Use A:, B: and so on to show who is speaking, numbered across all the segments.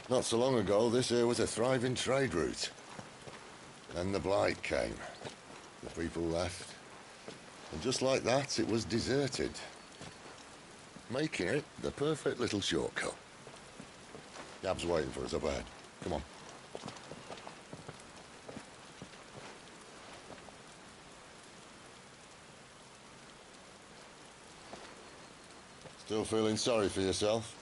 A: Not so long ago, this here was a thriving trade route. Then the Blight came. The people left. And just like that, it was deserted. Making it the perfect little shortcut. Gab's waiting for us up ahead. Come on. Still feeling sorry for yourself?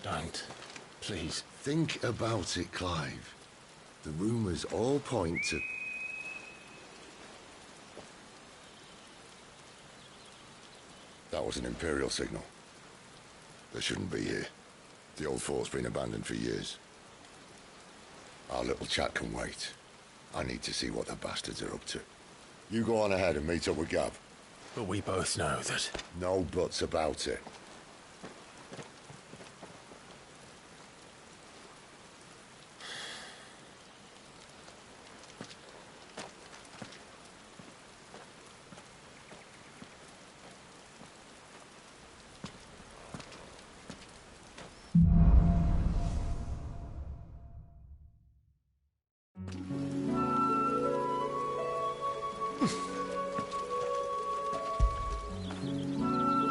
B: Don't. Please.
A: Think about it, Clive. The rumours all point to... That was an Imperial signal. They shouldn't be here. The old fort's been abandoned for years. Our little chat can wait. I need to see what the bastards are up to. You go on ahead and meet up with Gab.
B: But we both know that...
A: No buts about it.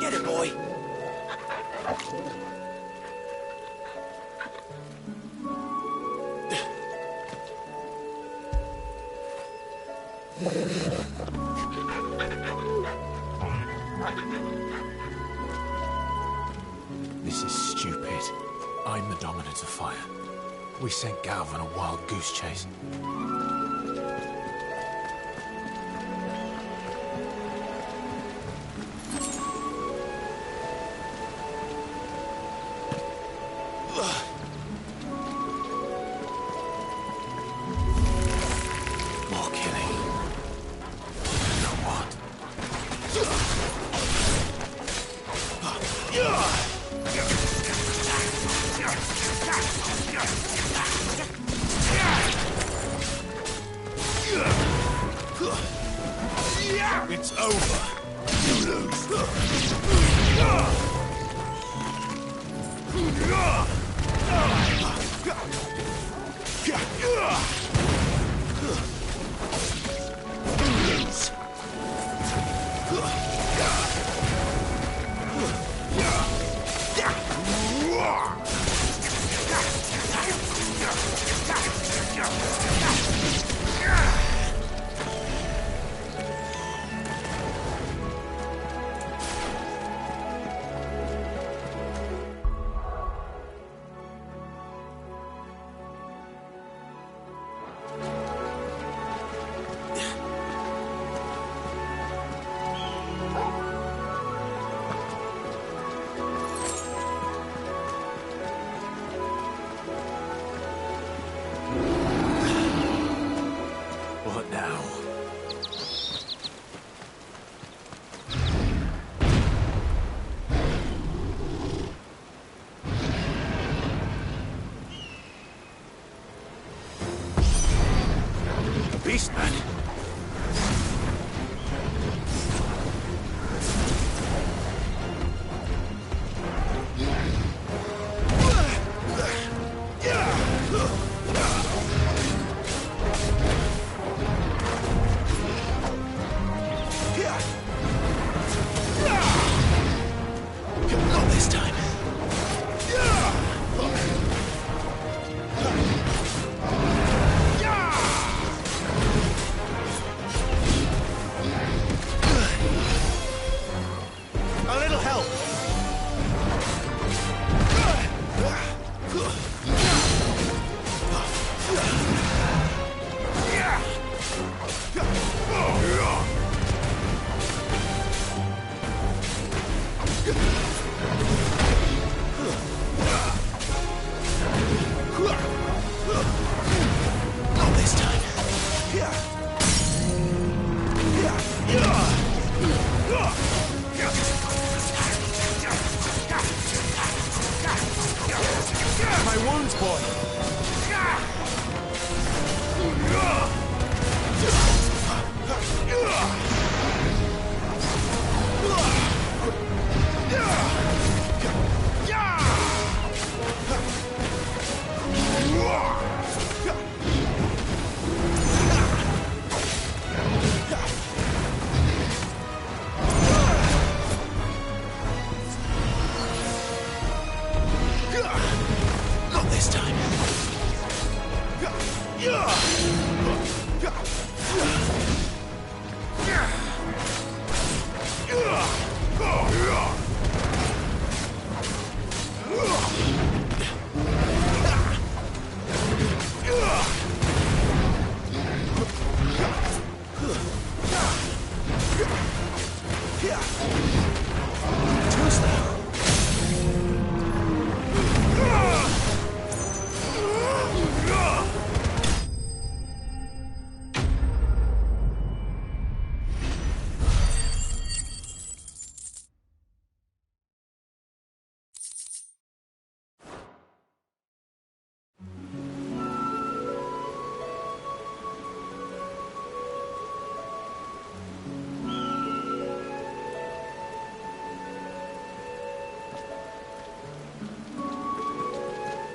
B: Get it, boy! This is stupid. I'm the dominant of fire. We sent Galv on a wild goose chase. More killing. You know what? It's over. You lose. What now? Beastman? Not this time. A little help. Not this time. My wounds, boy.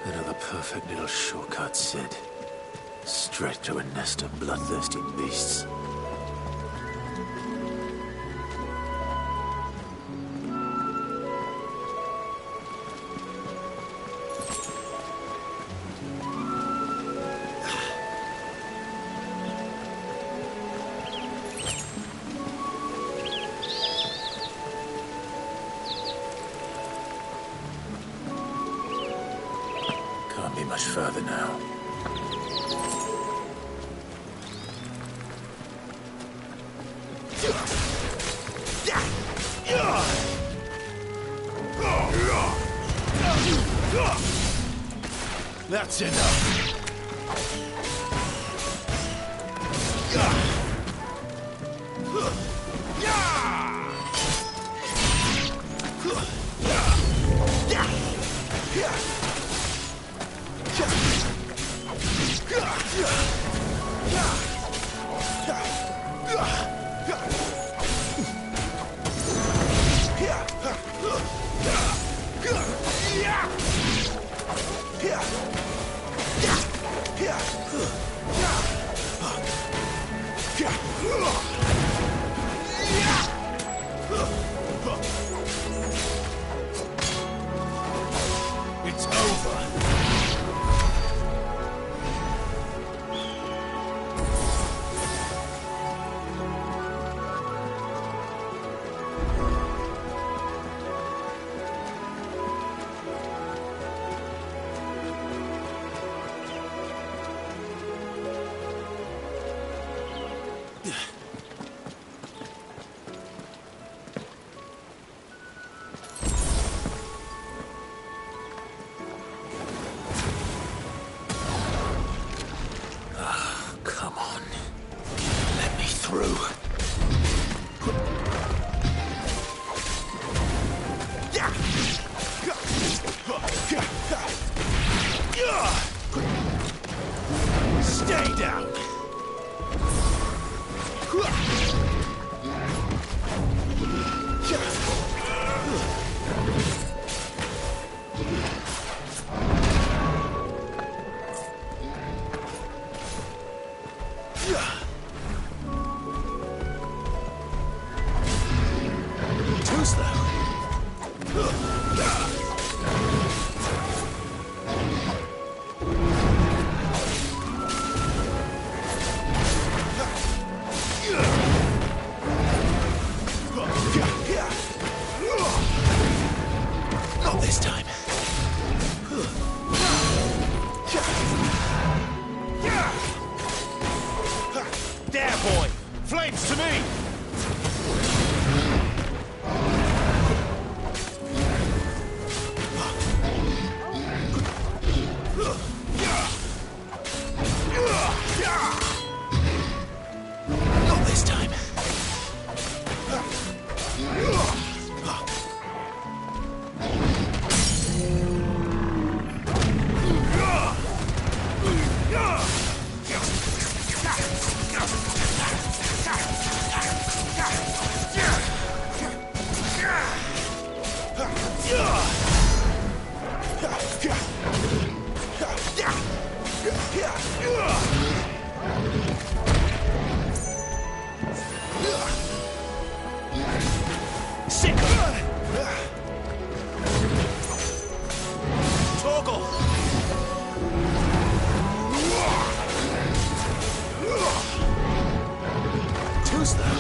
B: Another perfect little shortcut, Sid. Straight to a nest of bloodthirsty beasts. Can't be much further now. That's enough. It's over. Come on. Let me through. Stay down. Too slow. Not this time. There, boy! Flames to me! Not this time. Sick. Toggle. Too slow.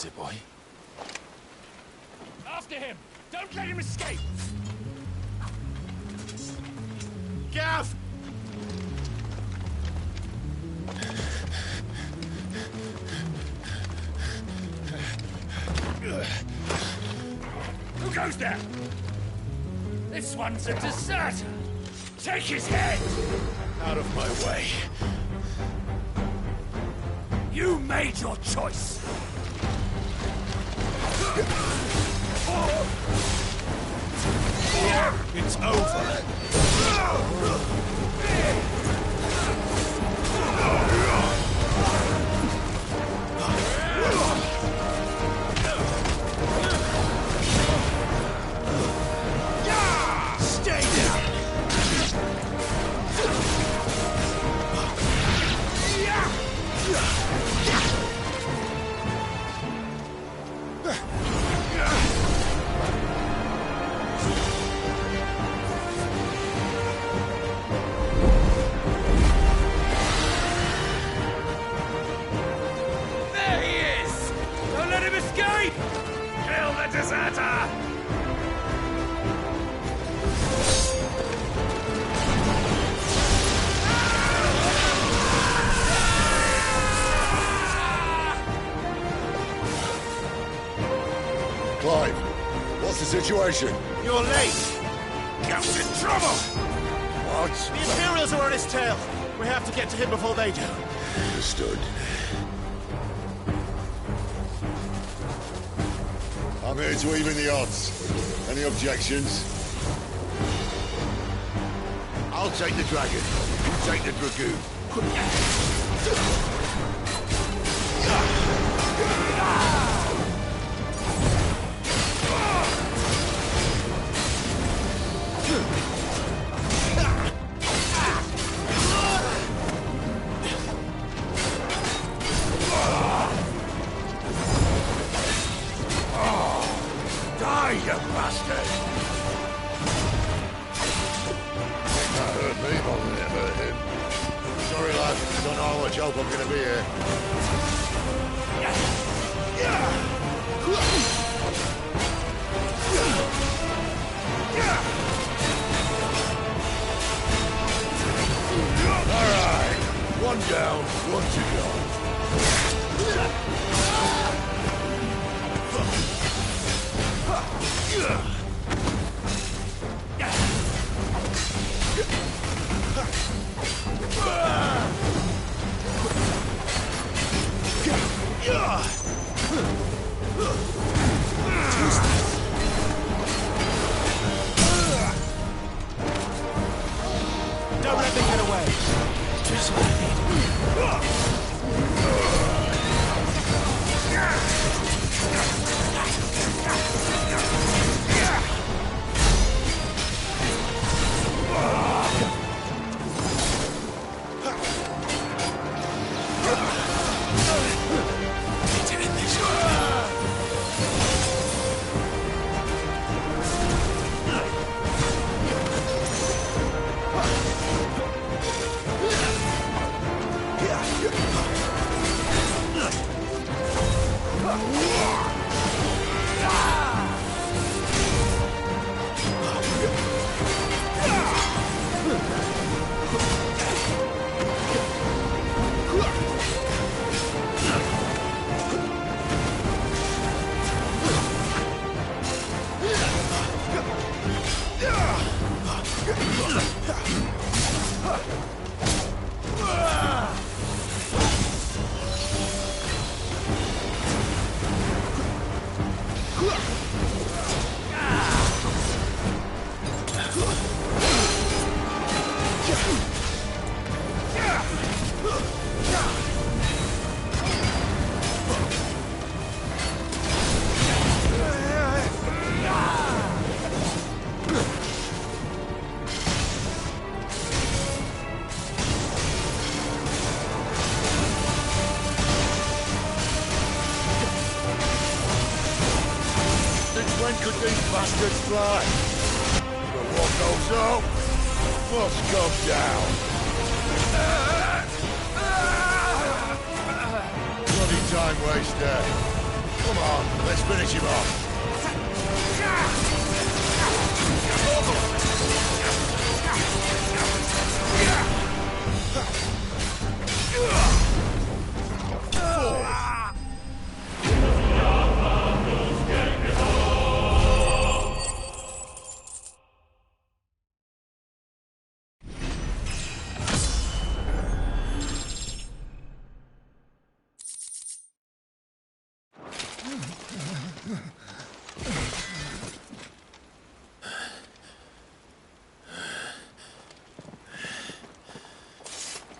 B: is it, boy?
C: After him! Don't let him escape!
B: Gav!
C: Who goes there? This one's a deserter! Take his head!
B: Out of my way.
C: You made your choice!
B: It's over.
C: Stay down! There he is! Don't let him escape! Kill the deserter!
A: Clive, what's the situation?
B: You're late.
C: Gav's in trouble!
A: What?
B: The Imperials are on his tail. We have to get to him before they do.
A: Understood. I'm here to even the odds. Any objections? I'll take the dragon. You take the dragoon. Die, you bastard! That hurt me more than it hurt him. Sorry, lad. Don't know how much help I'm gonna be here. All right. One down, one to go.
B: Don't let me get away.
C: Just what I need.
A: When could these bastards fly? But what goes up must come down. Bloody time waster. Come on, let's finish him off.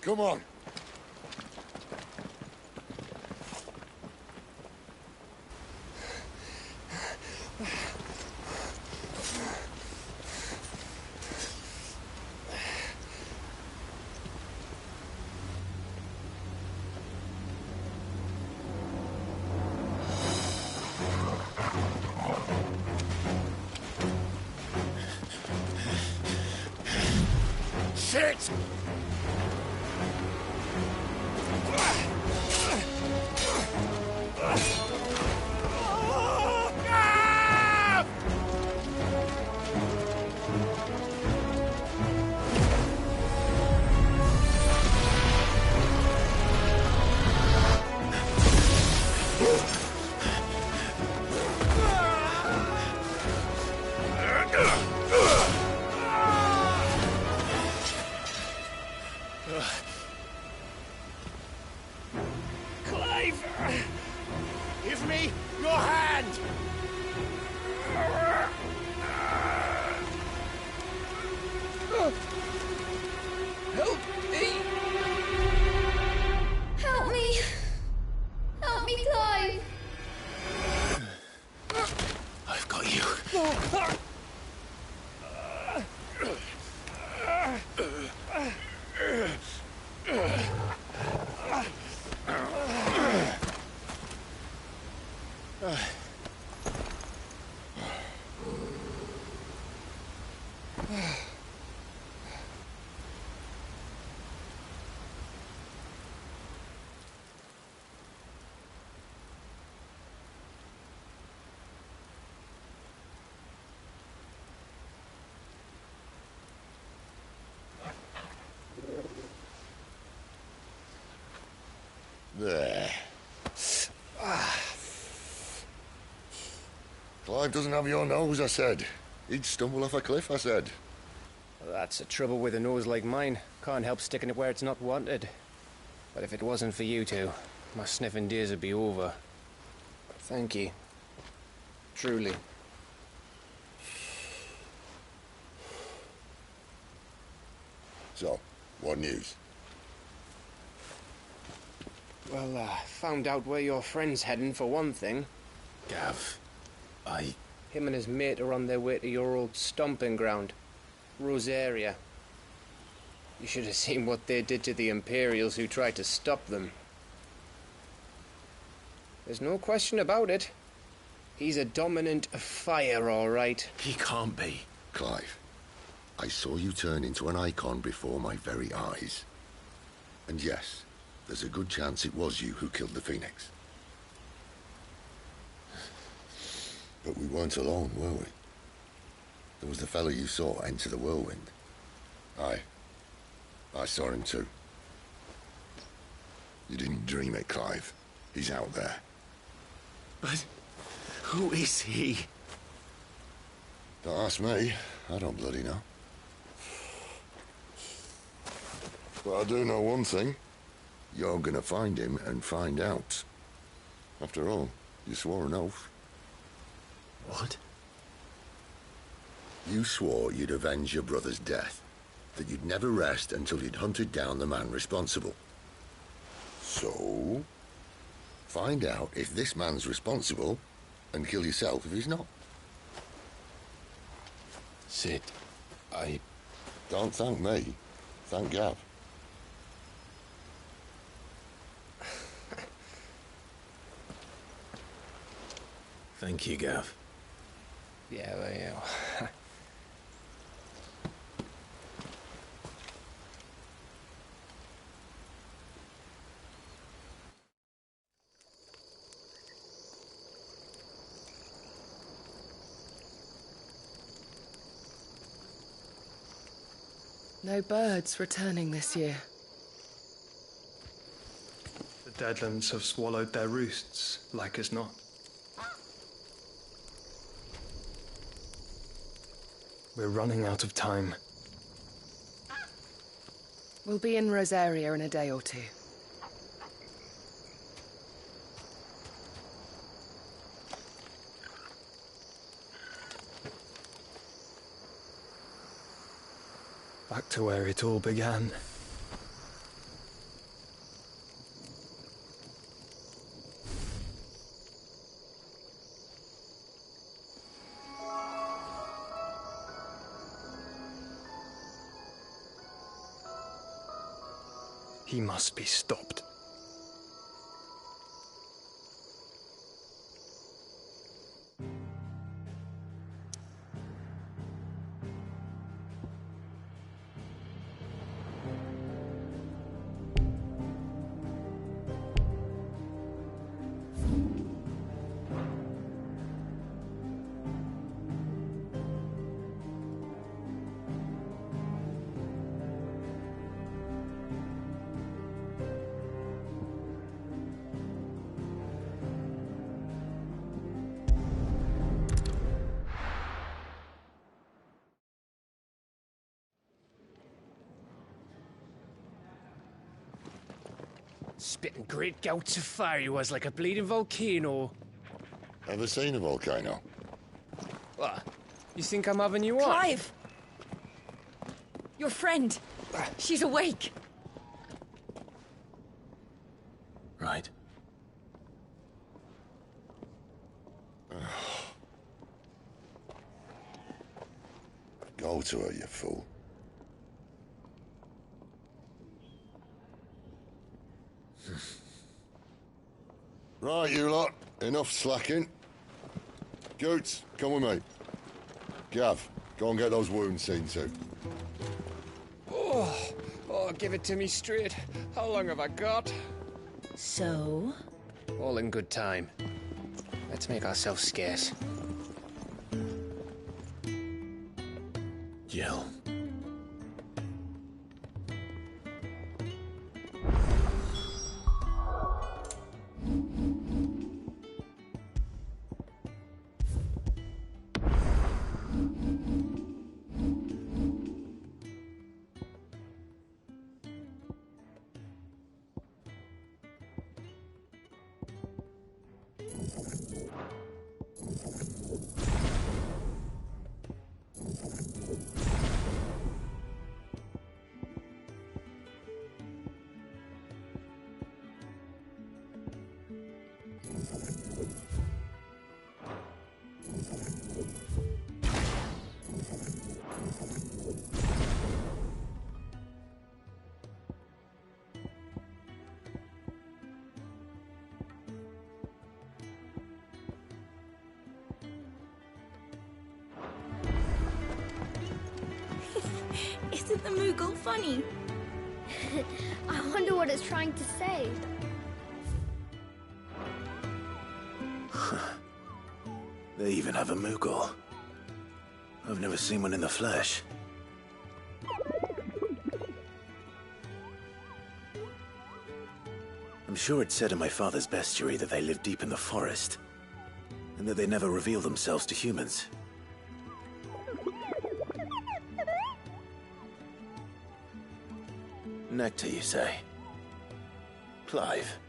A: Come on. Shit!
C: Clive! Give me your hand! Help me!
D: Help me! Help me, Clive!
B: I've got you.
A: There. Clive doesn't have your nose, I said. He'd stumble off a cliff, I said.
E: Well, that's the trouble with a nose like mine. Can't help sticking it where it's not wanted. But if it wasn't for you two, my sniffing days would be over. Thank you. Truly.
A: So, what news?
E: Well, found out where your friend's heading for one thing.
B: Gav,
E: Him and his mate are on their way to your old stomping ground, Rosaria. You should have seen what they did to the Imperials who tried to stop them. There's no question about it. He's a dominant fire, all right.
B: he can't be.
A: Clive, I saw you turn into an icon before my very eyes. And yes, there's a good chance it was you who killed the Phoenix. But we weren't alone, were we? There was the fellow you saw enter the whirlwind. I saw him too. You didn't dream it, Clive. He's out there.
B: But who is he?
A: Don't ask me. I don't bloody know. But I do know one thing. You're gonna find him and find out. After all, you swore an oath.
B: What?
A: You swore you'd avenge your brother's death. That you'd never rest until you'd hunted down the man responsible. So, find out if this man's responsible and kill yourself if he's not.
B: Sid,
A: Don't thank me. Thank Gav.
B: Thank you, Gav.
E: Yeah, well, yeah.
F: No birds returning this year.
G: The Deadlands have swallowed their roosts, like as not. We're running out of time.
F: We'll be in Rosaria in a day or two.
G: Back to where it all began. He must be stopped.
E: Spitting great gouts of fire he was, like a bleeding volcano.
A: Ever seen a volcano?
E: What? You think I'm having you on?
D: Clive! Your friend. She's awake.
B: Right.
A: Go to her, you fool. Right, you lot. Enough slacking. Goots, come with me. Gav, go and get those wounds seen to.
E: Oh, give it to me straight. How long have I got?
D: So?
E: All in good time. Let's make ourselves scarce.
B: Jill.
D: Isn't the Moogle funny?
H: I wonder what it's trying to say.
B: They even have a Moogle. I've never seen one in the flesh. I'm sure it said in my father's bestiary that they live deep in the forest, and that they never reveal themselves to humans. Nectar, you say? Clive.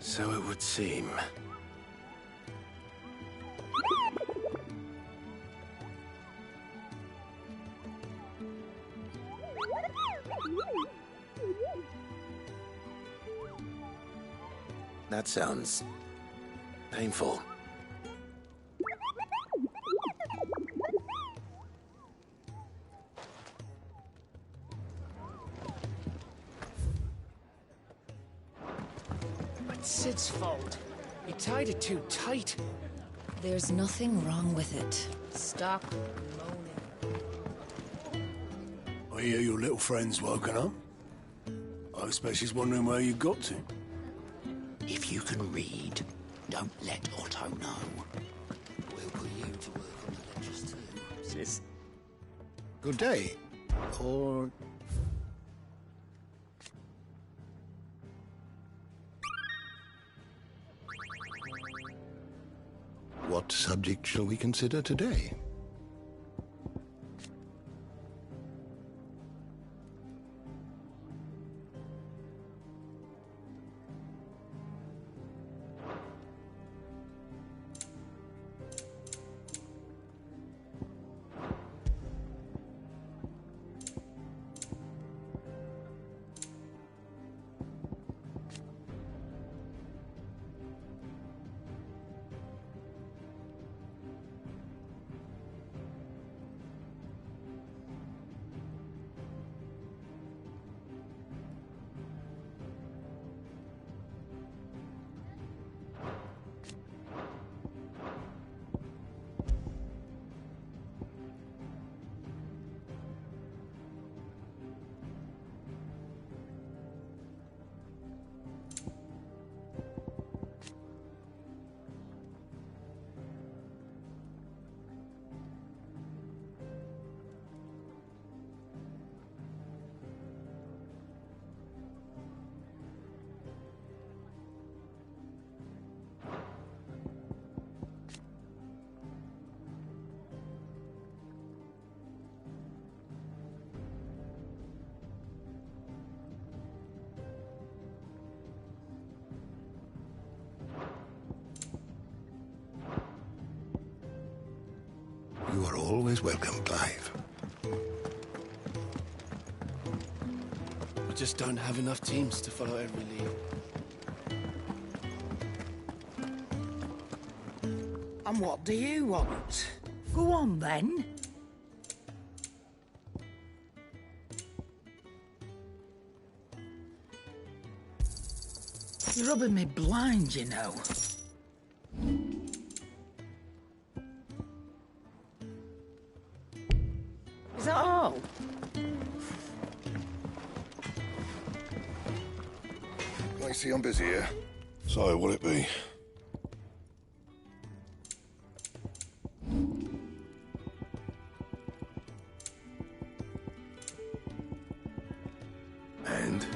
B: So it would seem. That sounds painful.
E: It's Sid's fault. He tied it too tight.
D: There's nothing wrong with it. Stop moaning.
I: I hear your little friend's woken up. I expect she's wondering where you got to.
C: If you can read, don't let Otto know. We'll put
J: messages.
I: Good day. Or... What subject shall we consider today? You are always welcome, Clive.
J: I just don't have enough teams to follow every lead.
K: And what do you want? Go on, then. You're rubbing me blind, you know. Is that all?
A: I see I'm busy here.
I: So, will it be? And?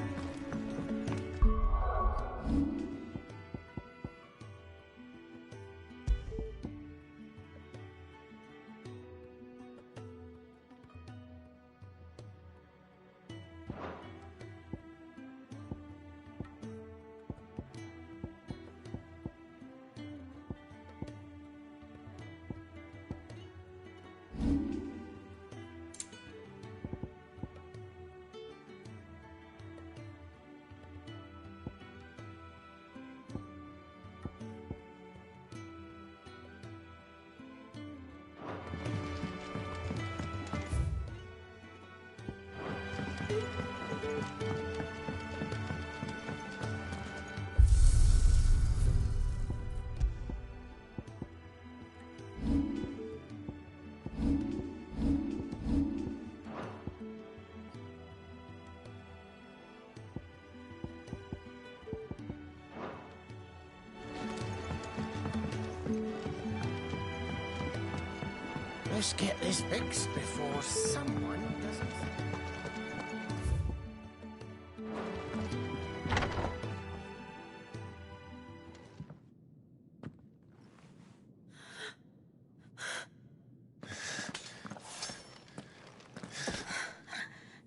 K: Let's get this fixed before someone doesn't...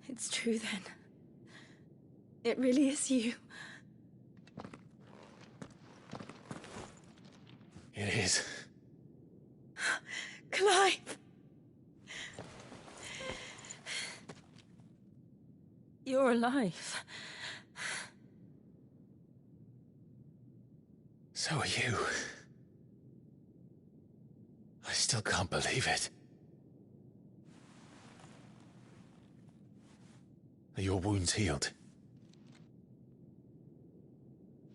L: It's true then. It really is you.
B: It is.
L: Clive! You're alive.
B: So are you. I still can't believe it. Are your wounds healed?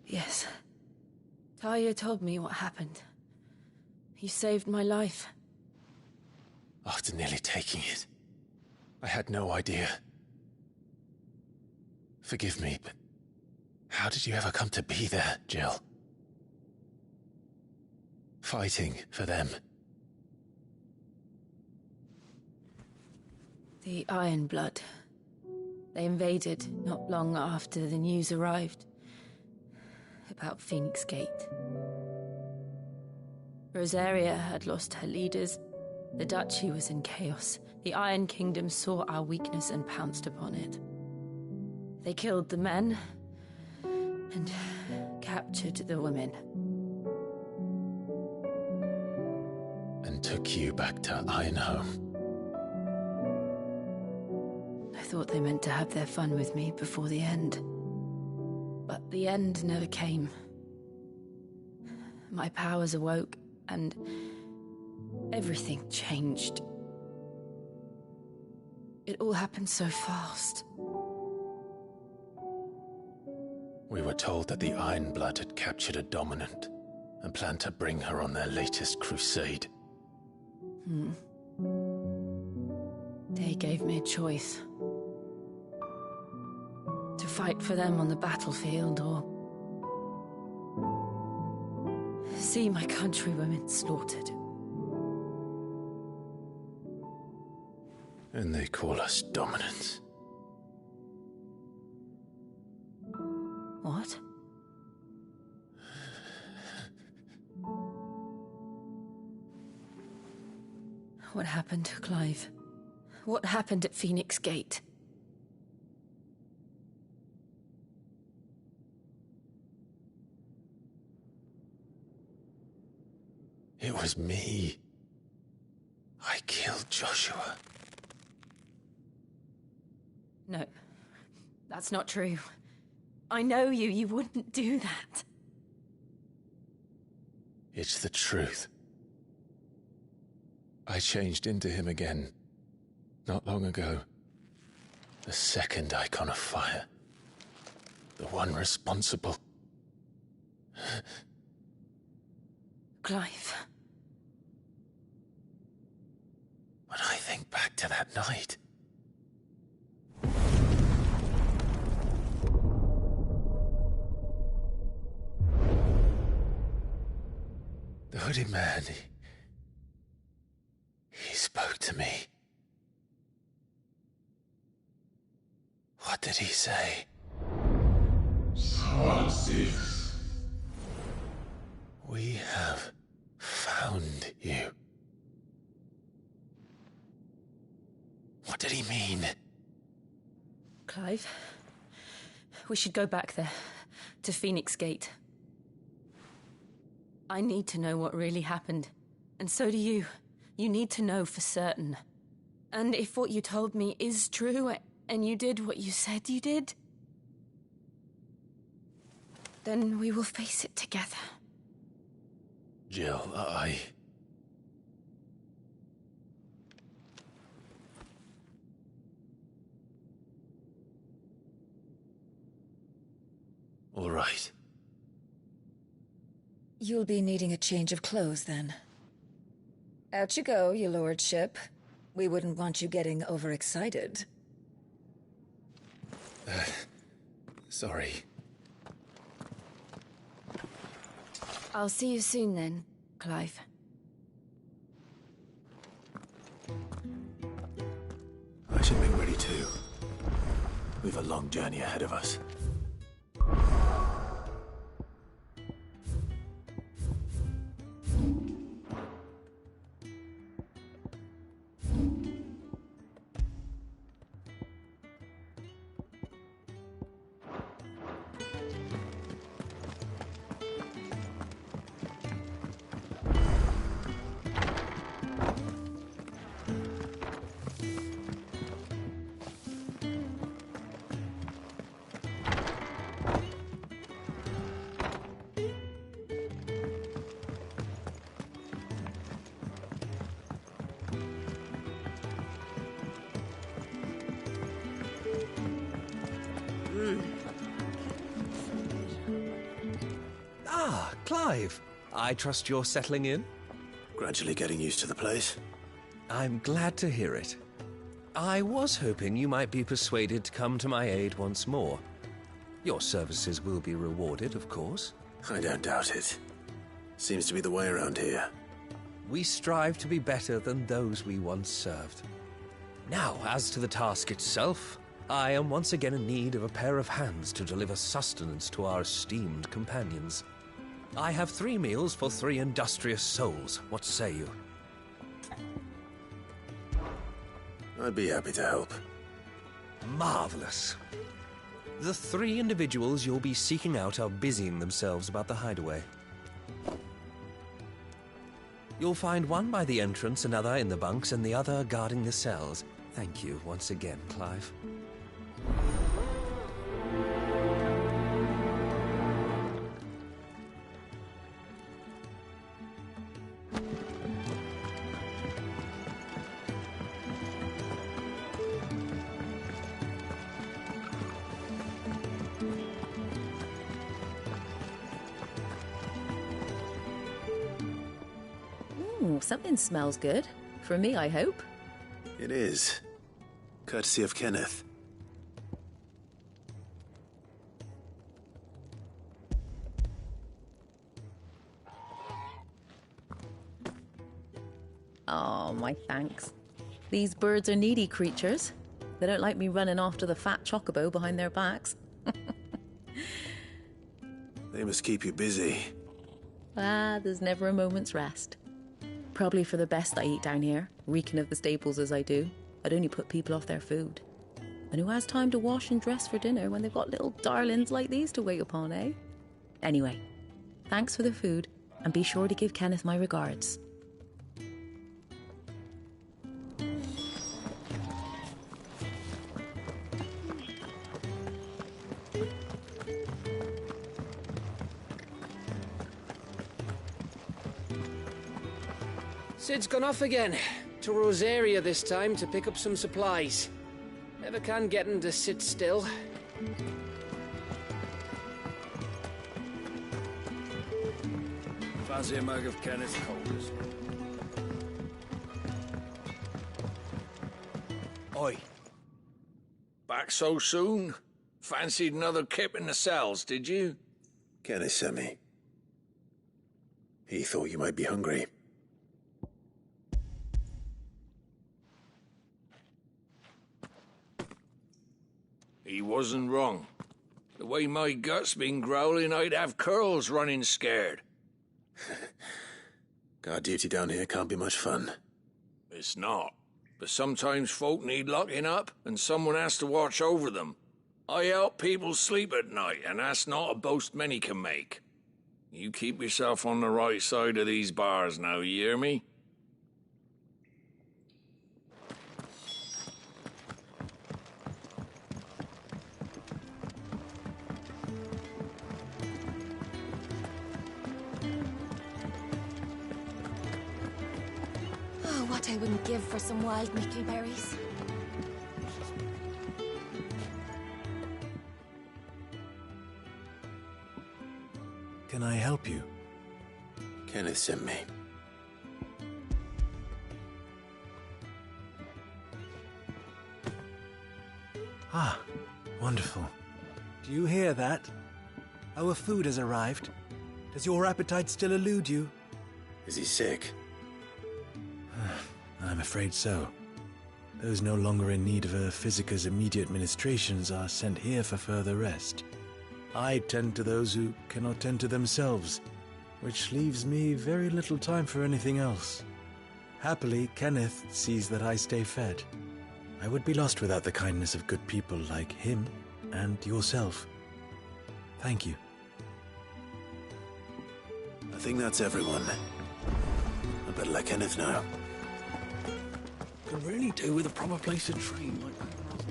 L: Yes. Talia told me what happened. You saved my life.
B: After nearly taking it, I had no idea. Forgive me, but how did you ever come to be there, Jill? Fighting for them.
L: The Iron Blood. They invaded not long after the news arrived about Phoenix Gate. Rosaria had lost her leaders. The Duchy was in chaos. The Iron Kingdom saw our weakness and pounced upon it. They killed the men and captured the women.
B: And took you back to Ironhome.
L: I thought they meant to have their fun with me before the end. But the end never came. My powers awoke, and everything changed. It all happened so fast.
B: We were told that the Iron Blood had captured a dominant and planned to bring her on their latest crusade.
L: They gave me a choice. To fight for them on the battlefield, or see my countrywomen slaughtered.
B: And they call us dominants.
L: What? What happened, Clive? What happened at Phoenix Gate?
B: It was me. I killed Joshua.
L: No, that's not true. I know you. You wouldn't do that.
B: It's the truth. I changed into him again, not long ago. The second icon of fire. The one responsible.
L: Clive.
B: When I think back to that night... The hooded man, he spoke to me. What did he say?
M: XVI.
B: We have found you. What did he mean?
L: Clive, we should go back there, to Phoenix Gate. I need to know what really happened, and so do you. You need to know for certain. And if what you told me is true, and you did what you said you did, then we will face it together.
B: Jill, All right.
N: You'll be needing a change of clothes, then. Out you go, your lordship. We wouldn't want you getting overexcited.
B: Sorry.
L: I'll see you soon then, Clive.
B: I should make ready too. We've a long journey ahead of us.
O: Clive, I trust you're settling in?
I: Gradually getting used to the place.
O: I'm glad to hear it. I was hoping you might be persuaded to come to my aid once more. Your services will be rewarded, of course.
I: I don't doubt it. Seems to be the way around here.
O: We strive to be better than those we once served. Now, as to the task itself, I am once again in need of a pair of hands to deliver sustenance to our esteemed companions. I have 3 meals for 3 industrious souls. What say you?
I: I'd be happy to help.
O: Marvelous. The 3 individuals you'll be seeking out are busying themselves about the hideaway. You'll find one by the entrance, another in the bunks, and the other guarding the cells. Thank you once again, Clive.
L: Ooh, something smells good. For me, I hope.
I: It is. Courtesy of Kenneth.
L: Oh, my thanks. These birds are needy creatures. They don't like me running after the fat chocobo behind their backs.
I: They must keep you busy.
L: Ah, there's never a moment's rest. Probably for the best I eat down here, reeking of the stables as I do. I'd only put people off their food. And who has time to wash and dress for dinner when they've got little darlings like these to wait upon, eh? Anyway, thanks for the food, and be sure to give Kenneth my regards.
E: Sid's gone off again. To Rosaria this time to pick up some supplies. Never can get him to sit still.
J: Fancy a mug of Kenneth's Colders. Oi. Back so soon? Fancied another kip in the cells, did you?
I: Kenneth sent me. He thought you might be hungry.
J: He wasn't wrong. The way my gut's been growling, I'd have curls running scared.
I: Guard duty down here can't be much fun.
J: It's not. But sometimes folk need locking up, and someone has to watch over them. I help people sleep at night, and that's not a boast many can make. You keep yourself on the right side of these bars now, you hear me?
D: Oh, what I wouldn't give for some wild mickleberries.
I: Can I help you? Kenneth sent me.
M: Ah, wonderful. Do you hear that? Our food has arrived. Does your appetite still elude you?
I: Is he sick?
M: I'm afraid so. Those no longer in need of a physicus immediate ministrations are sent here for further rest. I tend to those who cannot tend to themselves, which leaves me very little time for anything else. Happily, Kenneth sees that I stay fed. I would be lost without the kindness of good people like him and yourself. Thank you.
I: I think that's everyone. I better let Kenneth know.
J: Could really do with a proper place to train.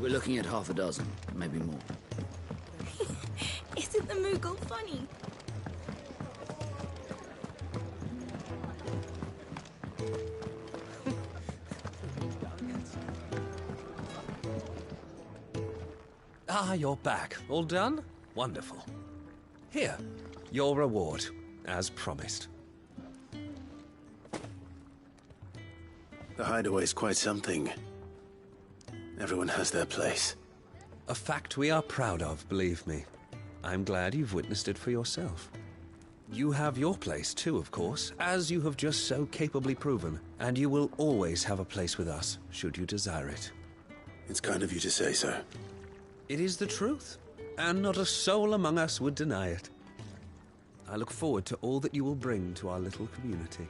P: We're looking at half a dozen, maybe more.
D: Isn't the Moogle funny?
O: Ah, you're back. All done? Wonderful. Here, your reward, as promised.
I: The hideaway's quite something. Everyone has their place.
O: A fact we are proud of, believe me. I'm glad you've witnessed it for yourself. You have your place too, of course, as you have just so capably proven, and you will always have a place with us, should you desire it.
I: It's kind of you to say so.
O: It is the truth, and not a soul among us would deny it. I look forward to all that you will bring to our little community.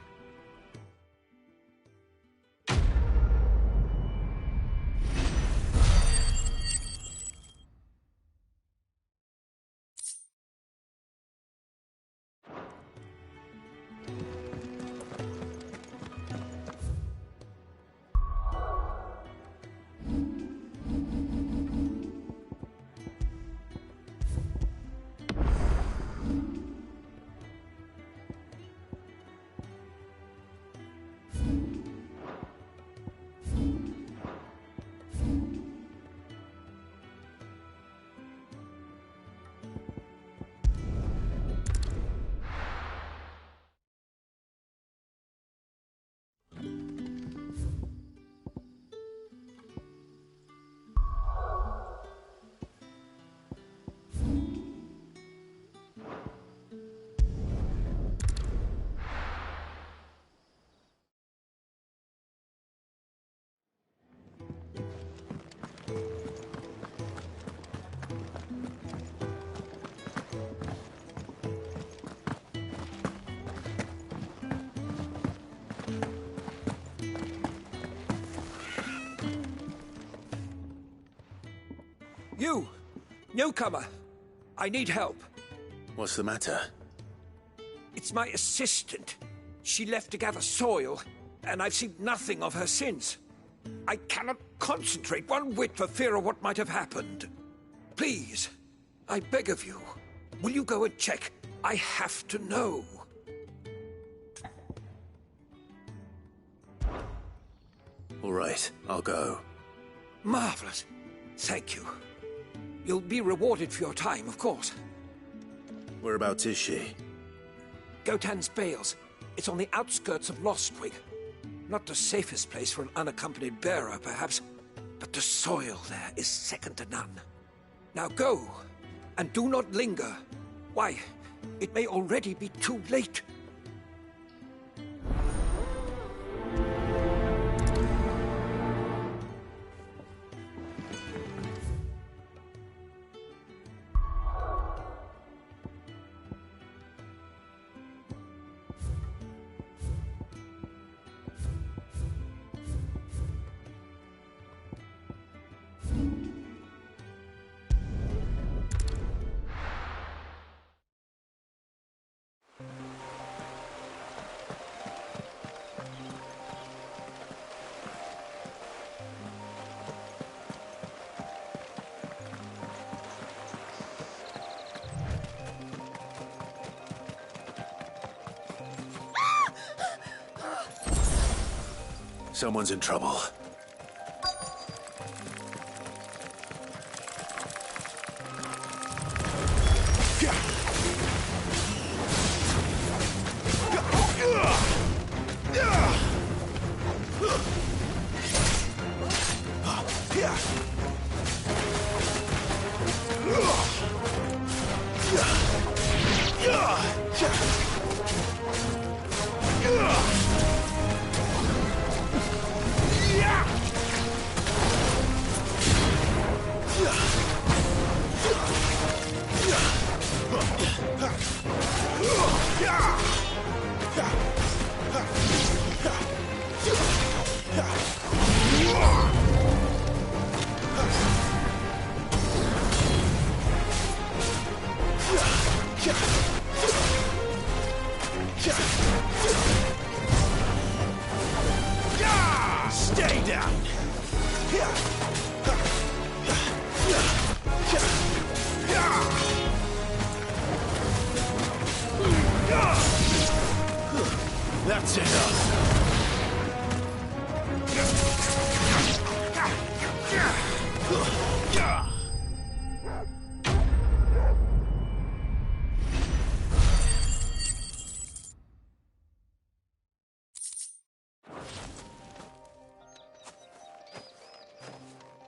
Q: You! Newcomer! I need help.
I: What's the matter?
Q: It's my assistant. She left to gather soil, and I've seen nothing of her since. I cannot concentrate one whit for fear of what might have happened. Please, I beg of you, will you go and check? I have to know.
I: All right, I'll go.
Q: Marvelous. Thank you. You'll be rewarded for your time, of course.
I: Whereabouts is she?
Q: Gotan's Bales. It's on the outskirts of Lostwig. Not the safest place for an unaccompanied bearer, perhaps, but the soil there is second to none. Now go, and do not linger. Why, it may already be too late.
I: Someone's in trouble.
C: Stay down! That's enough!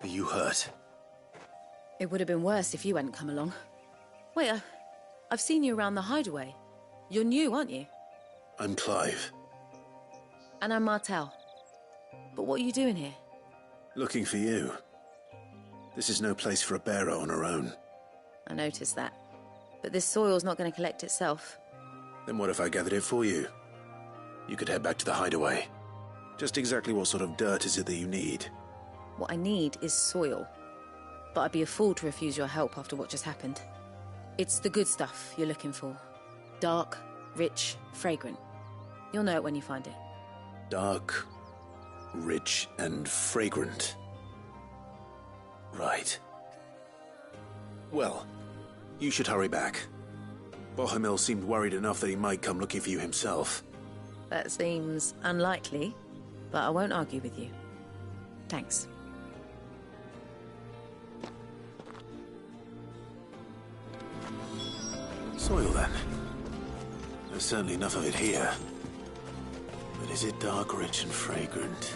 I: Are you hurt?
L: It would have been worse if you hadn't come along. Wait, I've seen you around the hideaway. You're new, aren't you?
I: I'm Clive.
L: And I'm Martel. But what are you doing here?
I: Looking for you.
M: This is no place for a bearer on her own.
L: I noticed that. But this soil's not going to collect itself.
M: Then what if I gathered it for you? You could head back to the hideaway. Just exactly what sort of dirt is it that you need?
L: What I need is soil. But I'd be a fool to refuse your help after what just happened. It's the good stuff you're looking for. Dark, rich, fragrant. You'll know it when you find it.
M: Dark, rich, and fragrant. Right. Well, you should hurry back. Bohemil seemed worried enough that he might come looking for you himself.
L: That seems unlikely, but I won't argue with you. Thanks.
M: Soil, then. There's certainly enough of it here. But is it dark, rich, and fragrant?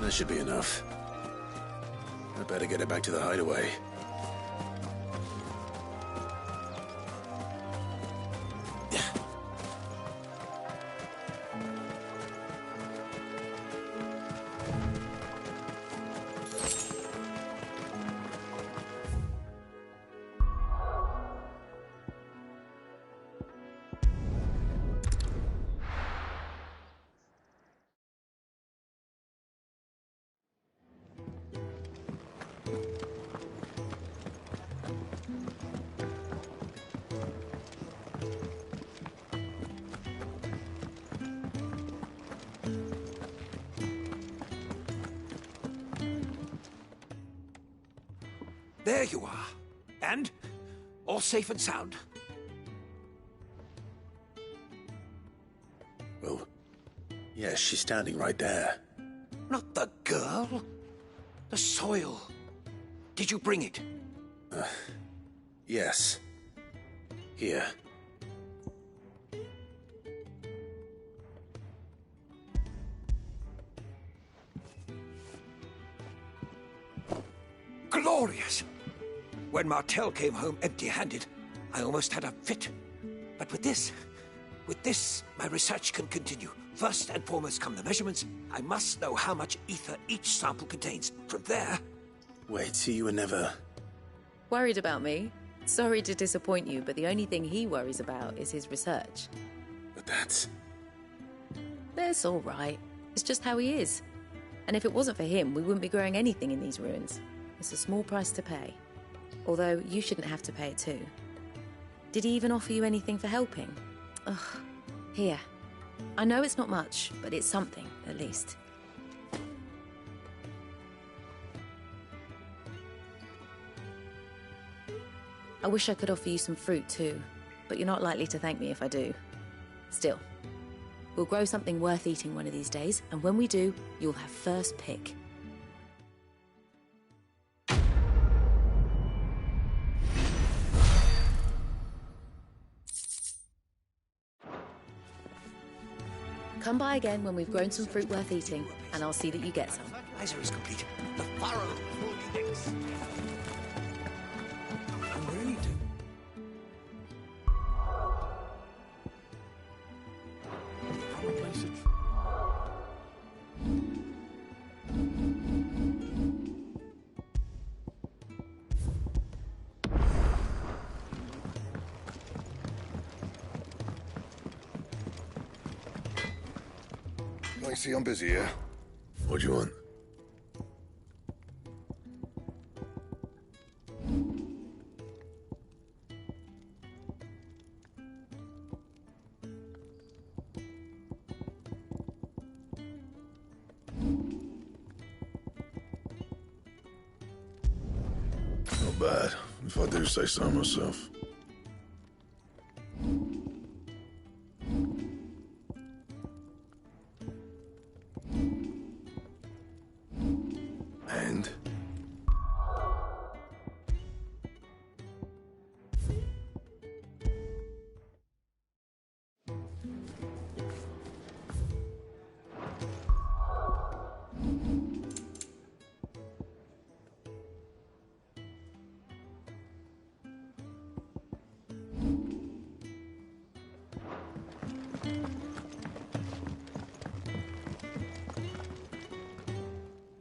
M: That should be enough. I better get it back to the hideaway.
Q: There you are. And? All safe and sound?
M: Well, yes, she's standing right there.
Q: Not the girl. The soil. Did you bring it?
M: Yes. Here.
Q: Glorious! When Martel came home empty-handed, I almost had a fit. But with this, my research can continue. First and foremost come the measurements. I must know how much ether each sample contains. From there...
M: Wait, so you were never...
L: Worried about me? Sorry to disappoint you, but the only thing he worries about is his research.
M: But that's...
L: That's all right. It's just how he is. And if it wasn't for him, we wouldn't be growing anything in these ruins. It's a small price to pay. Although, you shouldn't have to pay it too. Did he even offer you anything for helping? Ugh. Here. I know it's not much, but it's something, at least. I wish I could offer you some fruit too, but you're not likely to thank me if I do. Still, we'll grow something worth eating one of these days, and when we do, you'll have first pick. Come by again when we've grown some fruit worth eating, and I'll see that you get some.
Q: Fertilizer is complete. The furrow will be next. I'm ready to...
A: I see I'm busy here.
I: What do you want? Not bad, if I do say so myself.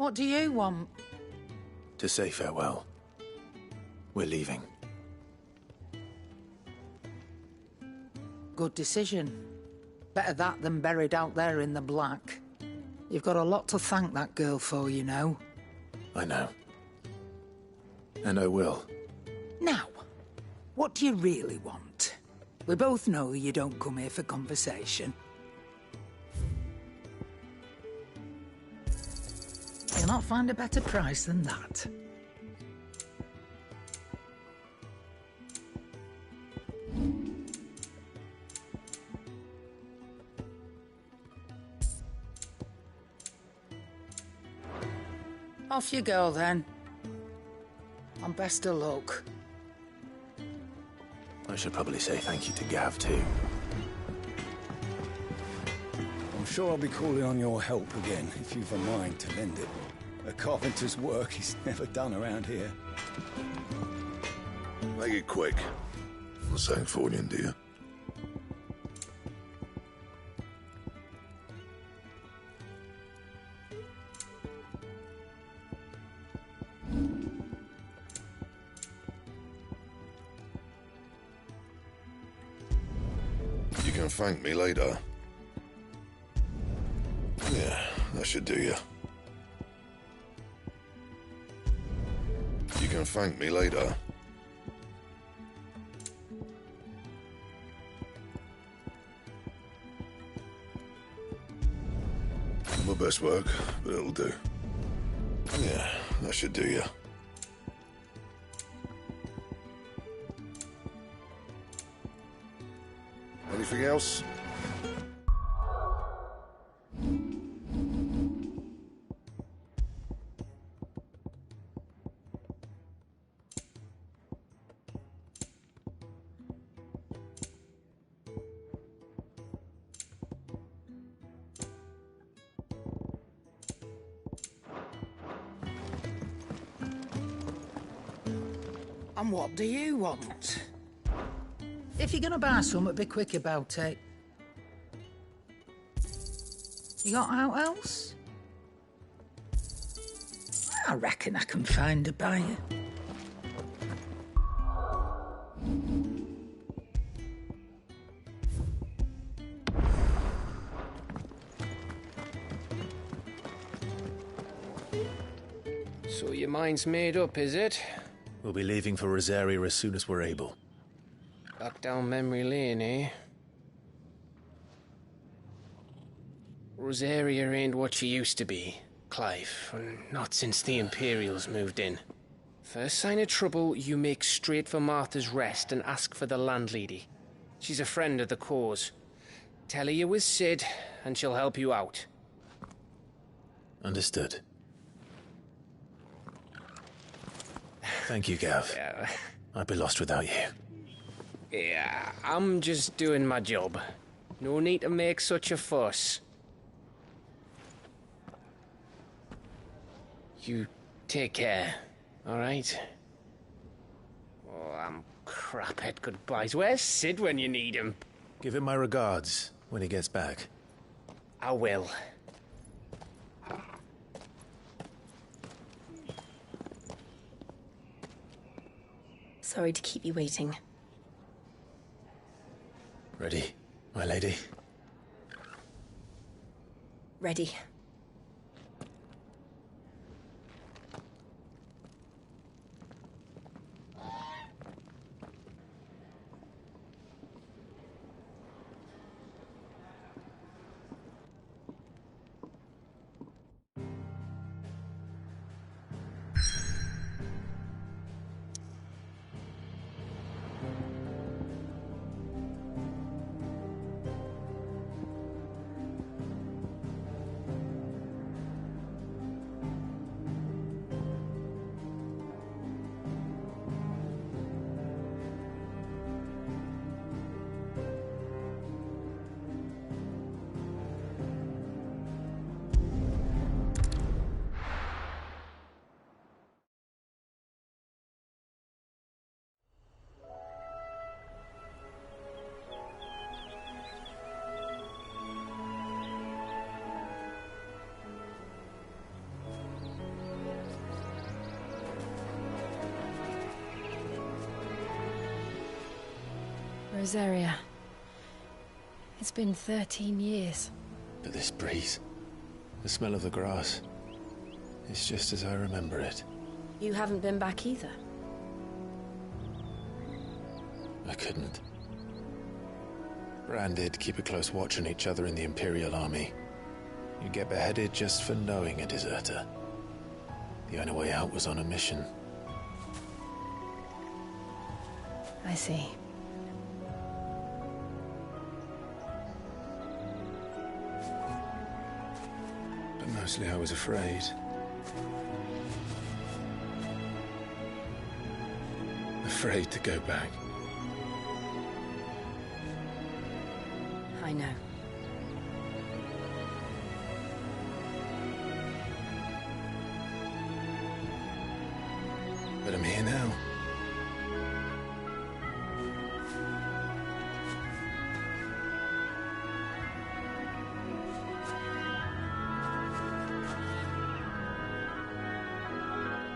K: What do you want?
B: To say farewell. We're leaving.
K: Good decision. Better that than buried out there in the black. You've got a lot to thank that girl for, you know.
B: I know. And I will.
K: Now, what do you really want? We both know you don't come here for conversation. You'll not find a better price than that. Off you go, then. And best of luck.
B: I should probably say thank you to Gav, too.
R: I'm sure I'll be calling on your help again, if you've a mind to lend it. A carpenter's work is never done around here.
S: Make it quick. I'm saying for you, dear. You can thank me later. Yeah, that should do you. You can thank me later. My best work, but it'll do. Yeah, that should do you. Anything else?
K: And what do you want? If you're gonna buy something, be quick about it. You got out else? I reckon I can find a buyer.
E: So your mind's made up, is it?
B: We'll be leaving for Rosaria as soon as we're able.
E: Back down memory lane, eh? Rosaria ain't what she used to be, Clive. Not since the Imperials moved in. First sign of trouble, you make straight for Martha's Rest and ask for the landlady. She's a friend of the cause. Tell her you was Sid, and she'll help you out.
B: Understood. Thank you, Gav.
E: Yeah.
B: I'd be lost without you.
E: Yeah, I'm just doing my job. No need to make such a fuss. You take care, all right? Oh, I'm crap at goodbyes. Where's Sid when you need him?
B: Give him my regards when he gets back.
E: I will.
L: Sorry to keep you waiting.
B: Ready, my lady?
L: Ready. Rosaria. It's been 13 years.
B: But this breeze, the smell of the grass, it's just as I remember it.
L: You haven't been back either.
B: I couldn't. Branded, keep a close watch on each other in the Imperial Army. You get beheaded just for knowing a deserter. The only way out was on a mission.
L: I see.
B: But mostly I was afraid. Afraid to go back.
L: I know.
B: But I'm here now.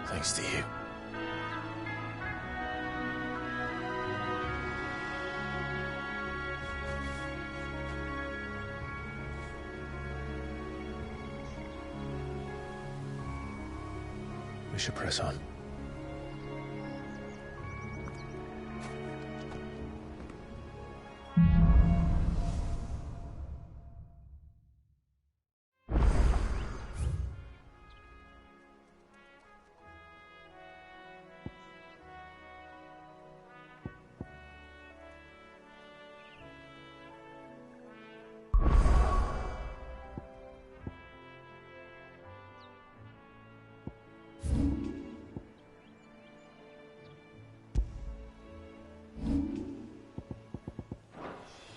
B: Thanks to you. We should press on.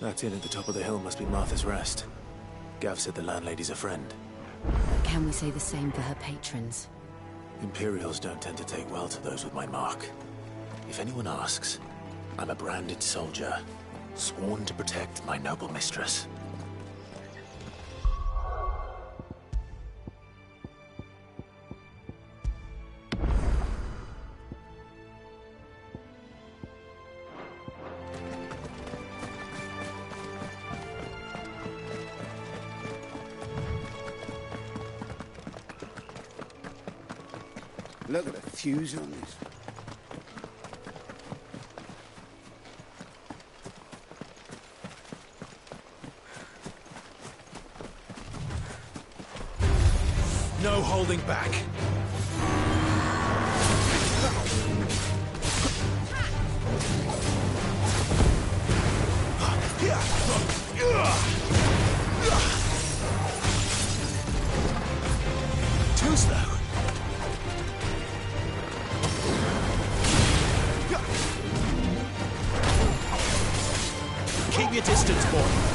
B: That inn at the top of the hill must be Martha's Rest. Gav said the landlady's a friend.
L: Can we say the same for her patrons?
B: Imperials don't tend to take well to those with my mark. If anyone asks, I'm a branded soldier, sworn to protect my noble mistress.
R: Look at the fuse on this.
B: No holding back. Too slow. Keep your distance, boy.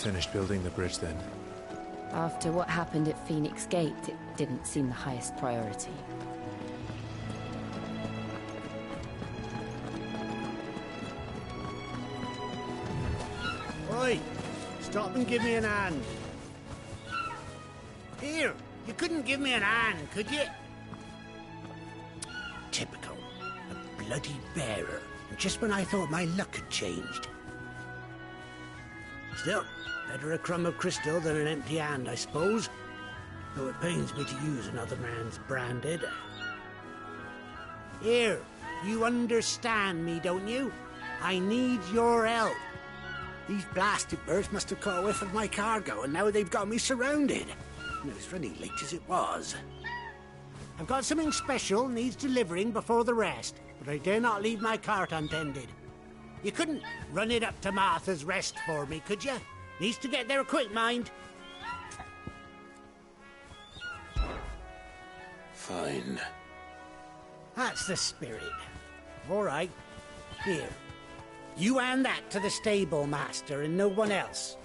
M: finished building the bridge then?
L: After what happened at Phoenix Gate, it didn't seem the highest priority.
T: Oi! Stop and give me an hand. Here, you couldn't give me an hand, could you? Typical. A bloody bearer. Just when I thought my luck had changed. Still, better a crumb of crystal than an empty hand, I suppose. Though it pains me to use another man's branded. Here, you understand me, don't you? I need your help. These blasted birds must have caught a whiff of my cargo, and now they've got me surrounded. And it was running late as it was. I've got something special needs delivering before the rest, but I dare not leave my cart untended. You couldn't run it up to Martha's Rest for me, could you? Needs to get there quick, mind.
B: Fine.
T: That's the spirit. All right. Here. You hand that to the stable master and no one else.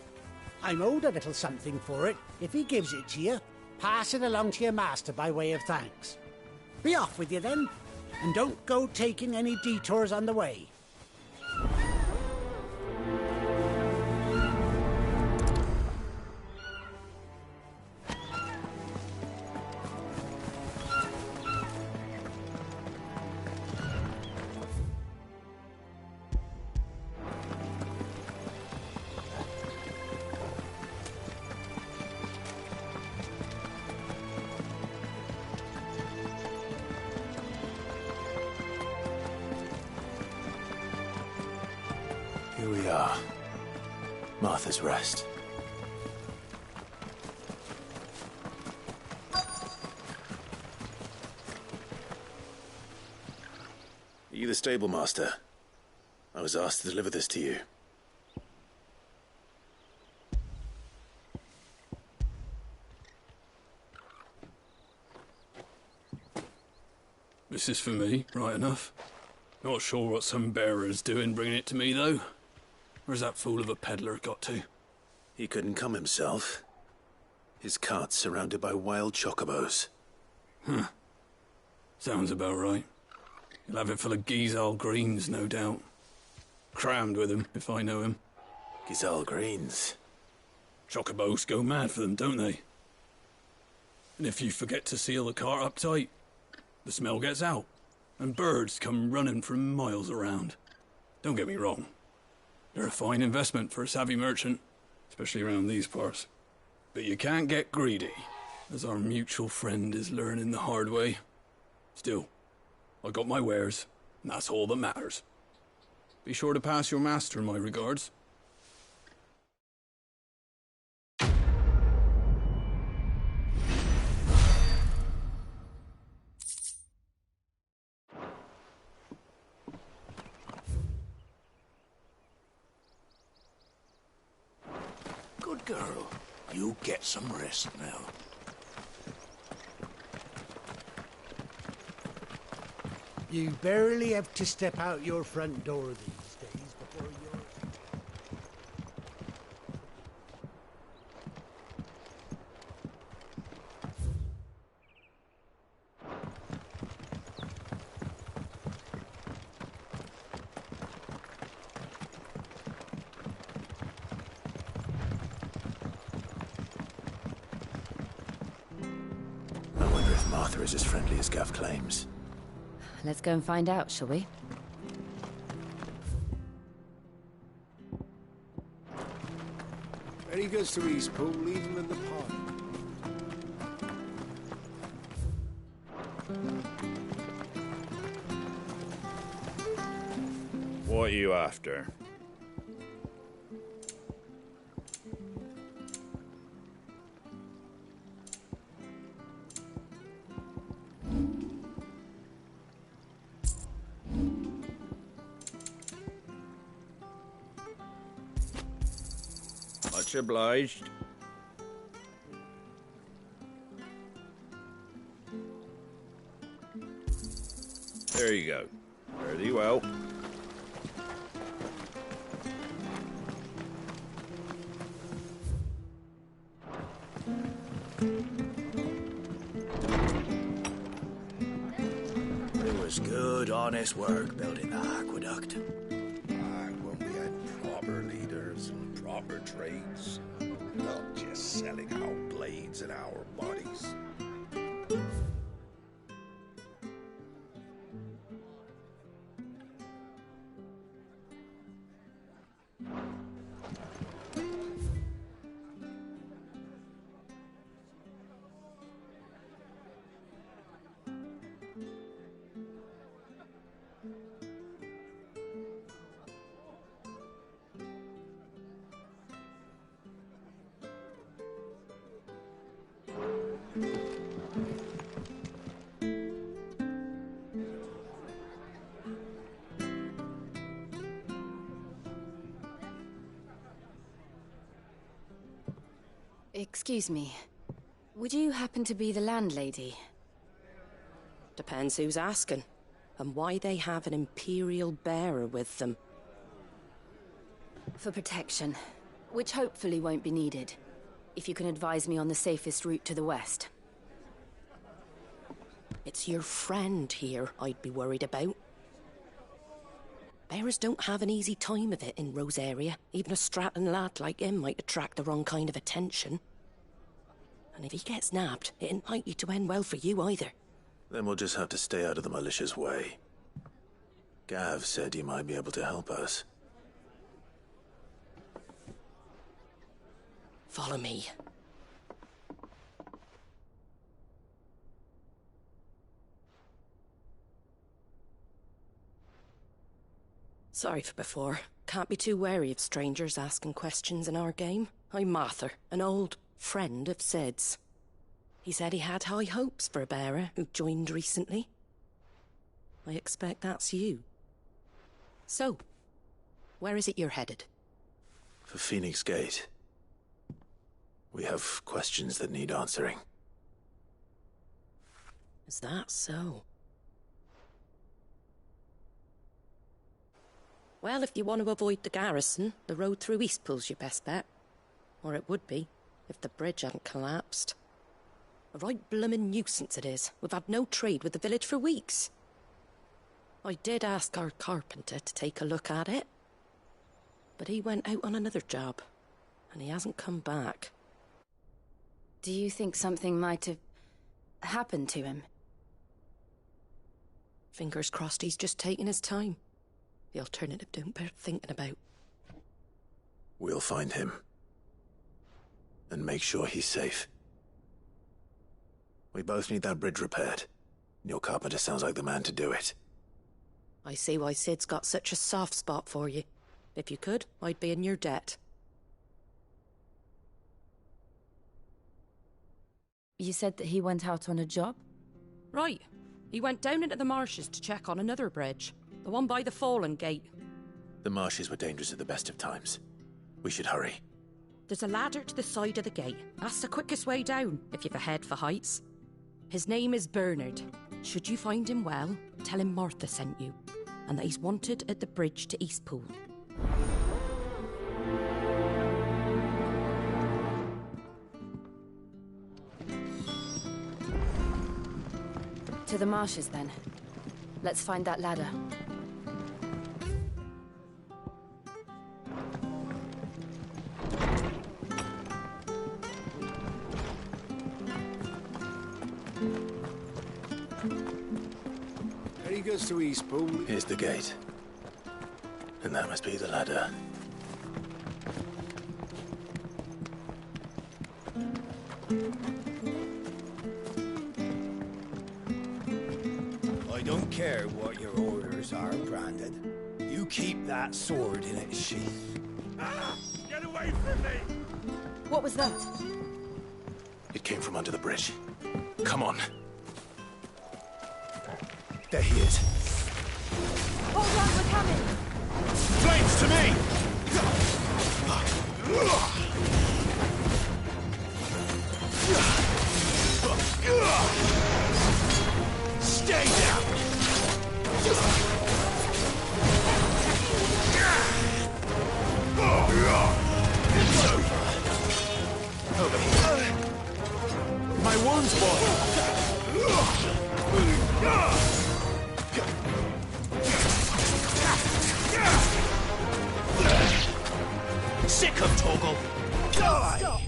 T: I'm owed a little something for it. If he gives it to you, pass it along to your master by way of thanks. Be off with you then, and don't go taking any detours on the way.
B: Here we are. Martha's Rest.
M: Are you the stable master? I was asked to deliver this to you.
U: This is for me, right enough. Not sure what some bearer's doing bringing it to me, though. Where's that fool of a peddler got to?
M: He couldn't come himself. His cart's surrounded by wild chocobos.
U: Huh. Sounds about right. He'll have it full of Gizal greens, no doubt. Crammed with him, if I know him.
M: Gizal greens?
U: Chocobos go mad for them, don't they? And if you forget to seal the cart up tight, the smell gets out, and birds come running from miles around. Don't get me wrong. They're a fine investment for a savvy merchant, especially around these parts. But you can't get greedy, as our mutual friend is learning the hard way. Still, I got my wares, and that's all that matters. Be sure to pass your master my regards.
I: Good girl. You get some rest now.
T: You barely have to step out your front door these days before you're...
B: I wonder if Martha is as friendly as Gav claims.
L: Let's go and find out, shall we?
I: When he goes to Eastpool, leave him in the park.
V: What are you after? Much obliged. There you go. Fare thee well.
B: It was good, honest work building the aqueduct.
S: When we had proper leaders and proper trades, not just selling our blades and our bodies.
F: Excuse me. Would you happen to be the landlady?
G: Depends who's asking, and why they have an Imperial bearer with them.
F: For protection, which hopefully won't be needed. If you can advise me on the safest route to the west.
G: It's your friend here I'd be worried about. Bearers don't have an easy time of it in Rosaria. Even a Stratton lad like him might attract the wrong kind of attention. And if he gets nabbed, it ain't likely to end well for you either.
B: Then we'll just have to stay out of the militia's way. Gav said you might be able to help us.
G: Follow me. Sorry for before. Can't be too wary of strangers asking questions in our game. I'm Martha, an old friend of Sid's. He said he had high hopes for a bearer who joined recently. I expect that's you. So, where is it you're headed?
B: For Phoenix Gate. We have questions that need answering.
G: Is that so? Well, if you want to avoid the garrison, the road through Eastpool's your best bet. Or it would be, if the bridge hadn't collapsed. A right bloomin' nuisance it is. We've had no trade with the village for weeks. I did ask our carpenter to take a look at it. But he went out on another job, and he hasn't come back.
F: Do you think something might have happened to him?
G: Fingers crossed he's just taking his time. The alternative don't bear thinking about.
B: We'll find him. And make sure he's safe. We both need that bridge repaired. Your carpenter sounds like the man to do it.
G: I see why Sid's got such a soft spot for you. If you could, I'd be in your debt.
F: You said that he went out on a job?
G: Right. He went down into the marshes to check on another bridge. The one by the Fallen Gate.
B: The marshes were dangerous at the best of times. We should hurry.
G: There's a ladder to the side of the gate. That's the quickest way down, if you've a head for heights. His name is Bernard. Should you find him well, tell him Martha sent you, and that he's wanted at the bridge to Eastpool.
F: To the marshes, then. Let's find that ladder.
R: He goes to Eastpool.
B: Here's the gate. And that must be the ladder.
R: I don't care what your orders are, Brandon. You keep that sword in its sheath.
C: Ah! Get away from me!
F: What was that?
B: It came from under the bridge. Come on. There he is.
F: Hold on, we're coming!
B: Flames to me! Stay down! It's over. Over here.
M: My wounds, boy!
C: Sick of Torgal! Die!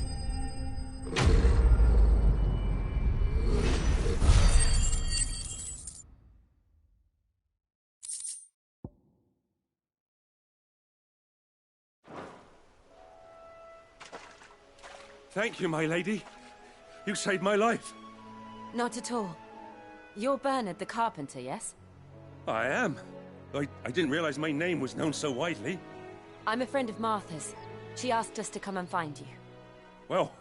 H: Thank you, my lady. You saved my life.
F: Not at all. You're Bernard the carpenter, yes?
H: I am. I didn't realize my name was known so widely.
F: I'm a friend of Martha's. She asked us to come and find you.
H: Well,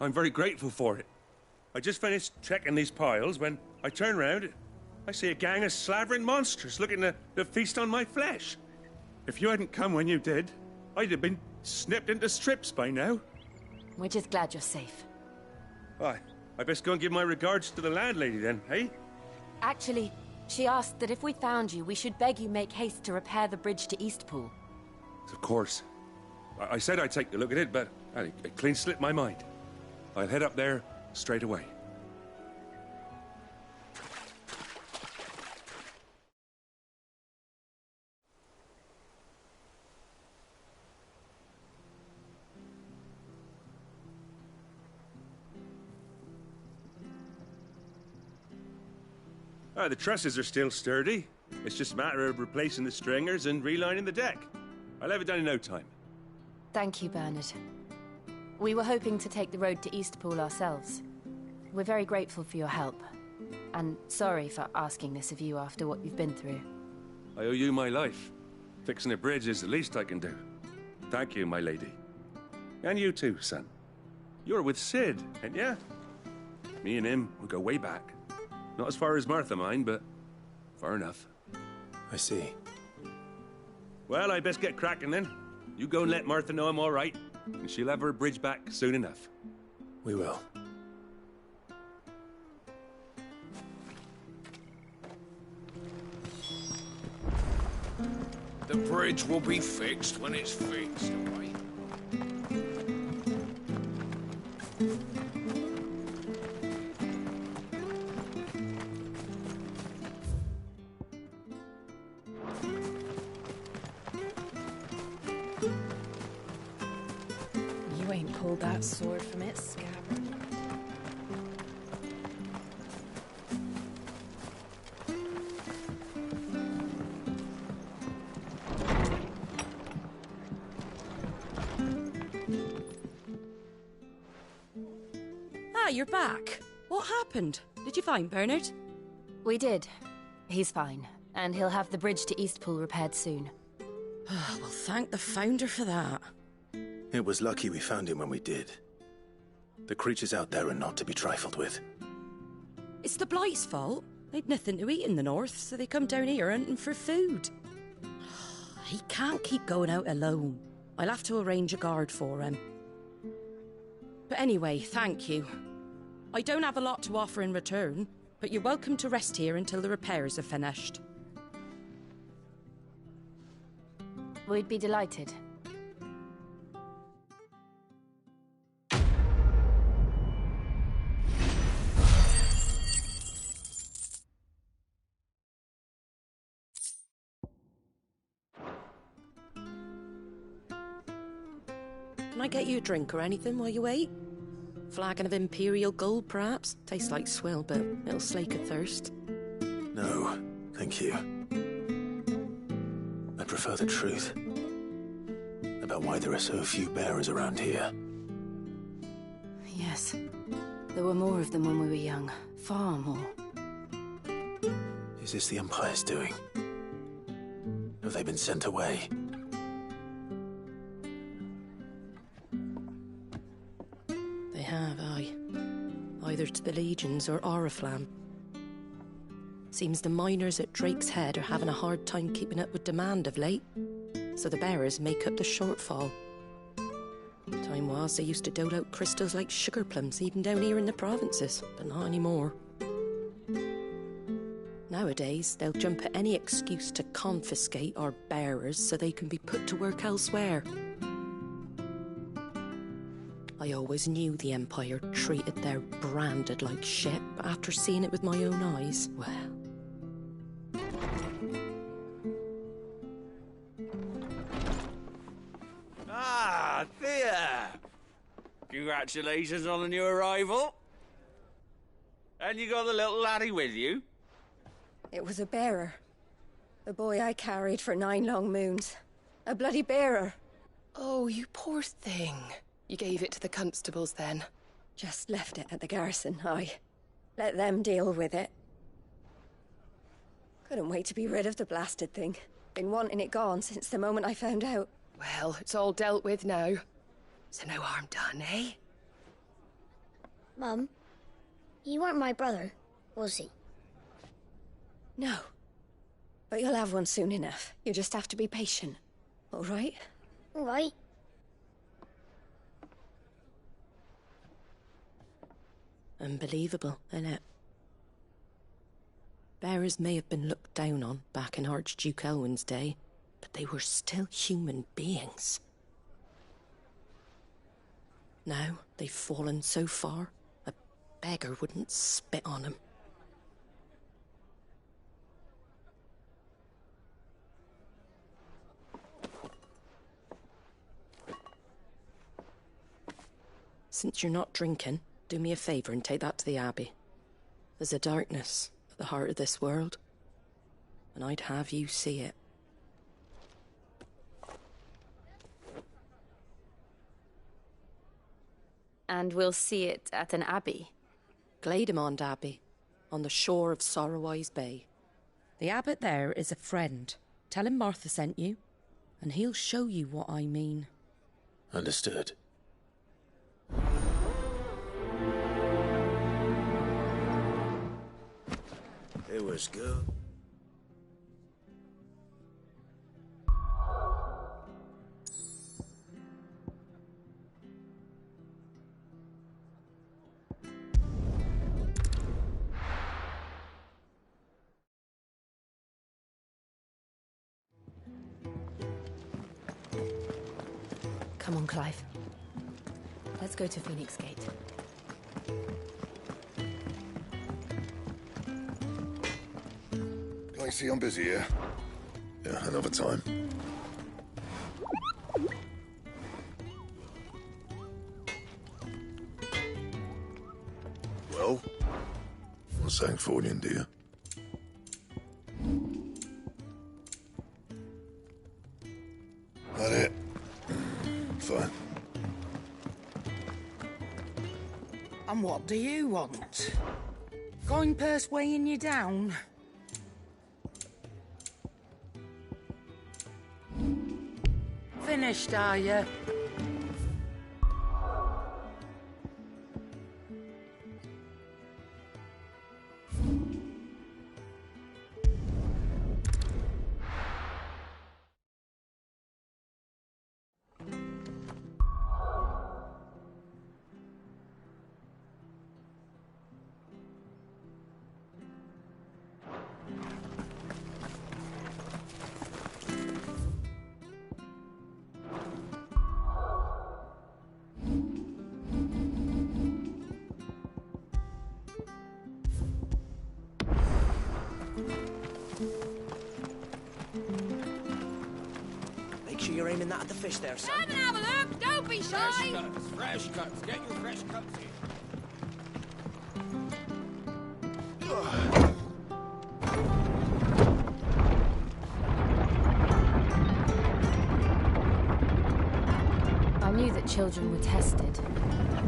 H: I'm very grateful for it. I just finished checking these piles when I turn around. I see a gang of slavering monsters looking to feast on my flesh. If you hadn't come when you did, I'd have been snipped into strips by now.
F: We're just glad you're safe.
H: Why, I best go and give my regards to the landlady then, eh?
F: Actually, she asked that if we found you, we should beg you make haste to repair the bridge to Eastpool.
H: Of course. I said I'd take a look at it, but it clean slipped my mind. I'll head up there straight away. The trusses are still sturdy. It's just a matter of replacing the stringers and relining the deck. I'll have it done in no time.
F: Thank you, Bernard. We were hoping to take the road to Eastpool ourselves. We're very grateful for your help. And sorry for asking this of you after what you've been through.
H: I owe you my life. Fixing a bridge is the least I can do. Thank you, my lady. And you too, son. You're with Sid, ain't ya? Me and him will go way back. Not as far as Martha, mind, but far enough.
B: I see.
H: Well, I best get cracking then. You go and let Martha know I'm all right, and she'll have her bridge back soon enough.
B: We will.
J: The bridge will be fixed when it's fixed, right?
L: You ain't pulled that sword from its scabbard.
G: Ah, you're back. What happened? Did you find Bernard?
F: We did. He's fine, and he'll have the bridge to Eastpool repaired soon.
G: Well, thank the Founder for that.
B: It was lucky we found him when we did. The creatures out there are not to be trifled with.
G: It's the Blight's fault. They'd nothing to eat in the north, so they come down here hunting for food. He can't keep going out alone. I'll have to arrange a guard for him. But anyway, thank you. I don't have a lot to offer in return, but you're welcome to rest here until the repairs are finished.
F: We'd be delighted.
G: Can I get you a drink or anything while you wait? Flagon of Imperial Gold, perhaps? Tastes like swill, but it'll slake a thirst.
B: No, thank you. I prefer the truth about why there are so few bearers around here.
F: Yes. There were more of them when we were young. Far more.
B: Is this the Empire's doing? Have they been sent away?
G: They have, aye. Either to the Legions or Oriflamme. Seems the miners at Drake's Head are having a hard time keeping up with demand of late, so the bearers make up the shortfall. Time was they used to dole out crystals like sugar plums even down here in the provinces, but not anymore. Nowadays, they'll jump at any excuse to confiscate our bearers so they can be put to work elsewhere. I I always knew the Empire treated their branded like shit, but after seeing it with my own eyes, well...
N: Ah, Thea! Congratulations on the new arrival. And you got the little laddie with you?
G: It was a bearer. The boy I carried for 9 long moons. A bloody bearer.
P: Oh, you poor thing. You gave it to the constables then?
G: Just left it at the garrison, aye. Let them deal with it. Couldn't wait to be rid of the blasted thing. Been wanting it gone since the moment I found out.
P: Well, it's all dealt with now. So no harm done, eh?
W: Mum, he weren't my brother, was he?
G: No. But you'll have one soon enough. You just have to be patient. All right?
W: All right.
G: Unbelievable, innit? Bearers may have been looked down on back in Archduke Elwin's day, but they were still human beings. Now they've fallen so far, a beggar wouldn't spit on them. Since you're not drinking, do me a favour and take that to the Abbey. There's a darkness at the heart of this world, and I'd have you see it.
F: And we'll see it at an abbey?
G: Glademond Abbey, on the shore of Sorrowwise Bay.
X: The abbot there is a friend. Tell him Martha sent you, and he'll show you what I mean.
B: Understood.
S: It was good.
F: Come on, Clive. Let's go to Phoenix Gate.
S: I see I'm busy here. Yeah, another time. Well, what's saying for you, dear? That it? Fine.
K: And what do you want? Going purse weighing you down? Finished, are you?
B: Make sure you're aiming that at the fish there, son.
D: Come and have a look! Don't be shy!
B: Fresh cuts. Get your fresh cuts here.
F: I knew that children were tested,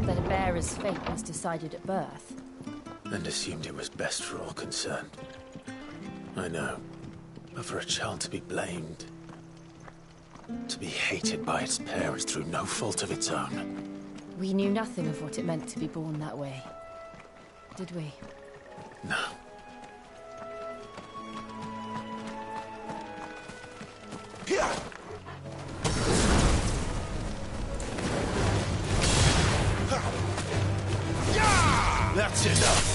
F: that a bearer's fate was decided at birth.
B: And assumed it was best for all concerned. I know. But for a child to be blamed, to be hated by its parents through no fault of its own.
F: We knew nothing of what it meant to be born that way, did we?
B: No. That's enough.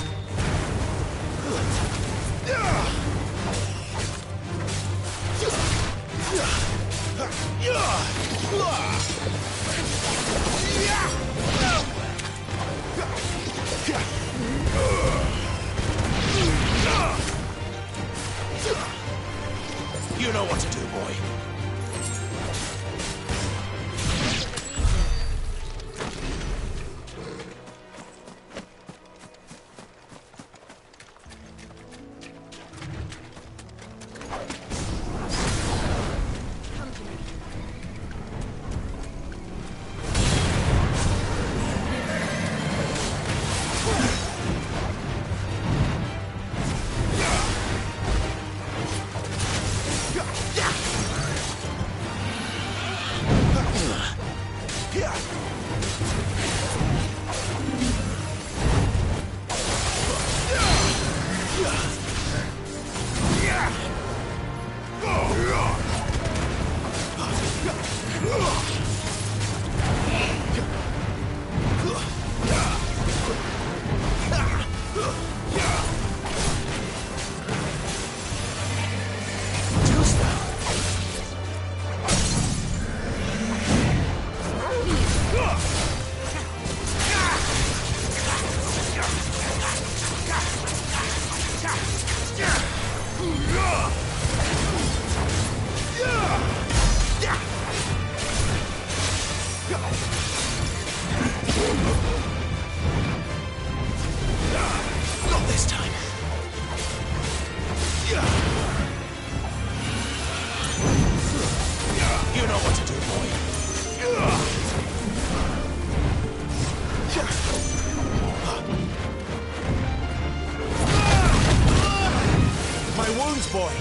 B: Not this time. You know what to do, boy. My wounds, boy.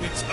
B: It's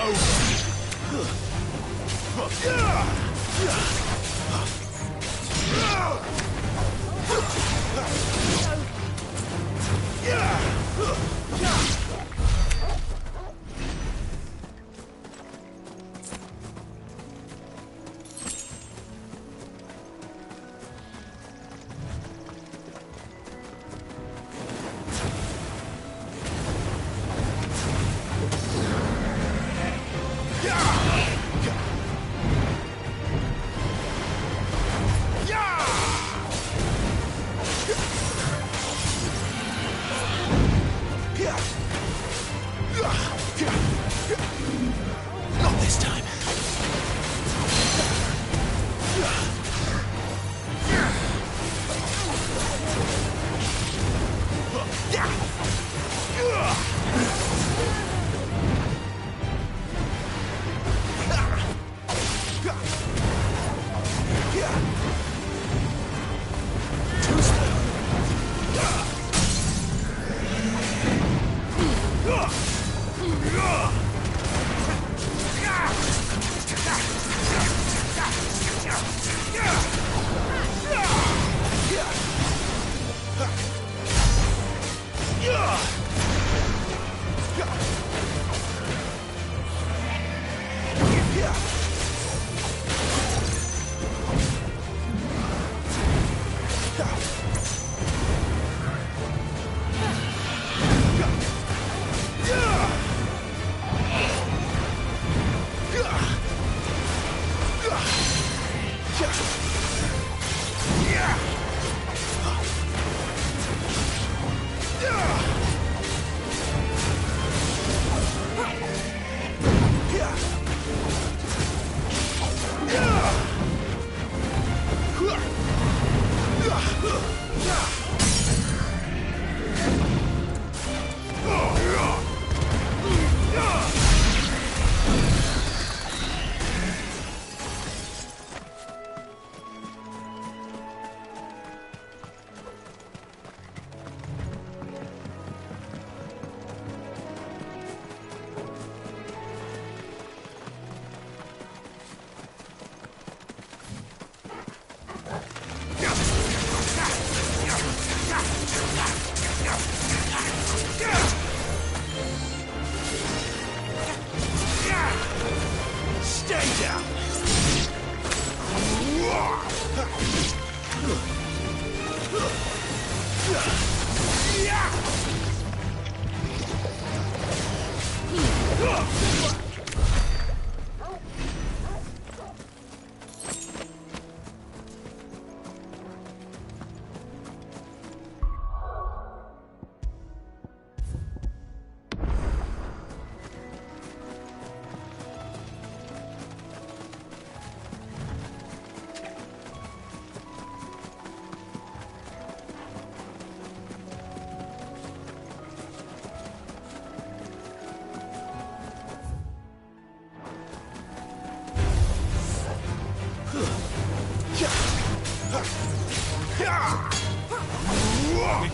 B: Not this time.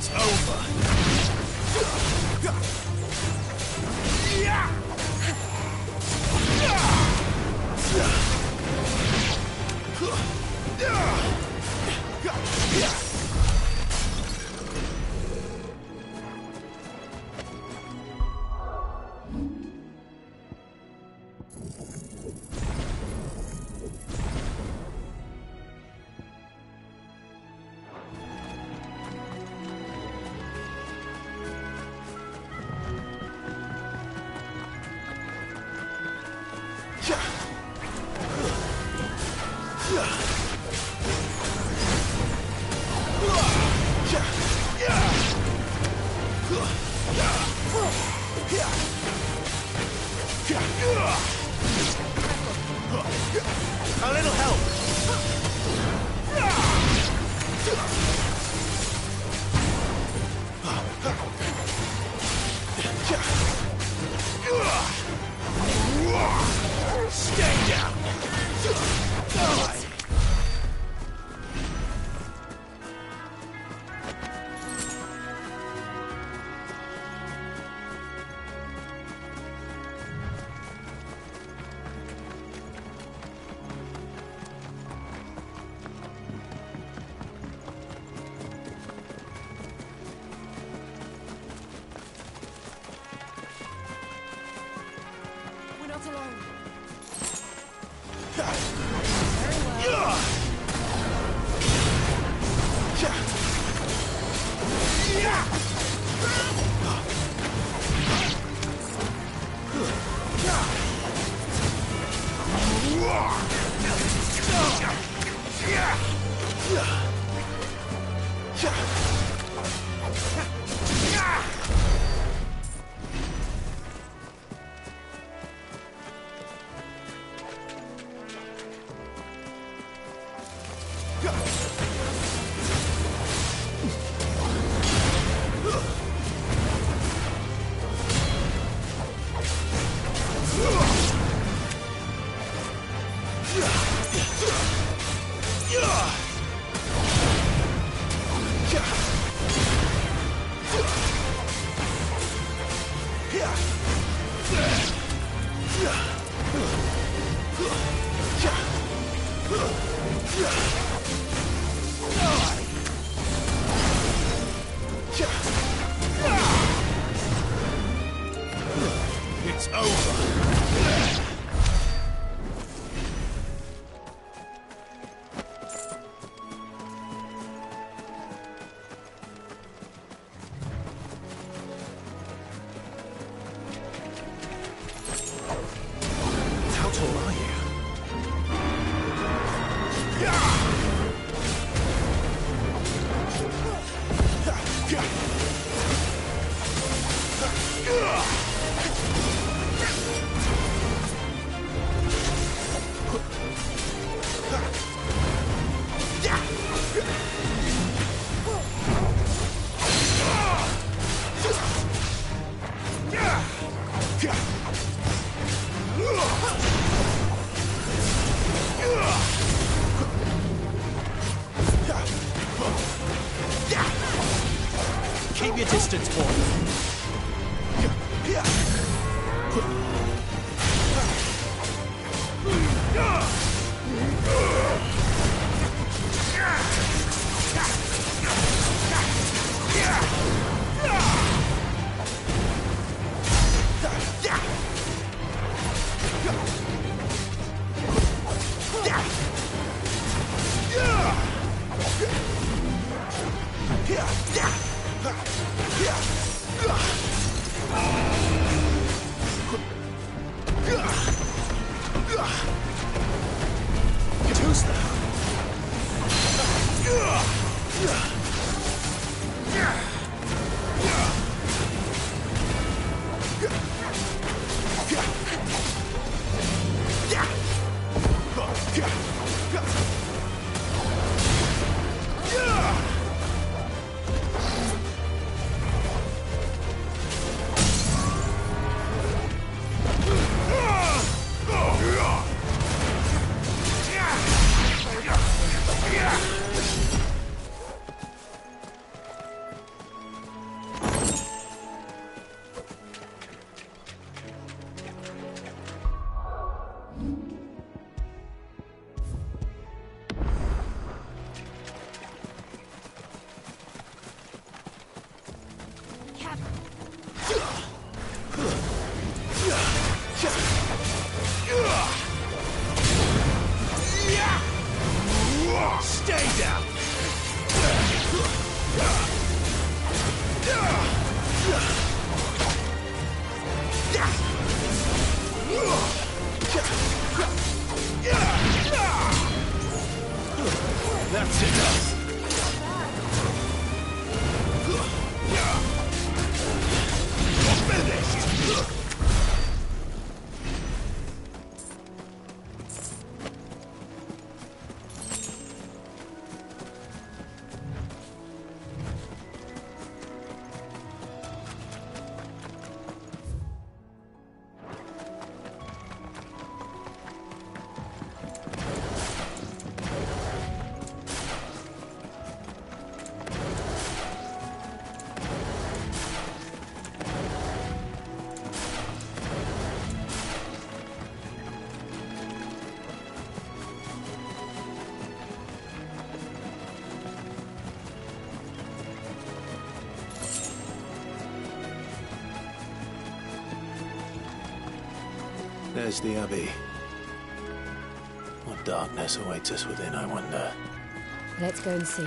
B: It's over. A little help. Stay down.
F: We're not alone. It's over. How tall are you? Keep your distance, boy. Too
C: Stay down! That's enough! Finished!
B: There's the Abbey. What darkness awaits us within, I wonder?
F: Let's go and see.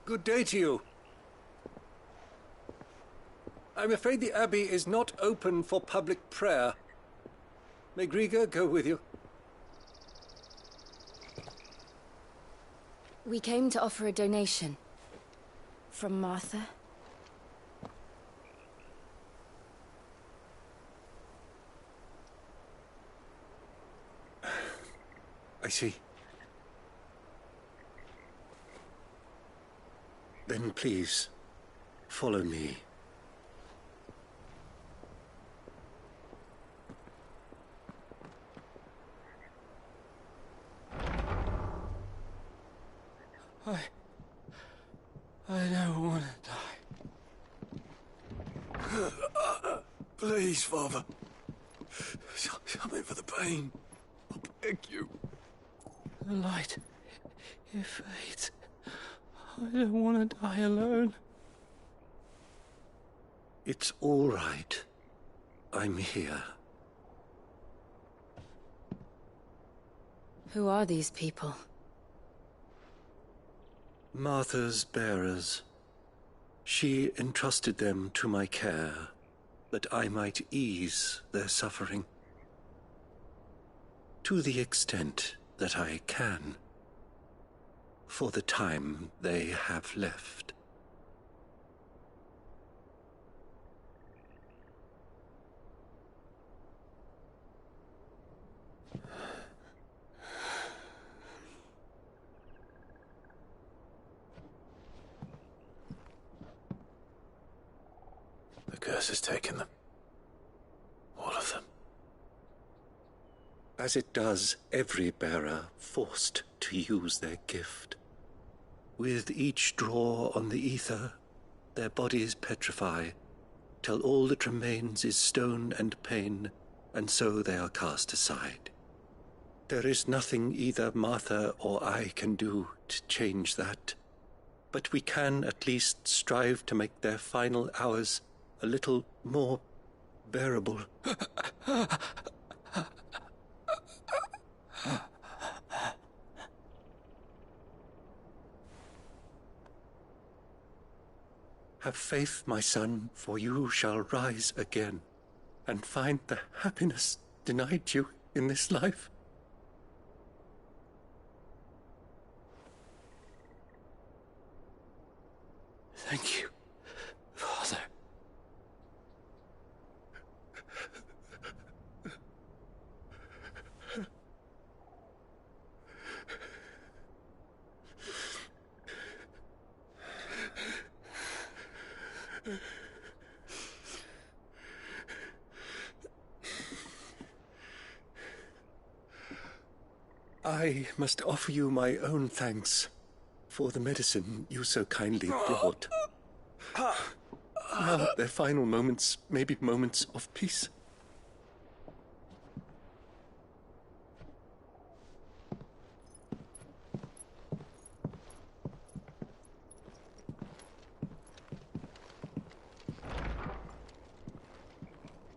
A: Good day to you. I'm afraid the Abbey is not open for public prayer. May Griga go with you?
F: We came to offer a donation. From Martha.
A: I see. Then please, follow me.
R: I don't want to die. Please, Father. Something for the pain. I beg you.
U: The light, it fades. I don't want to die alone.
A: It's all right. I'm here.
F: Who are these people?
A: Martha's bearers. She entrusted them to my care, that I might ease their suffering. To the extent that I can. For the time they have left.
B: The curse has taken them. All of them.
A: As it does every bearer forced to use their gift. With each draw on the ether, their bodies petrify, till all that remains is stone and pain, and so they are cast aside. There is nothing either Martha or I can do to change that, but we can at least strive to make their final hours a little more bearable. Have faith, my son, for you shall rise again, and find the happiness denied you in this life.
U: Thank you, Father.
A: I must offer you my own thanks for the medicine you so kindly brought. Now their final moments may be moments of peace.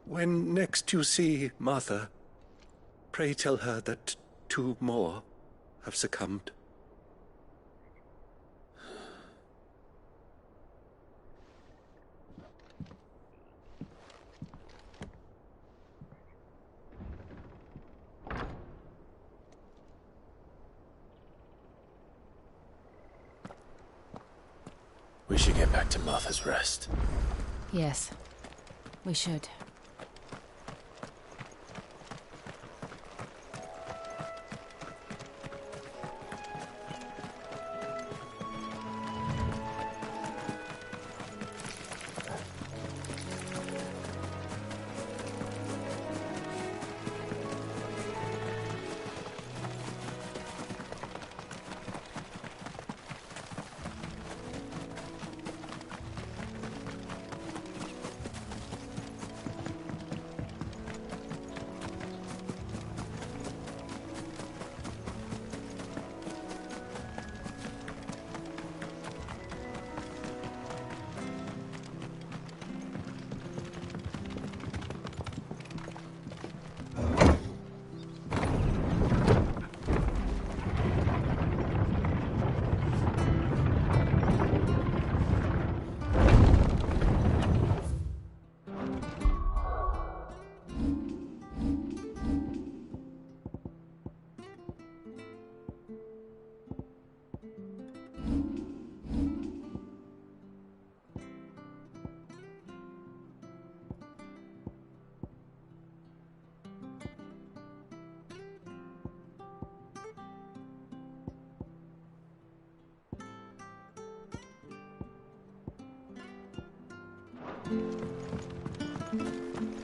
A: When next you see Martha, pray tell her that 2 more have succumbed.
B: We should get back to Martha's Rest.
F: Yes, we should.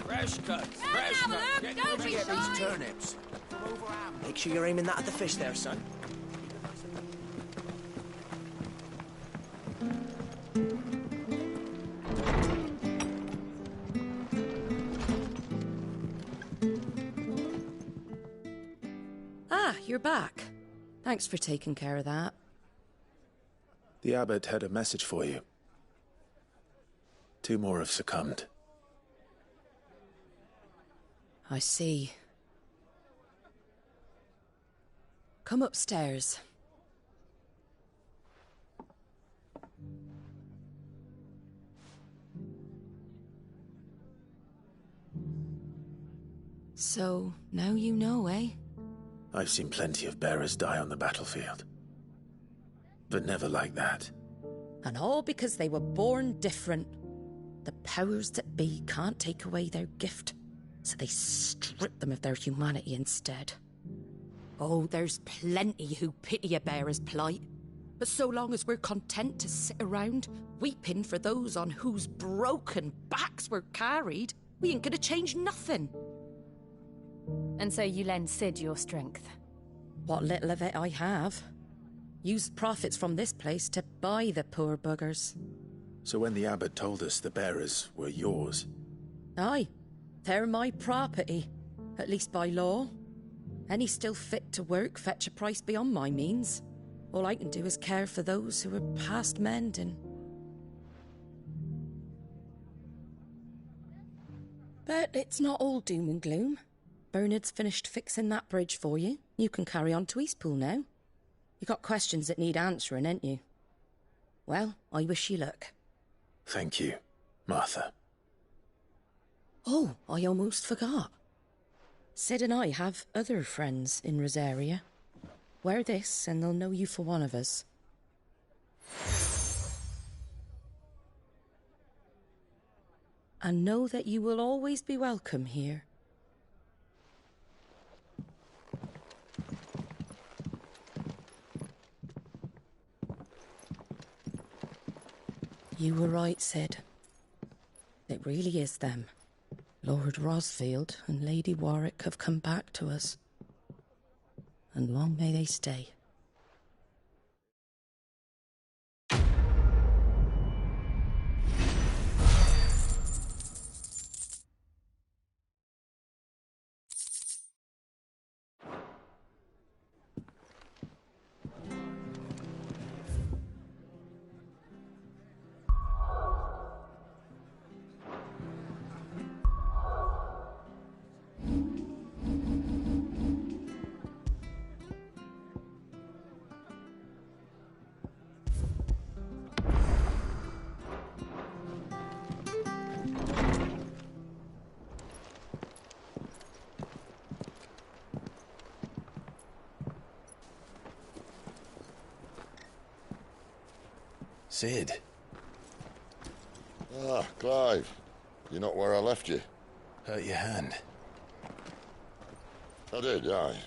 C: Fresh cuts, fresh cuts. Get these turnips.
E: Make sure you're aiming that at the fish there, son.
X: Ah, you're back. Thanks for taking care of that.
B: The abbot had a message for you. 2 more have succumbed.
X: I see. Come upstairs. So, now you know, eh?
B: I've seen plenty of bearers die on the battlefield. But never like that.
X: And all because they were born different. The powers that be can't take away their gift, so they strip them of their humanity instead. Oh, there's plenty who pity a bearer's plight. But so long as we're content to sit around, weeping for those on whose broken backs we're carried, we ain't gonna change nothing.
F: And so you lend Sid your strength?
X: What little of it I have. Used profits from this place to buy the poor buggers.
B: So when the abbot told us the bearers were yours...
X: Aye, they're my property, at least by law. Any still fit to work fetch a price beyond my means. All I can do is care for those who are past mending. But it's not all doom and gloom. Bernard's finished fixing that bridge for you. You can carry on to Eastpool now. You got questions that need answering, ain't you? Well, I wish you luck.
B: Thank you, Martha.
X: Oh, I almost forgot. Sid and I have other friends in Rosaria. Wear this and they'll know you for one of us. And know that you will always be welcome here. You were right, Sid. It really is them. Lord Rosfield and Lady Warwick have come back to us. And long may they stay.
B: Sid.
I: Ah, Clive. You're not where I left you.
B: Hurt your hand.
I: I did, aye.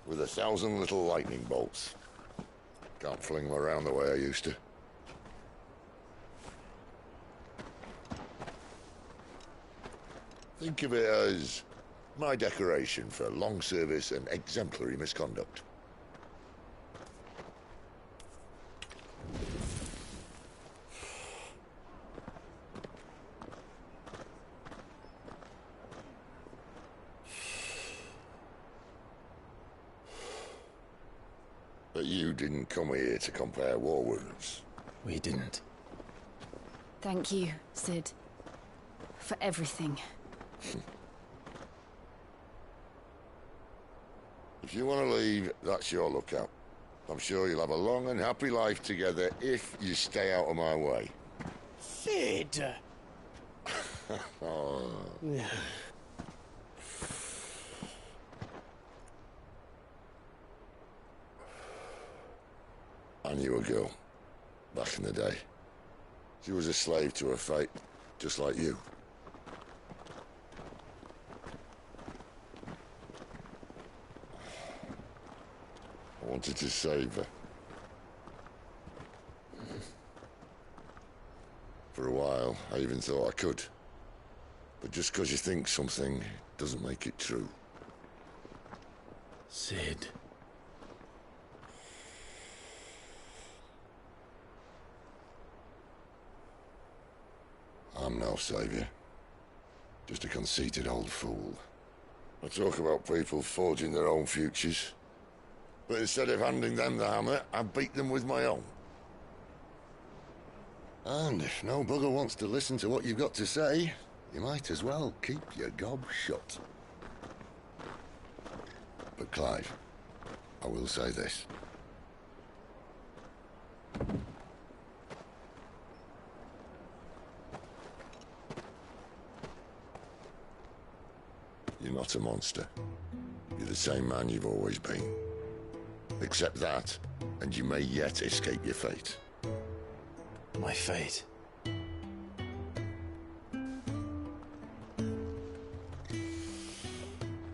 I: With 1,000 little lightning bolts. Can't fling them around the way I used to. Think of it as my decoration for long service and exemplary misconduct. But you didn't come here to compare war wounds.
B: We didn't.
F: Thank you, Sid. For everything.
I: If you want to leave, that's your lookout. I'm sure you'll have a long and happy life together if you stay out of my way.
E: Sid!
I: Oh. I knew a girl, back in the day. She was a slave to her fate, just like you. I wanted to save her. For a while, I even thought I could. But just because you think something doesn't make it true.
B: Sid.
I: I'm no savior. Just a conceited old fool. I talk about people forging their own futures. But instead of handing them the hammer, I beat them with my own. And if no bugger wants to listen to what you've got to say, you might as well keep your gob shut. But Clive, I will say this. You're not a monster. You're the same man you've always been. Accept that, and you may yet escape your fate.
B: My fate?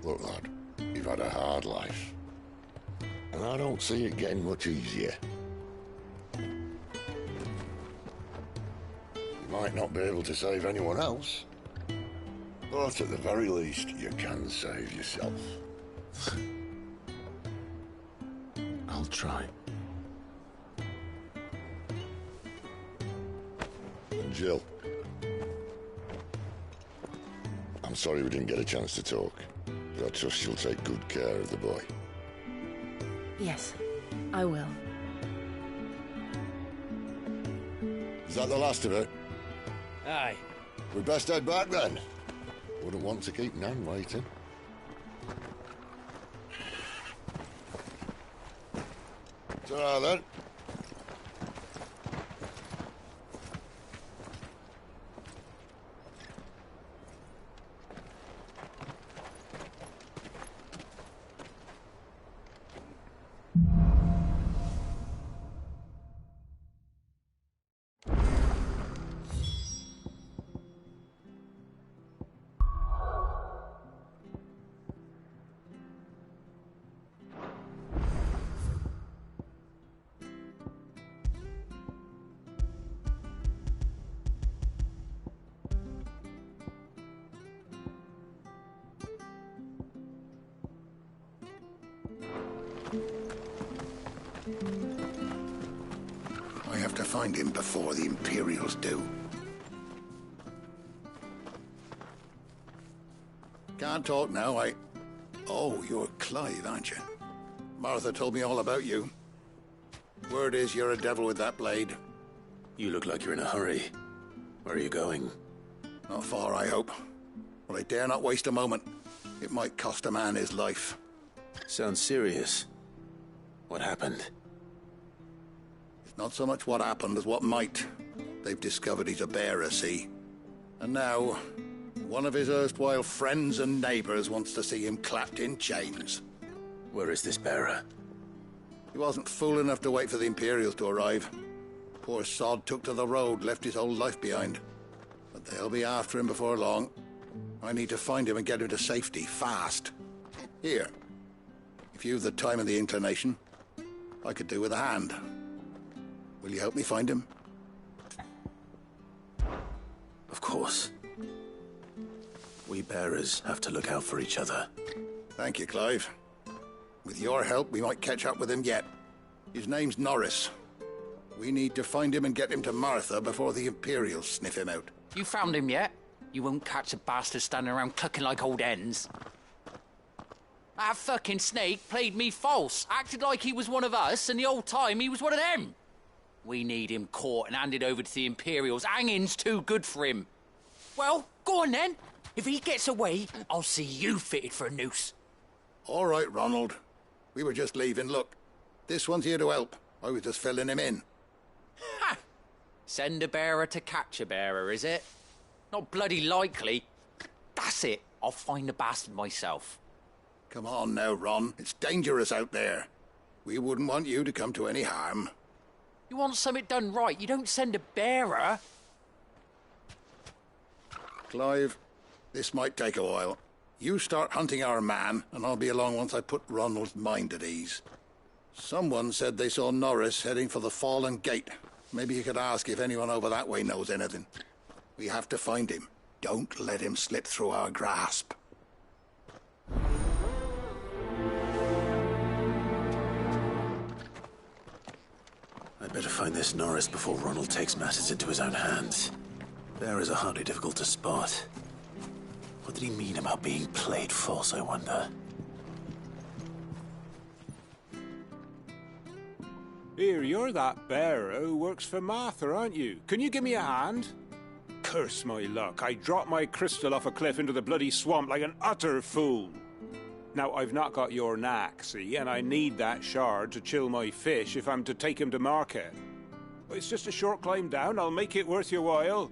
I: Look, lad, you've had a hard life. And I don't see it getting much easier. You might not be able to save anyone else, but at the very least, you can save yourself.
B: I'll try.
I: And Jill, I'm sorry we didn't get a chance to talk, but I trust she'll take good care of the boy.
F: Yes, I will.
I: Is that the last of it?
E: Aye.
I: We'd best head back then. Wouldn't want to keep Nan waiting. Ta-ra then.
S: I have to find him before the Imperials do. Can't talk now, Oh, you're Clive, aren't you? Martha told me all about you. Word is you're a devil with that blade.
B: You look like you're in a hurry. Where are you going?
S: Not far, I hope. But I dare not waste a moment. It might cost a man his life.
B: Sounds serious. What happened?
S: It's not so much what happened as what might. They've discovered he's a bearer, see? And now, one of his erstwhile friends and neighbors wants to see him clapped in chains.
B: Where is this bearer?
S: He wasn't fool enough to wait for the Imperials to arrive. Poor sod took to the road, left his whole life behind. But they'll be after him before long. I need to find him and get him to safety, fast. Here. If you've the time and the inclination, I could do with a hand. Will you help me find him?
B: Of course. We bearers have to look out for each other.
S: Thank you, Clive. With your help, we might catch up with him yet. His name's Norris. We need to find him and get him to Martha before the Imperials sniff him out.
O: You found him yet? You won't catch a bastard standing around clucking like old hens. That fucking snake played me false, acted like he was one of us, and the whole time he was one of them. We need him caught and handed over to the Imperials. Hanging's too good for him. Well, go on then. If he gets away, I'll see you fitted for a noose.
S: All right, Ronald. We were just leaving. Look, this one's here to help. I was just filling him in.
O: Ha! Send a bearer to catch a bearer, is it? Not bloody likely. That's it. I'll find the bastard myself.
S: Come on now, Ron. It's dangerous out there. We wouldn't want you to come to any harm.
O: You want something done right, you don't send a bearer.
S: Clive, this might take a while. You start hunting our man, and I'll be along once I put Ronald's mind at ease. Someone said they saw Norris heading for the Fallen Gate. Maybe you could ask if anyone over that way knows anything. We have to find him. Don't let him slip through our grasp.
B: I'd better find this Norris before Ronald takes matters into his own hands. Bearers are hardly difficult to spot. What did he mean about being played false, I wonder?
Q: Here, you're that bearer who works for Martha, aren't you? Can you give me a hand? Curse my luck, I dropped my crystal off a cliff into the bloody swamp like an utter fool. Now, I've not got your knack, see, and I need that shard to chill my fish if I'm to take him to market. It's just a short climb down, I'll make it worth your while.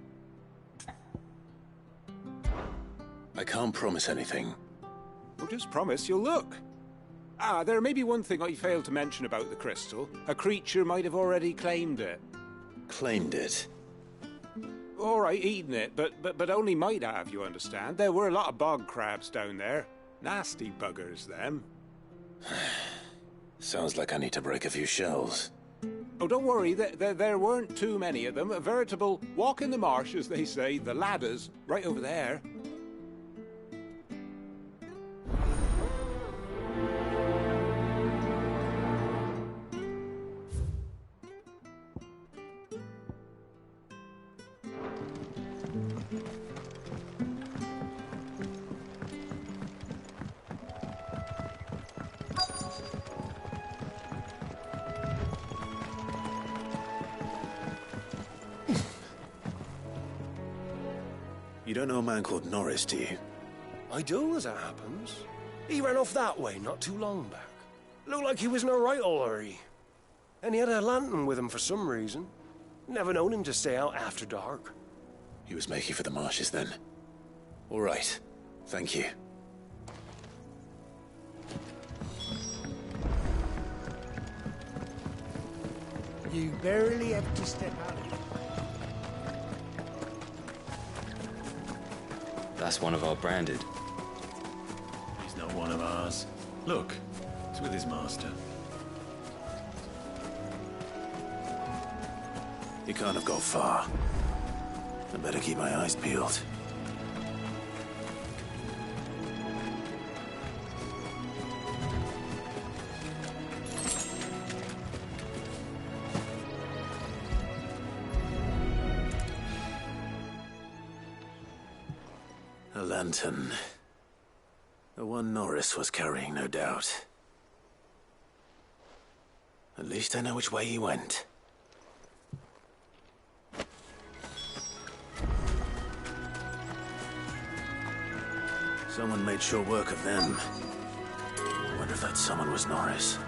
B: I can't promise anything.
Q: Well, just promise you'll look. Ah, there may be one thing I failed to mention about the crystal. A creature might have already claimed it.
B: Claimed it?
Q: All right, eaten it, but only might have, you understand. There were a lot of bog crabs down there. Nasty buggers, them.
B: Sounds like I need to break a few shells.
Q: Oh, don't worry, there weren't too many of them. A veritable walk in the marsh, as they say, the ladders, right over there.
B: You don't know a man called Norris, do you?
A: I do, as it happens. He ran off that way not too long back. Looked like he was in a right old hurry. And he had a lantern with him for some reason. Never known him to stay out after dark.
B: He was making for the marshes then. All right. Thank you.
A: You barely have to step out of it.
T: That's one of our branded.
V: He's not one of ours. Look, it's with his master.
B: He can't have gone far. I better keep my eyes peeled. A lantern. The one Norris was carrying, no doubt. At least I know which way he went. Someone made sure work of them. I wonder if that someone was Norris.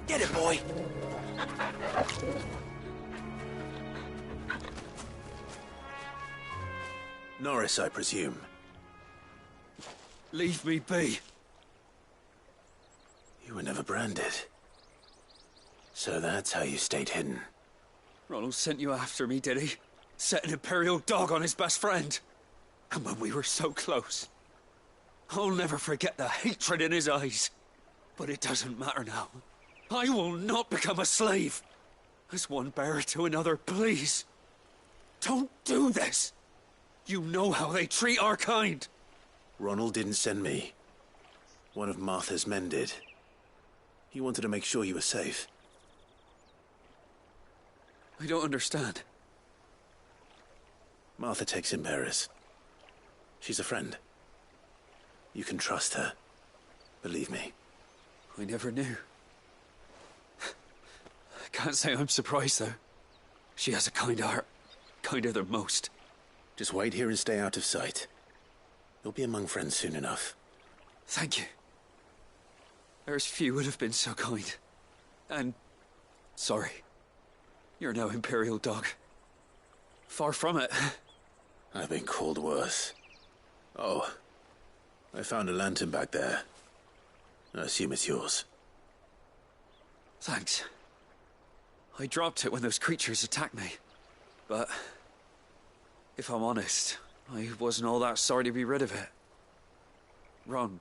N: Get it, boy!
B: Norris, I presume.
N: Leave me be.
B: You were never branded. So that's how you stayed hidden.
N: Ronald sent you after me, did he? Set an Imperial dog on his best friend. And when we were so close. I'll never forget the hatred in his eyes. But it doesn't matter now. I will not become a slave. As one bearer to another, please. Don't do this. You know how they treat our kind.
B: Ronald didn't send me. One of Martha's men did. He wanted to make sure you were safe.
N: I don't understand.
B: Martha takes in bearers. She's a friend. You can trust her. Believe me.
N: I never knew. I can't say I'm surprised, though. She has a kind heart. Kinder than most.
B: Just wait here and stay out of sight. You'll be among friends soon enough.
N: Thank you. There's few would have been so kind. And... sorry. You're no Imperial dog. Far from it.
B: I've been called worse. Oh. I found a lantern back there. I assume it's yours.
N: Thanks. I dropped it when those creatures attacked me. But... if I'm honest, I wasn't all that sorry to be rid of it. Ron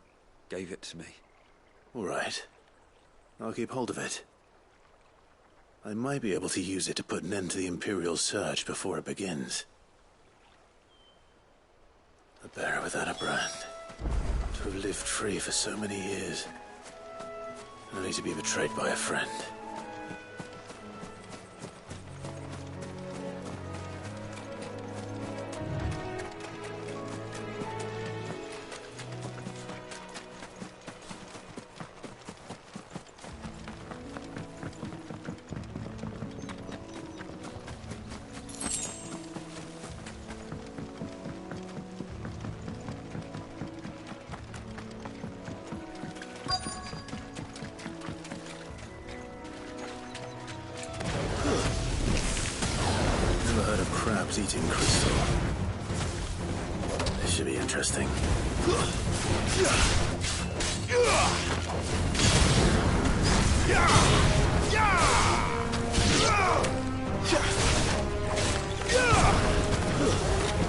N: gave it to me.
B: All right. I'll keep hold of it. I might be able to use it to put an end to the Imperial surge before it begins. A bearer without a brand. To have lived free for so many years. Only to be betrayed by a friend. Eating crystal. This should be interesting.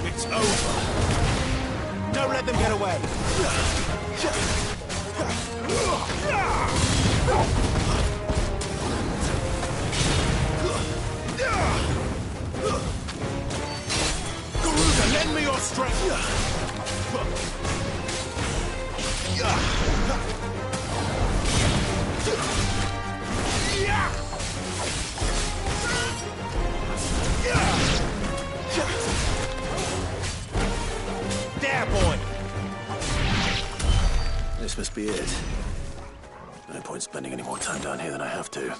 C: It's over. Don't let them get away. Lend me your strength! There, boy!
B: This must be it. No point spending any more time down here than I have to.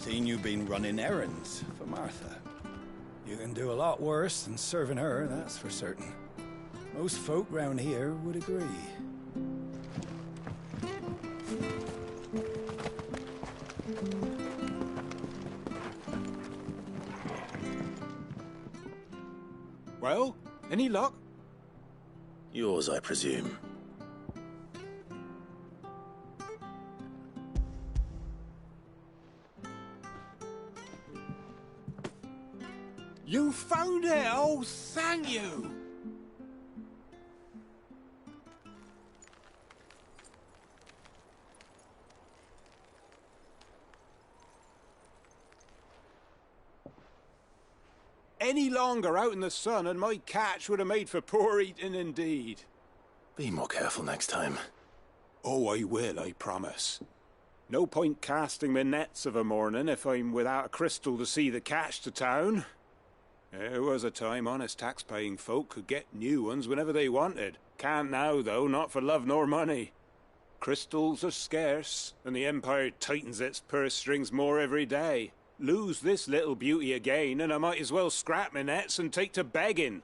R: Seen you've been running errands for Martha. You can do a lot worse than serving her, that's for certain. Most folk round here would agree.
Q: Well, any luck?
B: Yours, I presume.
Q: You found it! Oh, thank you! Any longer out in the sun and my catch would have made for poor eating indeed.
B: Be more careful next time.
Q: Oh, I will, I promise. No point casting my nets of a morning if I'm without a crystal to see the catch to town. There was a time honest tax-paying folk could get new ones whenever they wanted. Can't now, though, not for love nor money. Crystals are scarce, and the Empire tightens its purse strings more every day. Lose this little beauty again, and I might as well scrap my nets and take to begging.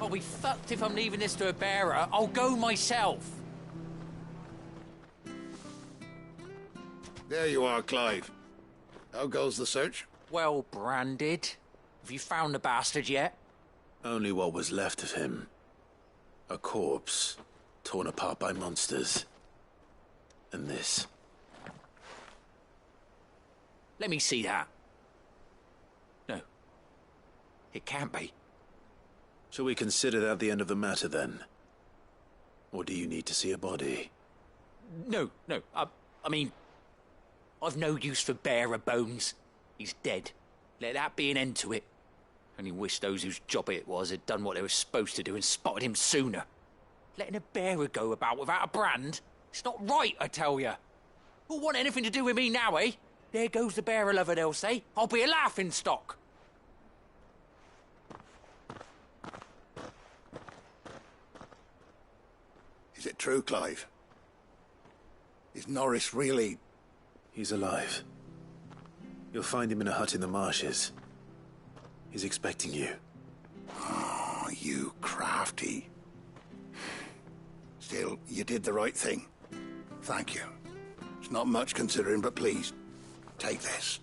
O: I'll be fucked if I'm leaving this to a bearer. I'll go myself.
S: There you are, Clive. How goes the search?
O: Well branded. Have you found the bastard yet?
B: Only what was left of him. A corpse, torn apart by monsters. And this.
O: Let me see that. No. It can't be.
B: Shall we consider that the end of the matter, then? Or do you need to see a body?
O: No. I mean, I've no use for bearer bones. He's dead. Let that be an end to it. Only wish those whose job it was had done what they were supposed to do and spotted him sooner. Letting a bearer go about without a brand? It's not right, I tell you. Who'll want anything to do with me now, eh? There goes the bearer lover, they'll say. I'll be a laughing stock.
S: Is it true, Clive? Is Norris really...
B: He's alive. You'll find him in a hut in the marshes. He's expecting you.
S: Oh, you crafty. Still, you did the right thing. Thank you. It's not much considering, but please, take this.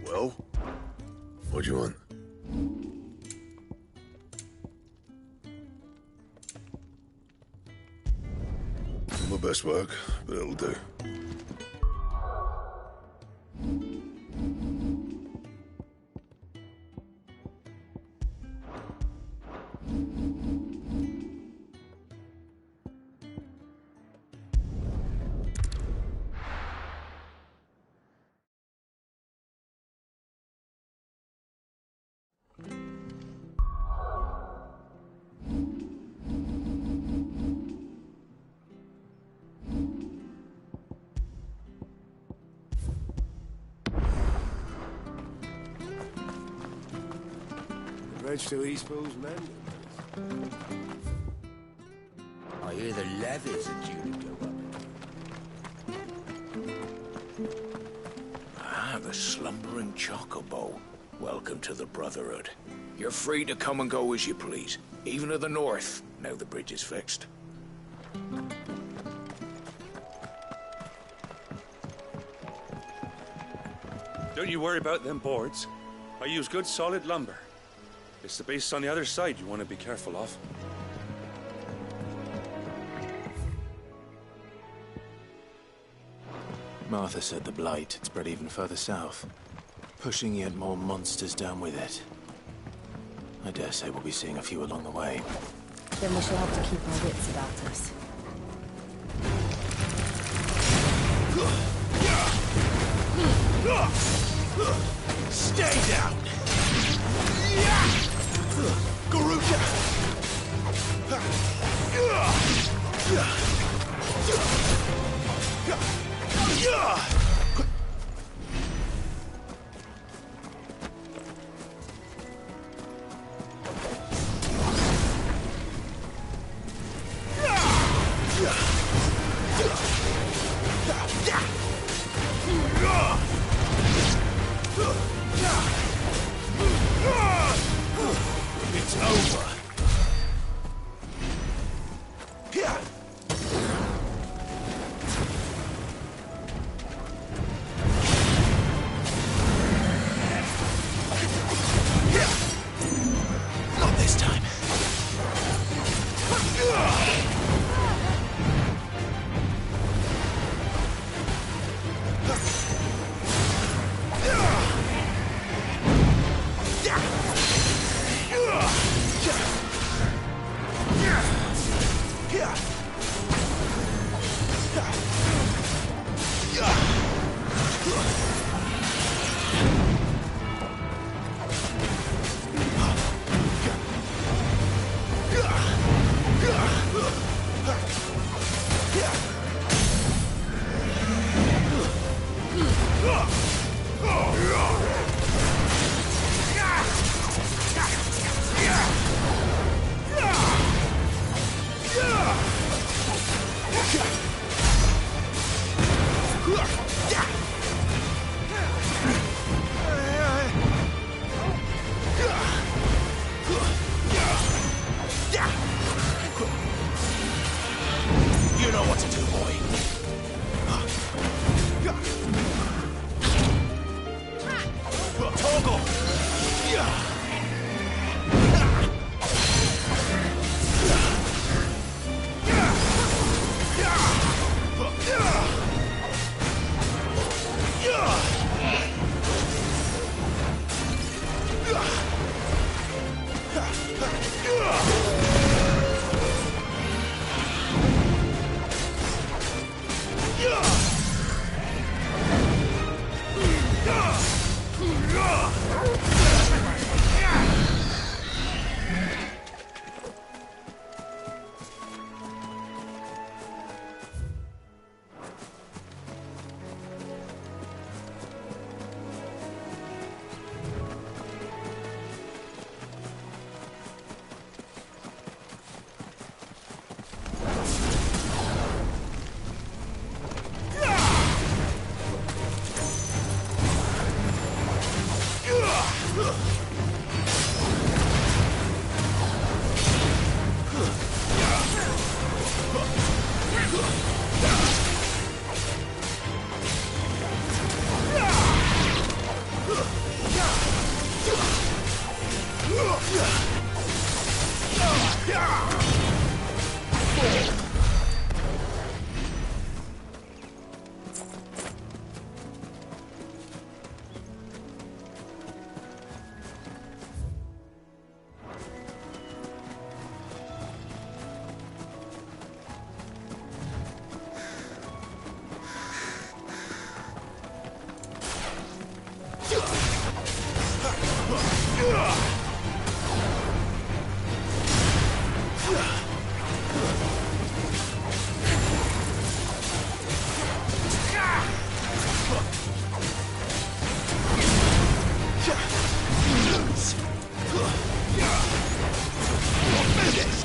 I: Well, what do you want? Not my best work, but it'll do.
Q: Bridge to East Pool's men.
C: I hear the levies are due to go up.
H: The slumbering chocobo. Welcome to the Brotherhood. You're free to come and go as you please, even to the north, now the bridge is fixed.
J: Don't you worry about them boards. I use good solid lumber. It's the base on the other side you want to be careful of.
B: Martha said the blight had spread even further south, pushing yet more monsters down with it. I dare say we'll be seeing a few along the way.
F: Then we shall have to keep our wits about us.
C: Stay down! Garuda! It's over. Not this time. You know what to do, boy. Toggle!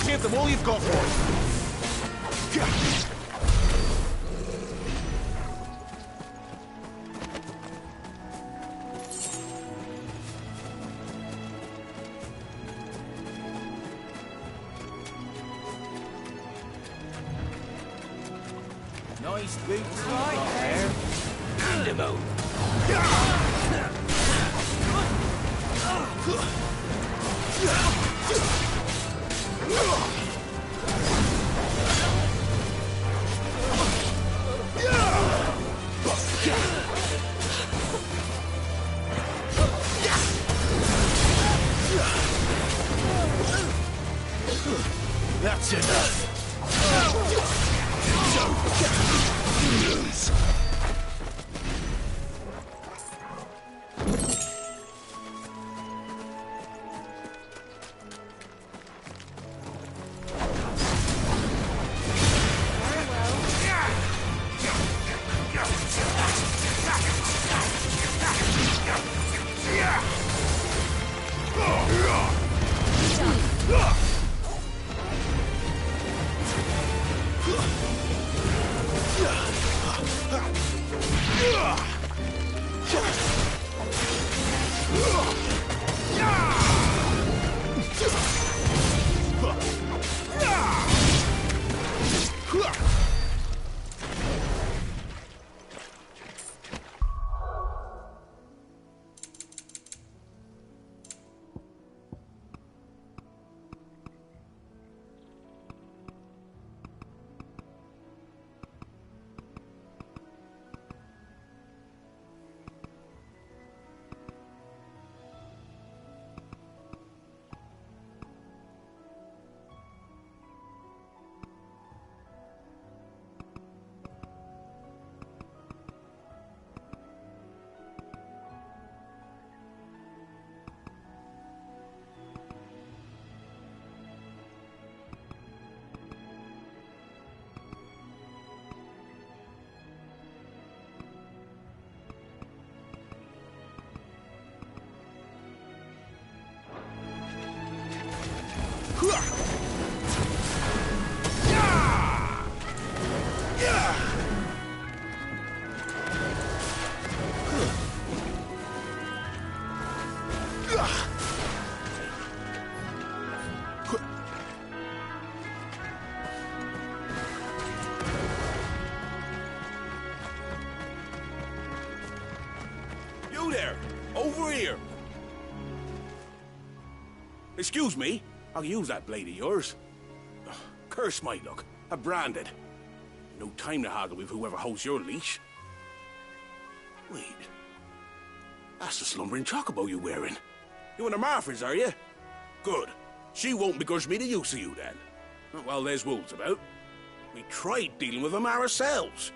C: Give them all you've got for it. Nice boots right there. Hand him over.
H: You there! Over here! Excuse me, I'll use that blade of yours. Ugh, curse my luck, I'm branded. No time to haggle with whoever holds your leash. Wait, that's the slumbering chocobo you're wearing. You one of Martha's, are you? Good. She won't begrudge me the use of you then. Not while there's wolves about. We tried dealing with them ourselves.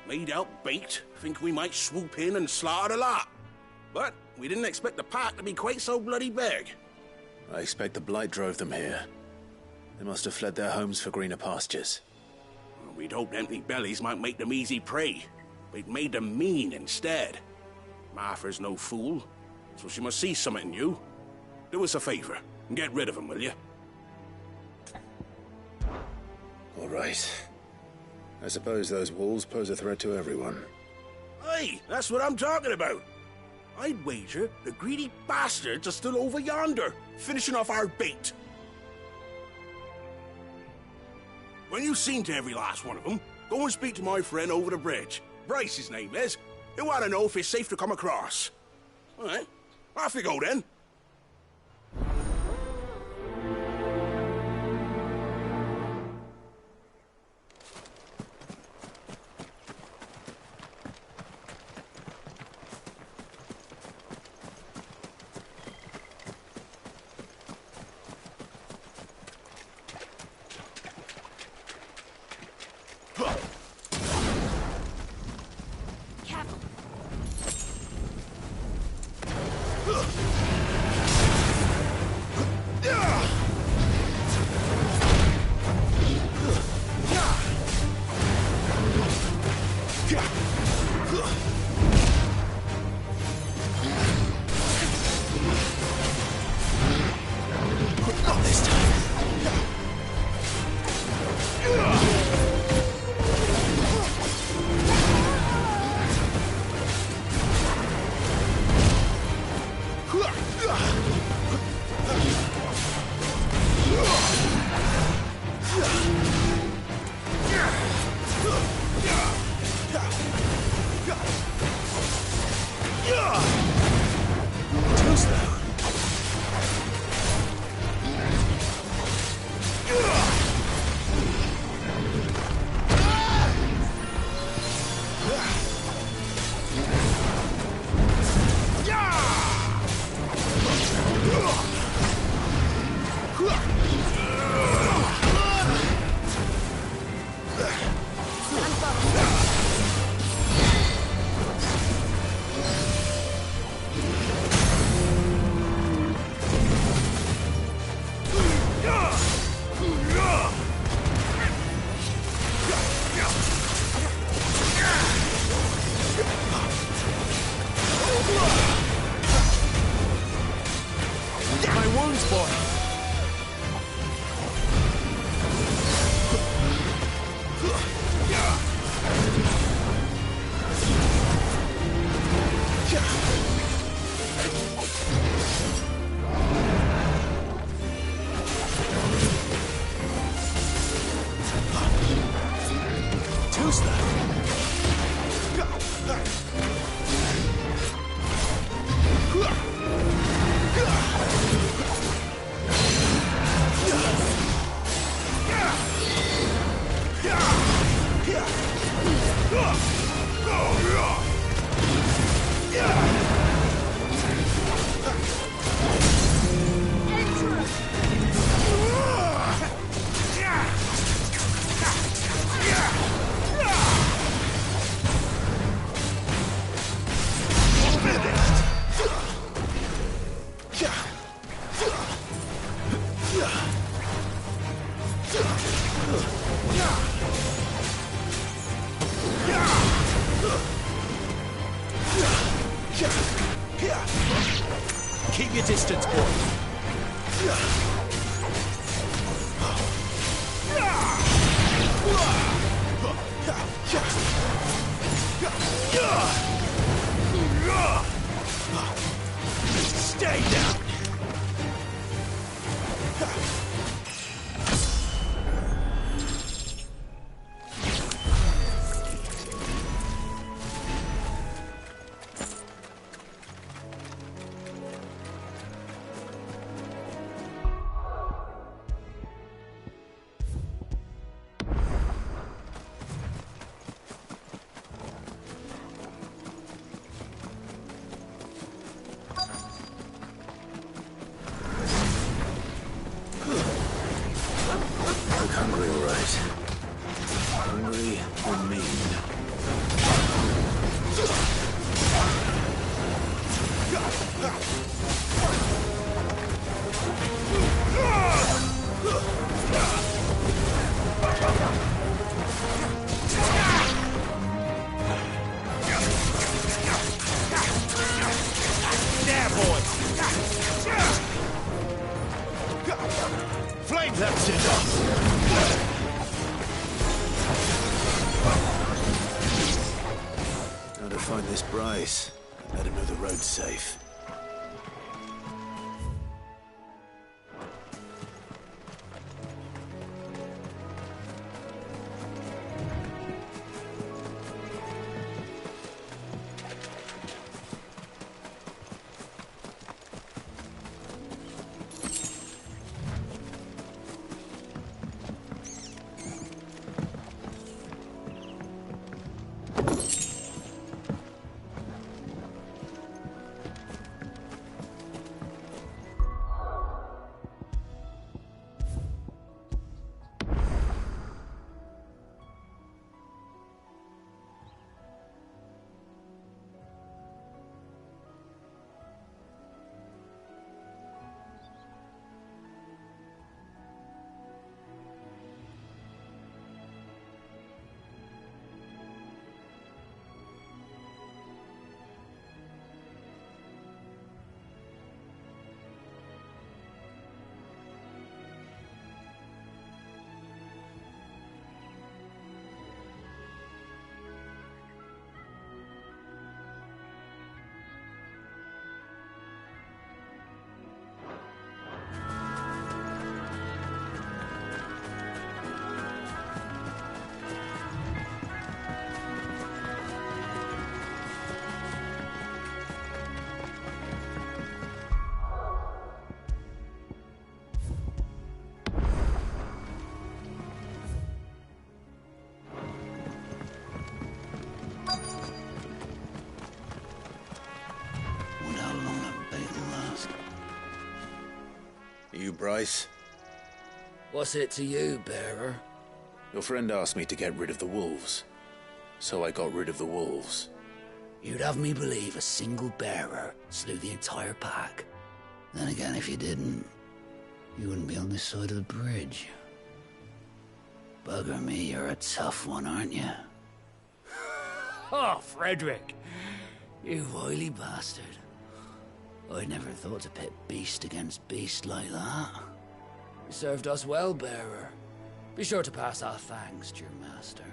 H: Made out baked, think we might swoop in and slaughter the lot. But we didn't expect the pack to be quite so bloody big.
B: I expect the blight drove them here. They must have fled their homes for greener pastures.
H: Well, we'd hoped empty bellies might make them easy prey. We'd made them mean instead. Martha's no fool, so she must see something in you. Do us a favor and get rid of them, will you?
B: All right. I suppose those wolves pose a threat to everyone.
H: Hey, that's what I'm talking about. I'd wager the greedy bastards are still over yonder, finishing off our bait. When you've seen to every last one of them, go and speak to my friend over the bridge. Bryce, his name is. He'll want to know if it's safe to come across. All right, off you go then.
C: wounds, boy. Keep your distance, boy. Stay down.
B: Hungry, all right. Hungry or mean.
C: There, boy. Flame that shit up.
B: Gotta find this Bryce. Let him know the road's safe. You, Bryce?
L: What's it to you, bearer?
B: Your friend asked me to get rid of the wolves. So I got rid of the wolves.
L: You'd have me believe a single bearer slew the entire pack. Then again, if you didn't, you wouldn't be on this side of the bridge. Bugger me, you're a tough one, aren't you?
C: Oh, Frederick.
L: You wily bastard. I never thought to pit beast against beast like that. You served us well, bearer. Be sure to pass our thanks to your master.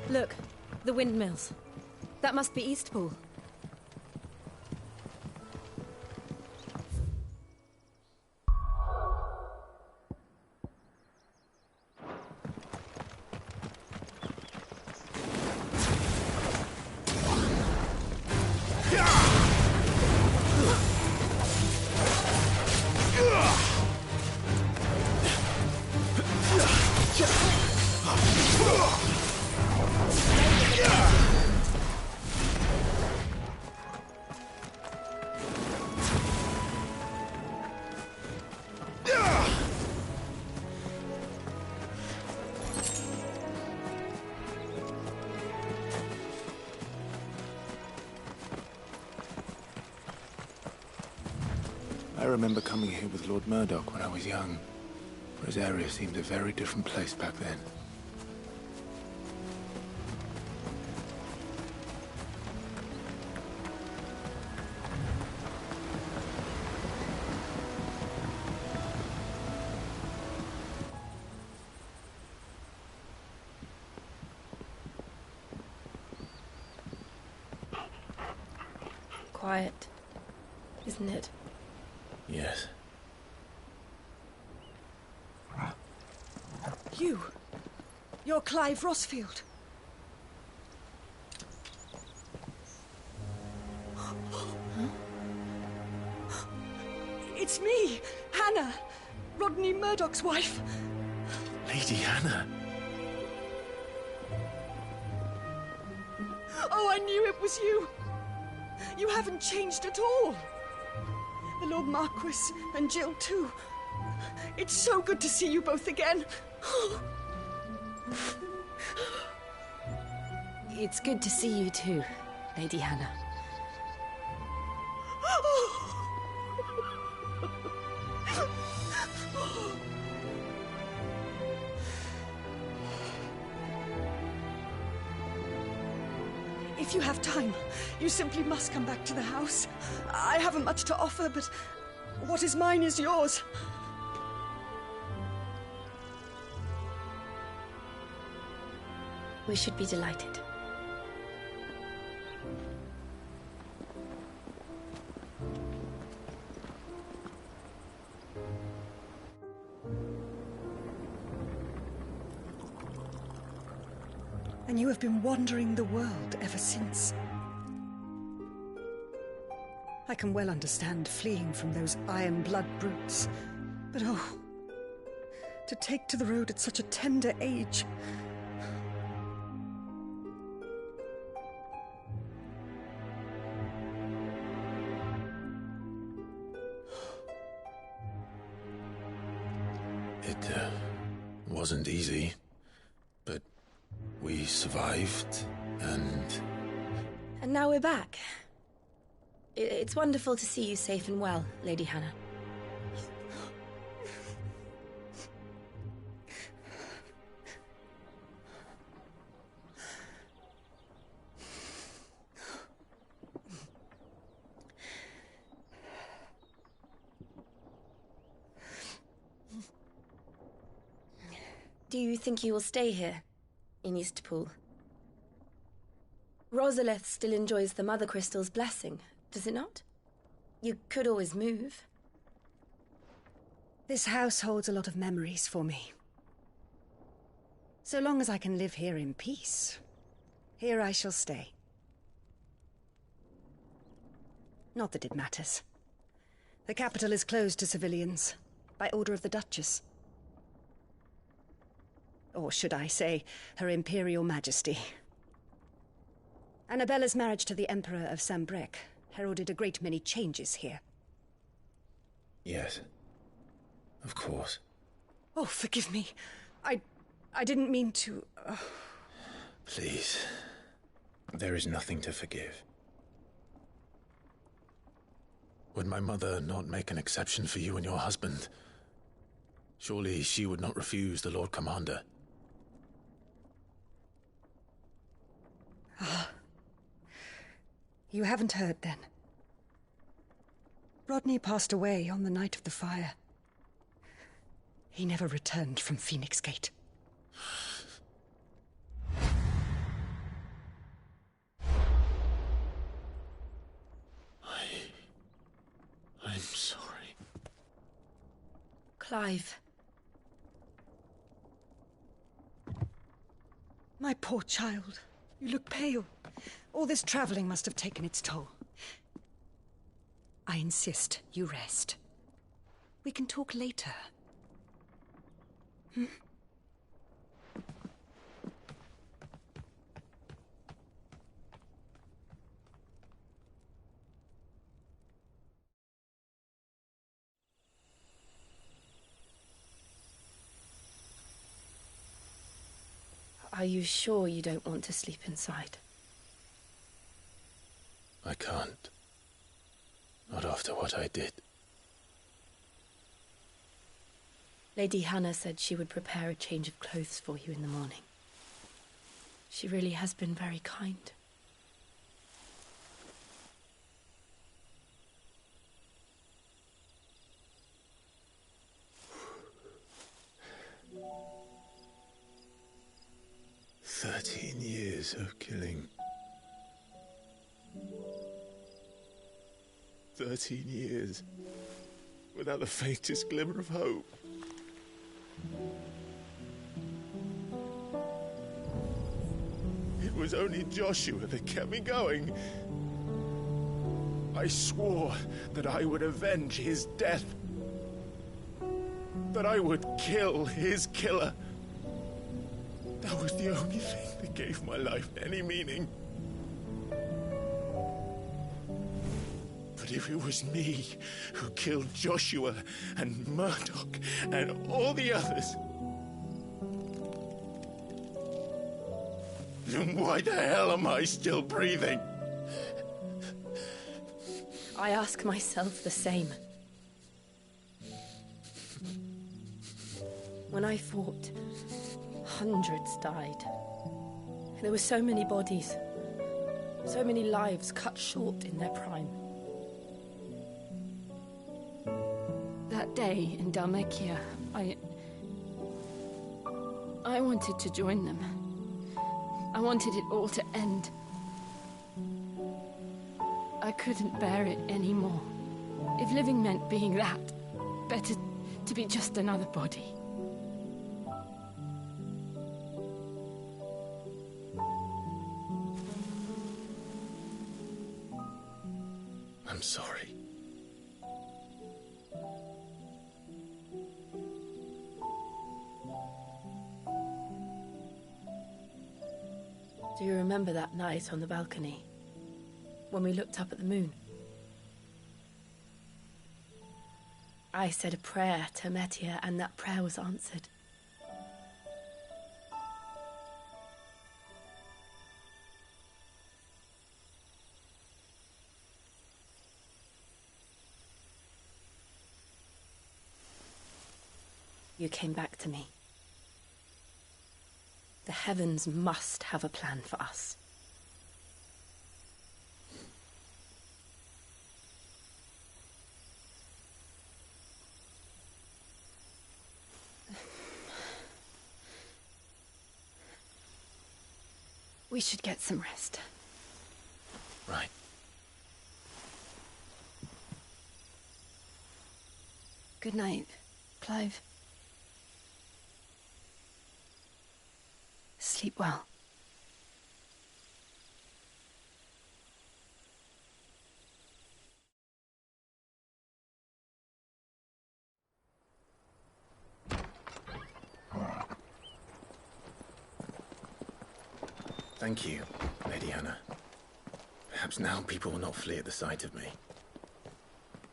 F: Look, the windmills. That must be Eastpool.
B: I remember coming here with Lord Murdoch when I was young. This area seemed a very different place back then.
F: Quiet, isn't it?
B: Yes.
M: You're Clive Rossfield. It's me, Hannah, Rodney Murdoch's wife.
B: Lady Hannah.
M: Oh, I knew it was you. You haven't changed at all. The Lord Marquis and Jill too. It's so good to see you both again.
F: It's good to see you too, Lady Hannah.
M: If you have time, you simply must come back to the house. I haven't much to offer, but what is mine is yours.
F: We should be delighted.
M: And you have been wandering the world ever since. I can well understand fleeing from those iron-blood brutes, but oh, to take to the road at such a tender age.
B: It wasn't easy, but we survived, and...
F: And now we're back. It's wonderful to see you safe and well, Lady Hannah. Do you think you will stay here, in Eastpool? Rosalith still enjoys the Mother Crystal's blessing, does it not? You could always move.
M: This house holds a lot of memories for me. So long as I can live here in peace, here I shall stay. Not that it matters. The capital is closed to civilians, by order of the Duchess. Or should I say, Her Imperial Majesty. Annabella's marriage to the Emperor of Sambrec heralded a great many changes here.
B: Yes. Of course.
M: Oh, forgive me. I didn't mean to...
B: Please. There is nothing to forgive. Would my mother not make an exception for you and your husband? Surely she would not refuse the Lord Commander.
M: Ah. You haven't heard, then. Rodney passed away on the night of the fire. He never returned from Phoenix Gate.
B: I'm sorry.
F: Clive.
M: My poor child. You look pale. All this traveling must have taken its toll. I insist you rest. We can talk later. Hmm?
F: Are you sure you don't want to sleep inside?
B: I can't. Not after what I did.
F: Lady Hannah said she would prepare a change of clothes for you in the morning. She really has been very kind.
B: Years of killing. 13 years without the faintest glimmer of hope. It was only Joshua that kept me going. I swore that I would avenge his death. That I would kill his killer. That was the only thing that gave my life any meaning. But if it was me who killed Joshua and Murdoch and all the others, then why the hell am I still breathing?
F: I ask myself the same. When I fought, hundreds died. There were so many bodies, so many lives cut short in their prime. That day in Dalmekia, I wanted to join them. I wanted it all to end. I couldn't bear it anymore. If living meant being that, better to be just another body.
B: I'm sorry.
F: Do you remember that night on the balcony, when we looked up at the moon? I said a prayer to Metia, and that prayer was answered. You came back to me. The heavens must have a plan for us. We should get some rest.
B: Right.
F: Good night, Clive. Sleep well.
B: Thank you, Lady Hannah. Perhaps now people will not flee at the sight of me.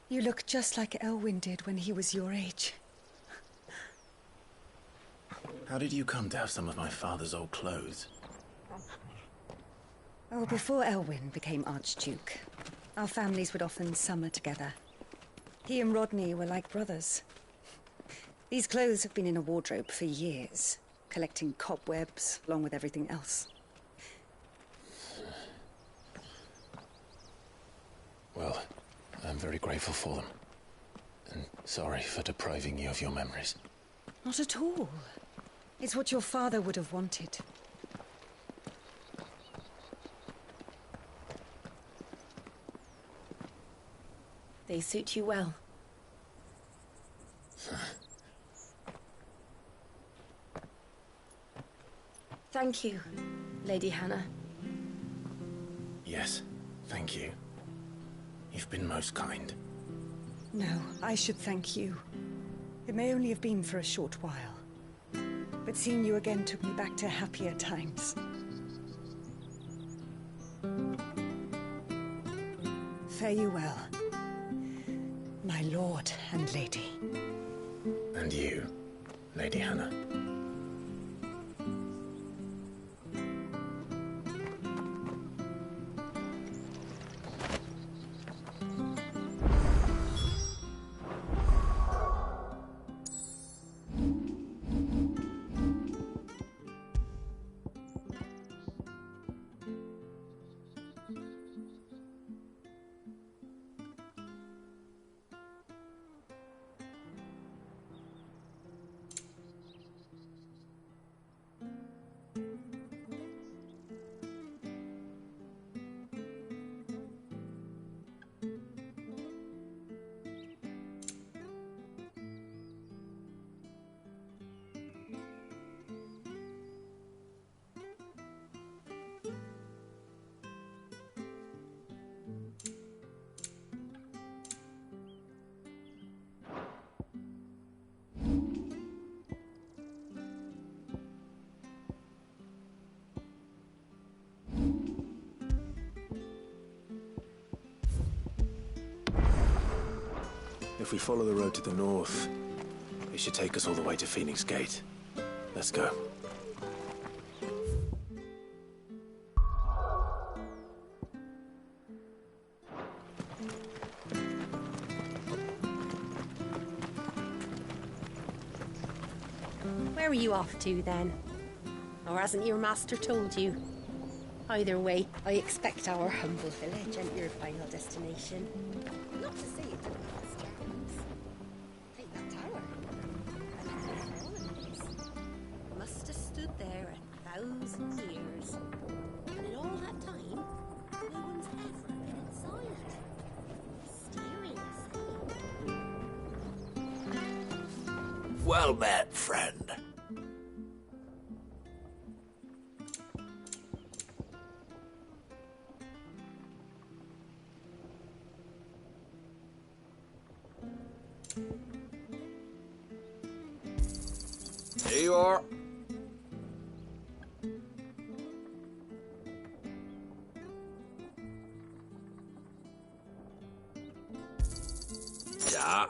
M: You look just like Elwyn did when he was your age.
B: How did you come to have some of my father's old clothes?
G: Oh, before Elwyn became Archduke, our families would often summer together. He and Rodney were like brothers. These clothes have been in a wardrobe for years, collecting cobwebs along with everything else.
B: Well, I'm very grateful for them. And sorry for depriving you of your memories.
G: Not at all. It's what your father would have wanted.
F: They suit you well. Thank you, Lady Hannah.
B: Yes, thank you. You've been most kind.
G: No, I should thank you. It may only have been for a short while, but seeing you again took me back to happier times. Fare you well, my lord and lady.
B: And you, Lady Hannah. If we follow the road to the north, it should take us all the way to Phoenix Gate. Let's go.
X: Where are you off to, then? Or hasn't your master told you? Either way, I expect our humble village and your final destination. Not to say it didn't have scams. Take that tower. I think they've fallen in this. Must have stood there 1,000 years. And in all that time, no one's ever been inside. Mysterious.
C: Well met, friend. Here you are. Yeah.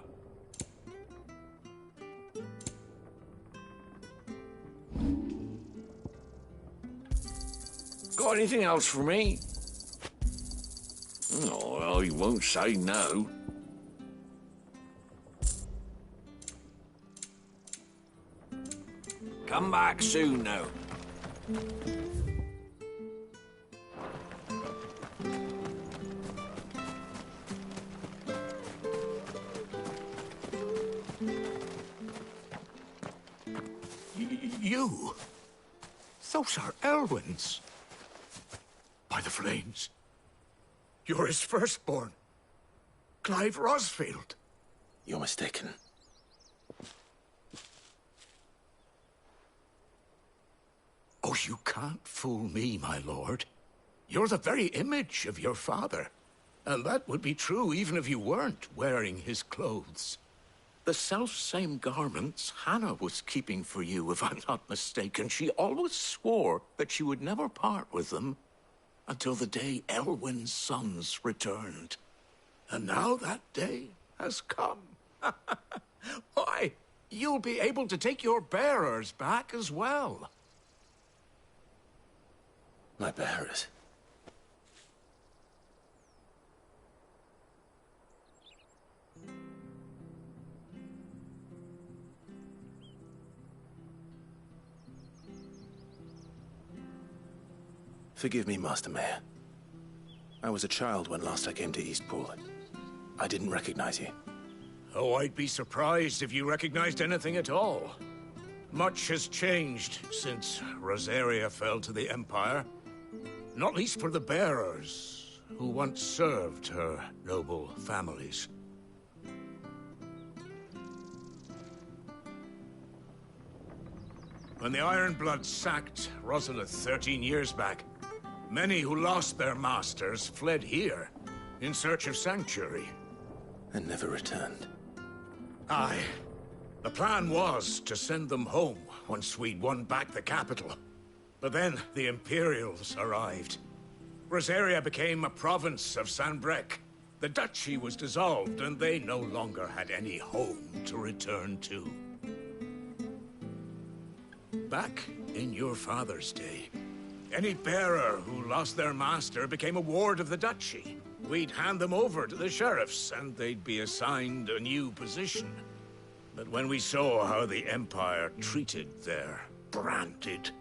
C: Got anything else for me? Oh, well, you won't say no. Come back soon, now.
P: You? Those are Elwyn's. By the flames. You're his firstborn. Clive Rosfield.
B: You're mistaken.
P: Oh, you can't fool me, my lord. You're the very image of your father. And that would be true even if you weren't wearing his clothes. The self-same garments Hannah was keeping for you, if I'm not mistaken. She always swore that she would never part with them until the day Elwyn's sons returned. And now that day has come. Why, you'll be able to take your bearers back as well.
B: My bearers? Forgive me, Master Mayor. I was a child when last I came to Eastpool. I didn't recognize you.
P: Oh, I'd be surprised if you recognized anything at all. Much has changed since Rosaria fell to the Empire. Not least for the bearers, who once served her noble families. When the Ironbloods sacked Rosalith 13 years back, many who lost their masters fled here in search of sanctuary.
B: And never returned.
P: Aye. The plan was to send them home once we'd won back the capital. But then the Imperials arrived. Rosaria became a province of Sanbreque. The duchy was dissolved, and they no longer had any home to return to. Back in your father's day, any bearer who lost their master became a ward of the duchy. We'd hand them over to the sheriffs, and they'd be assigned a new position. But when we saw how the Empire treated their branded,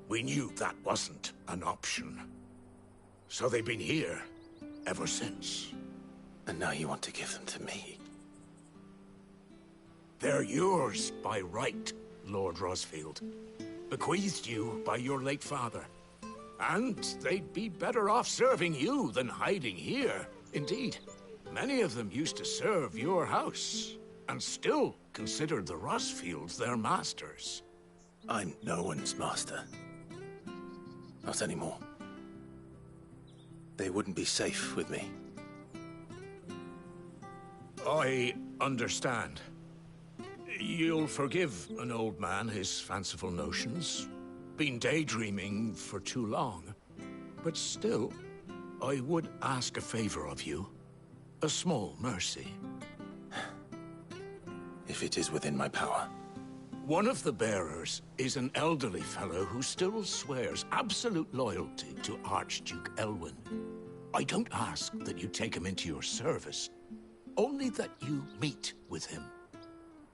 P: we knew that wasn't an option. So they've been here ever since.
B: And now you want to give them to me?
P: They're yours by right, Lord Rosfield. Bequeathed you by your late father. And they'd be better off serving you than hiding here. Indeed, many of them used to serve your house, and still considered the Rosfields their masters.
B: I'm no one's master. Not anymore. They wouldn't be safe with me.
P: I understand. You'll forgive an old man his fanciful notions. Been daydreaming for too long. But still, I would ask a favor of you. A small mercy.
B: If it is within my power.
P: One of the bearers is an elderly fellow who still swears absolute loyalty to Archduke Elwyn. I don't ask that you take him into your service, only that you meet with him.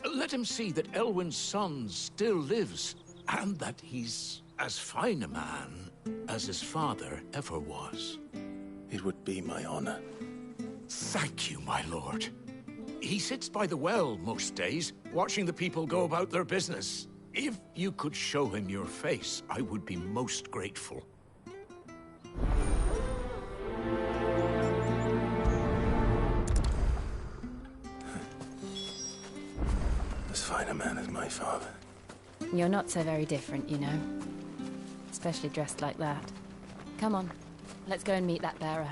P: Let him see that Elwyn's son still lives, and that he's as fine a man as his father ever was.
B: It would be my honor.
P: Thank you, my lord. He sits by the well most days, watching the people go about their business. If you could show him your face, I would be most grateful.
B: As fine a man as my father.
F: You're not so very different, you know. Especially dressed like that. Come on, let's go and meet that bearer.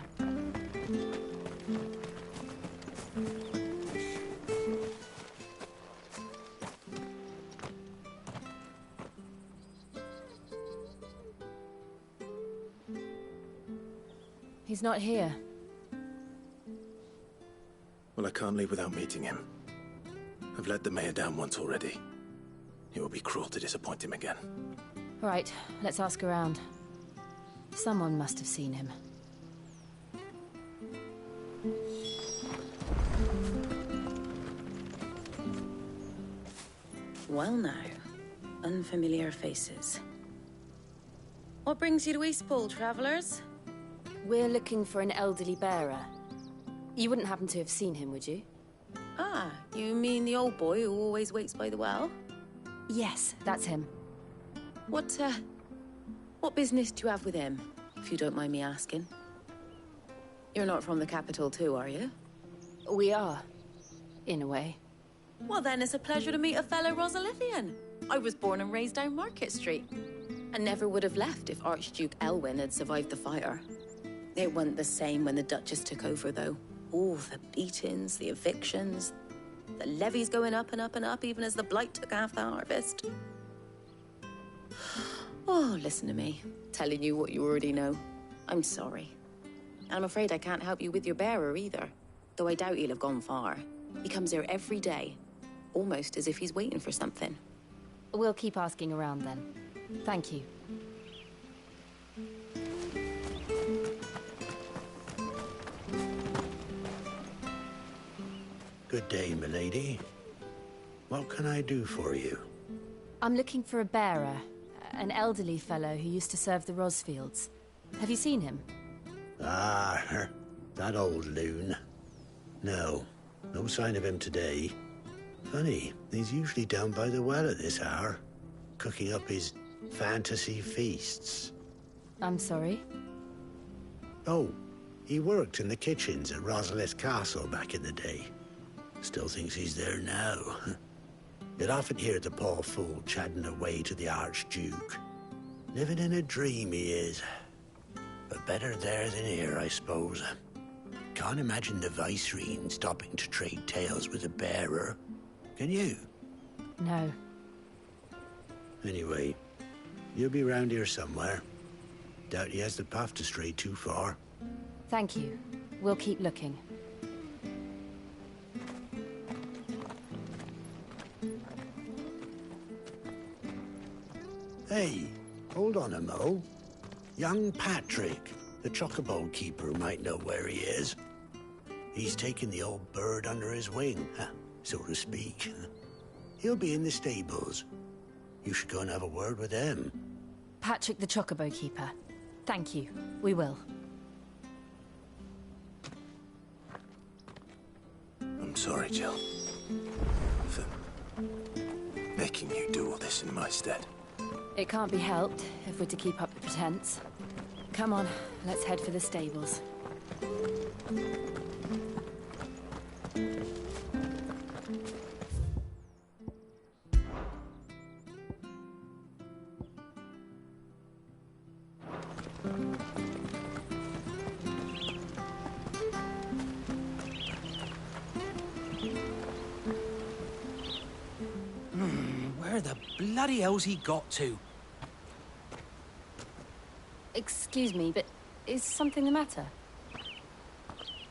F: He's not here.
B: Well, I can't leave without meeting him. I've let the mayor down once already. It would be cruel to disappoint him again.
F: Right, let's ask around. Someone must have seen him.
D: Well now, unfamiliar faces. What brings you to Eastpool, travelers?
F: We're looking for an elderly bearer. You wouldn't happen to have seen him, would you?
D: Ah, you mean the old boy who always waits by the well?
F: Yes, that's him.
D: What business do you have with him, if you don't mind me asking? You're not from the capital too, are you?
F: We are, in a way.
D: Well then, it's a pleasure to meet a fellow Rosalithian. I was born and raised down Market Street, and never would have left if Archduke Elwyn had survived the fire. It wasn't the same when the Duchess took over, though. All the beatings, the evictions, the levies going up and up and up, even as the blight took half the harvest. Oh, listen to me, telling you what you already know. I'm sorry. I'm afraid I can't help you with your bearer either, though I doubt he'll have gone far. He comes here every day, almost as if he's waiting for something.
F: We'll keep asking around then. Thank you.
K: Good day, milady. What can I do for you?
F: I'm looking for a bearer, an elderly fellow who used to serve the Rosfields. Have you seen him?
K: Ah, that old loon. No sign of him today. Funny, he's usually down by the well at this hour, cooking up his fantasy feasts.
F: I'm sorry?
K: Oh, he worked in the kitchens at Rosalith Castle back in the day. Still thinks he's there now. You'd often hear the poor fool chatting away to the Archduke. Living in a dream he is. But better there than here, I suppose. Can't imagine the Vicereine stopping to trade tales with a bearer. Can you?
F: No.
K: Anyway, you'll be round here somewhere. Doubt he has the path to stray too far.
F: Thank you. We'll keep looking.
K: Hey, hold on a mo. Young Patrick, the chocobo keeper, might know where he is. He's taken the old bird under his wing, so to speak. He'll be in the stables. You should go and have a word with him.
F: Patrick the chocobo keeper. Thank you. We will.
B: I'm sorry, Jill. For making you do all this in my stead.
F: It can't be helped if we're to keep up the pretense. Come on, let's head for the stables.
C: Where the bloody hell's he got to?
F: Excuse me, but is something the matter?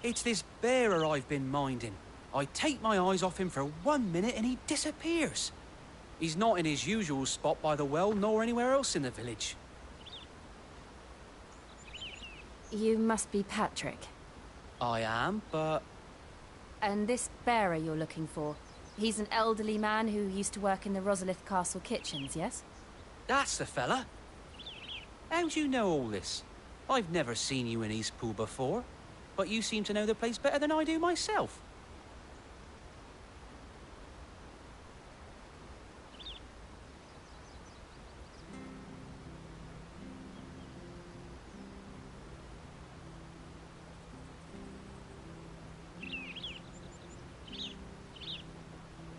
C: It's this bearer I've been minding. I take my eyes off him for 1 minute and he disappears. He's not in his usual spot by the well, nor anywhere else in the village.
F: You must be Patrick.
C: I am, but...
F: And this bearer you're looking for, he's an elderly man who used to work in the Rosalith Castle kitchens, yes?
C: That's the fella. How'd you know all this? I've never seen you in Eastpool before, but you seem to know the place better than I do myself.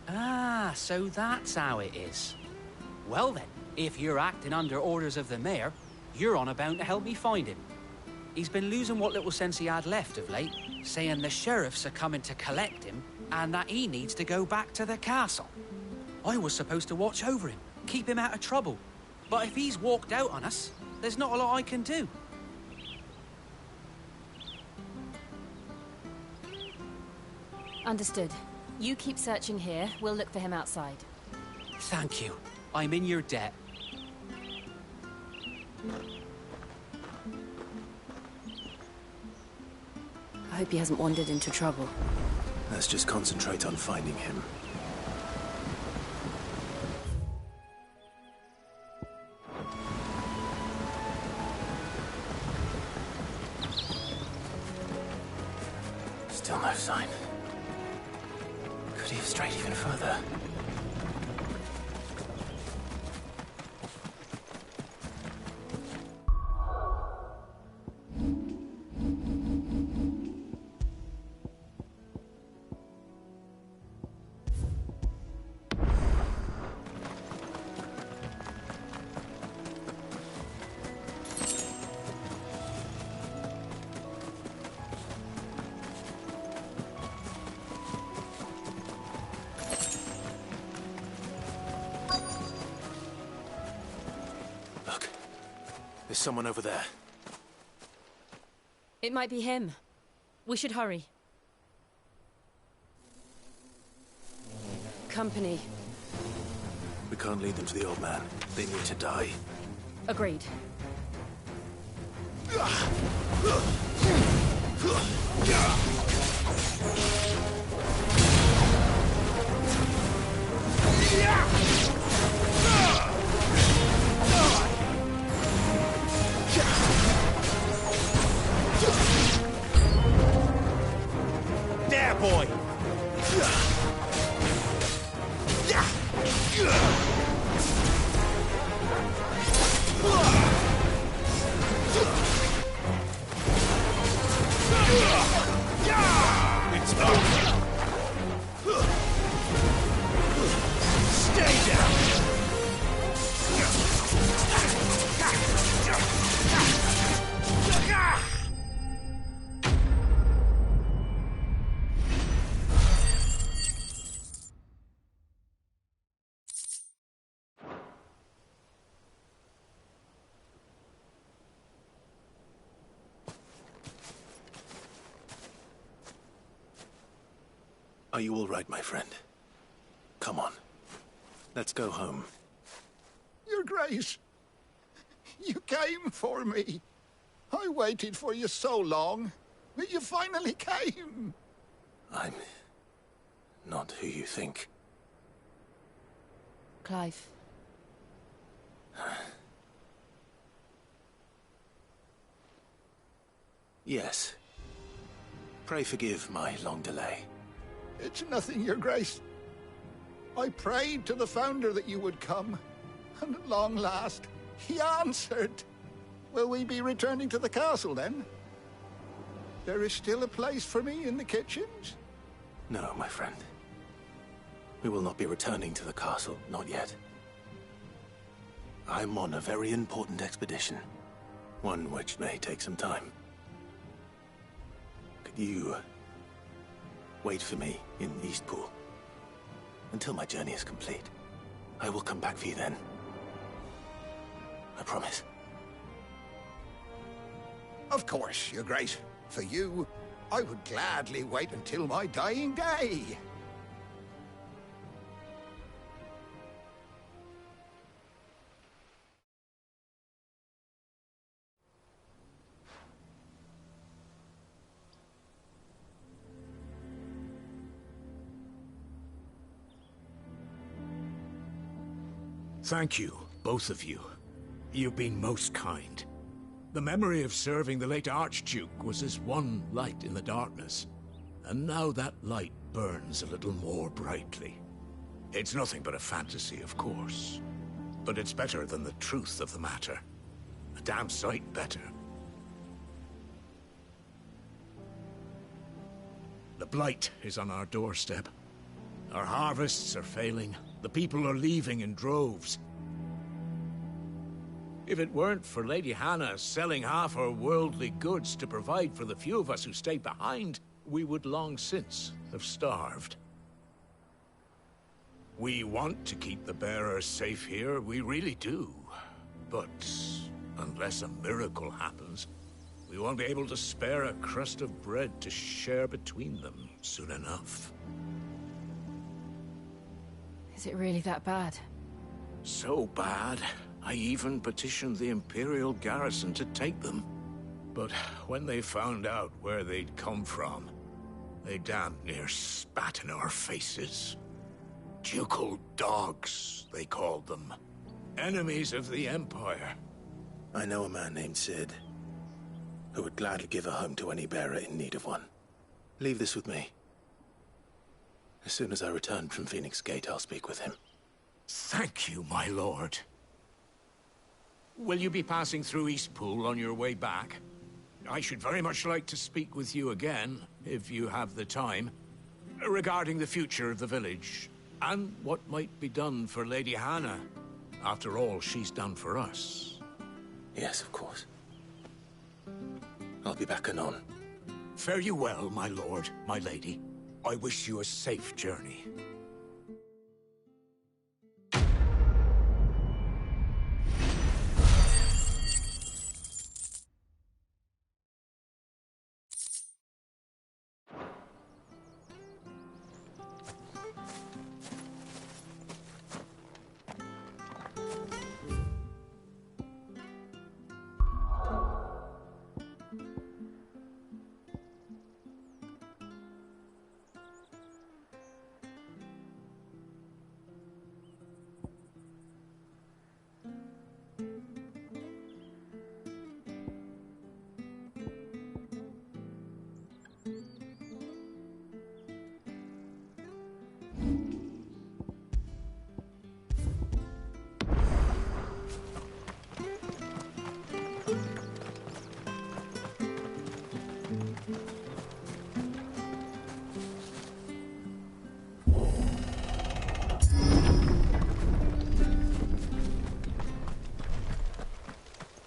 C: Ah, so that's how it is. Well then, if you're acting under orders of the mayor, you're on about to help me find him. He's been losing what little sense he had left of late, saying the sheriffs are coming to collect him and that he needs to go back to the castle. I was supposed to watch over him, keep him out of trouble. But if he's walked out on us, there's not a lot I can do.
F: Understood. You keep searching here, we'll look for him outside.
C: Thank you. I'm in your debt.
F: I hope he hasn't wandered into trouble.
B: Let's just concentrate on finding him. Still no sign. Could he have strayed even further? There's someone over there.
F: It might be him. We should hurry. Company.
B: We can't lead them to the old man. They need to die.
F: Agreed.
B: Are you all right, my friend? Come on. Let's go home.
S: Your Grace, you came for me. I waited for you so long, but you finally came.
B: I'm not who you think.
F: Clive.
B: Yes. Pray forgive my long delay.
S: It's nothing, Your Grace. I prayed to the Founder that you would come, and at long last, he answered. Will we be returning to the castle, then? There is still a place for me in the kitchens?
B: No, my friend. We will not be returning to the castle, not yet. I'm on a very important expedition, one which may take some time. Could you wait for me in Eastpool until my journey is complete? I will come back for you then. I promise.
S: Of course, Your Grace. For you, I would gladly wait until my dying day.
P: Thank you, both of you. You've been most kind. The memory of serving the late Archduke was as one light in the darkness, and now that light burns a little more brightly. It's nothing but a fantasy, of course, but it's better than the truth of the matter. A damn sight better. The blight is on our doorstep. Our harvests are failing. The people are leaving in droves. If it weren't for Lady Hannah selling half her worldly goods to provide for the few of us who stayed behind, we would long since have starved. We want to keep the bearers safe here, we really do. But unless a miracle happens, we won't be able to spare a crust of bread to share between them soon enough.
F: Is it really that bad?
P: So bad, I even petitioned the Imperial garrison to take them. But when they found out where they'd come from, they damn near spat in our faces. Ducal dogs, they called them. Enemies of the Empire.
B: I know a man named Sid, who would gladly give a home to any bearer in need of one. Leave this with me. As soon as I return from Phoenix Gate, I'll speak with him.
P: Thank you, my lord. Will you be passing through Eastpool on your way back? I should very much like to speak with you again, if you have the time, regarding the future of the village, and what might be done for Lady Hannah, after all she's done for us.
B: Yes, of course. I'll be back anon.
P: Fare you well, my lord, my lady. I wish you a safe journey.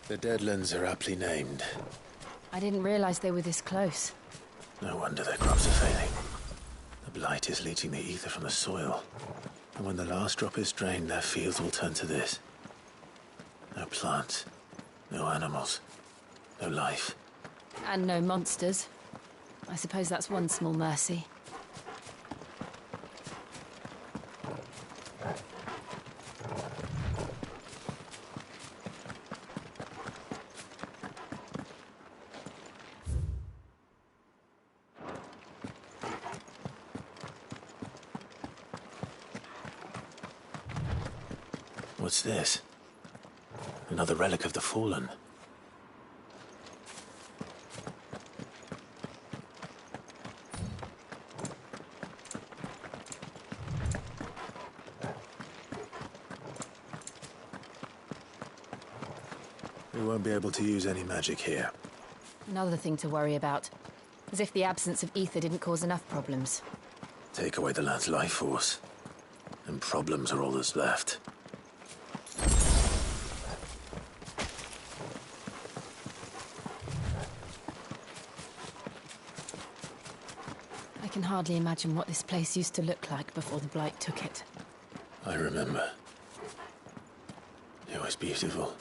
B: The Deadlands are aptly named.
F: I didn't realize they were this close.
B: No wonder their crops are failing. The blight is leaching the ether from the soil. And when the last drop is drained, their fields will turn to this. No plants, no animals, no life.
F: And no monsters. I suppose that's one small mercy.
B: What's this? Another relic of the Fallen. We won't be able to use any magic here.
F: Another thing to worry about. As if the absence of ether didn't cause enough problems.
B: Take away the lad's life force, and problems are all that's left.
F: I can hardly imagine what this place used to look like before the Blight took it.
B: I remember. It was beautiful.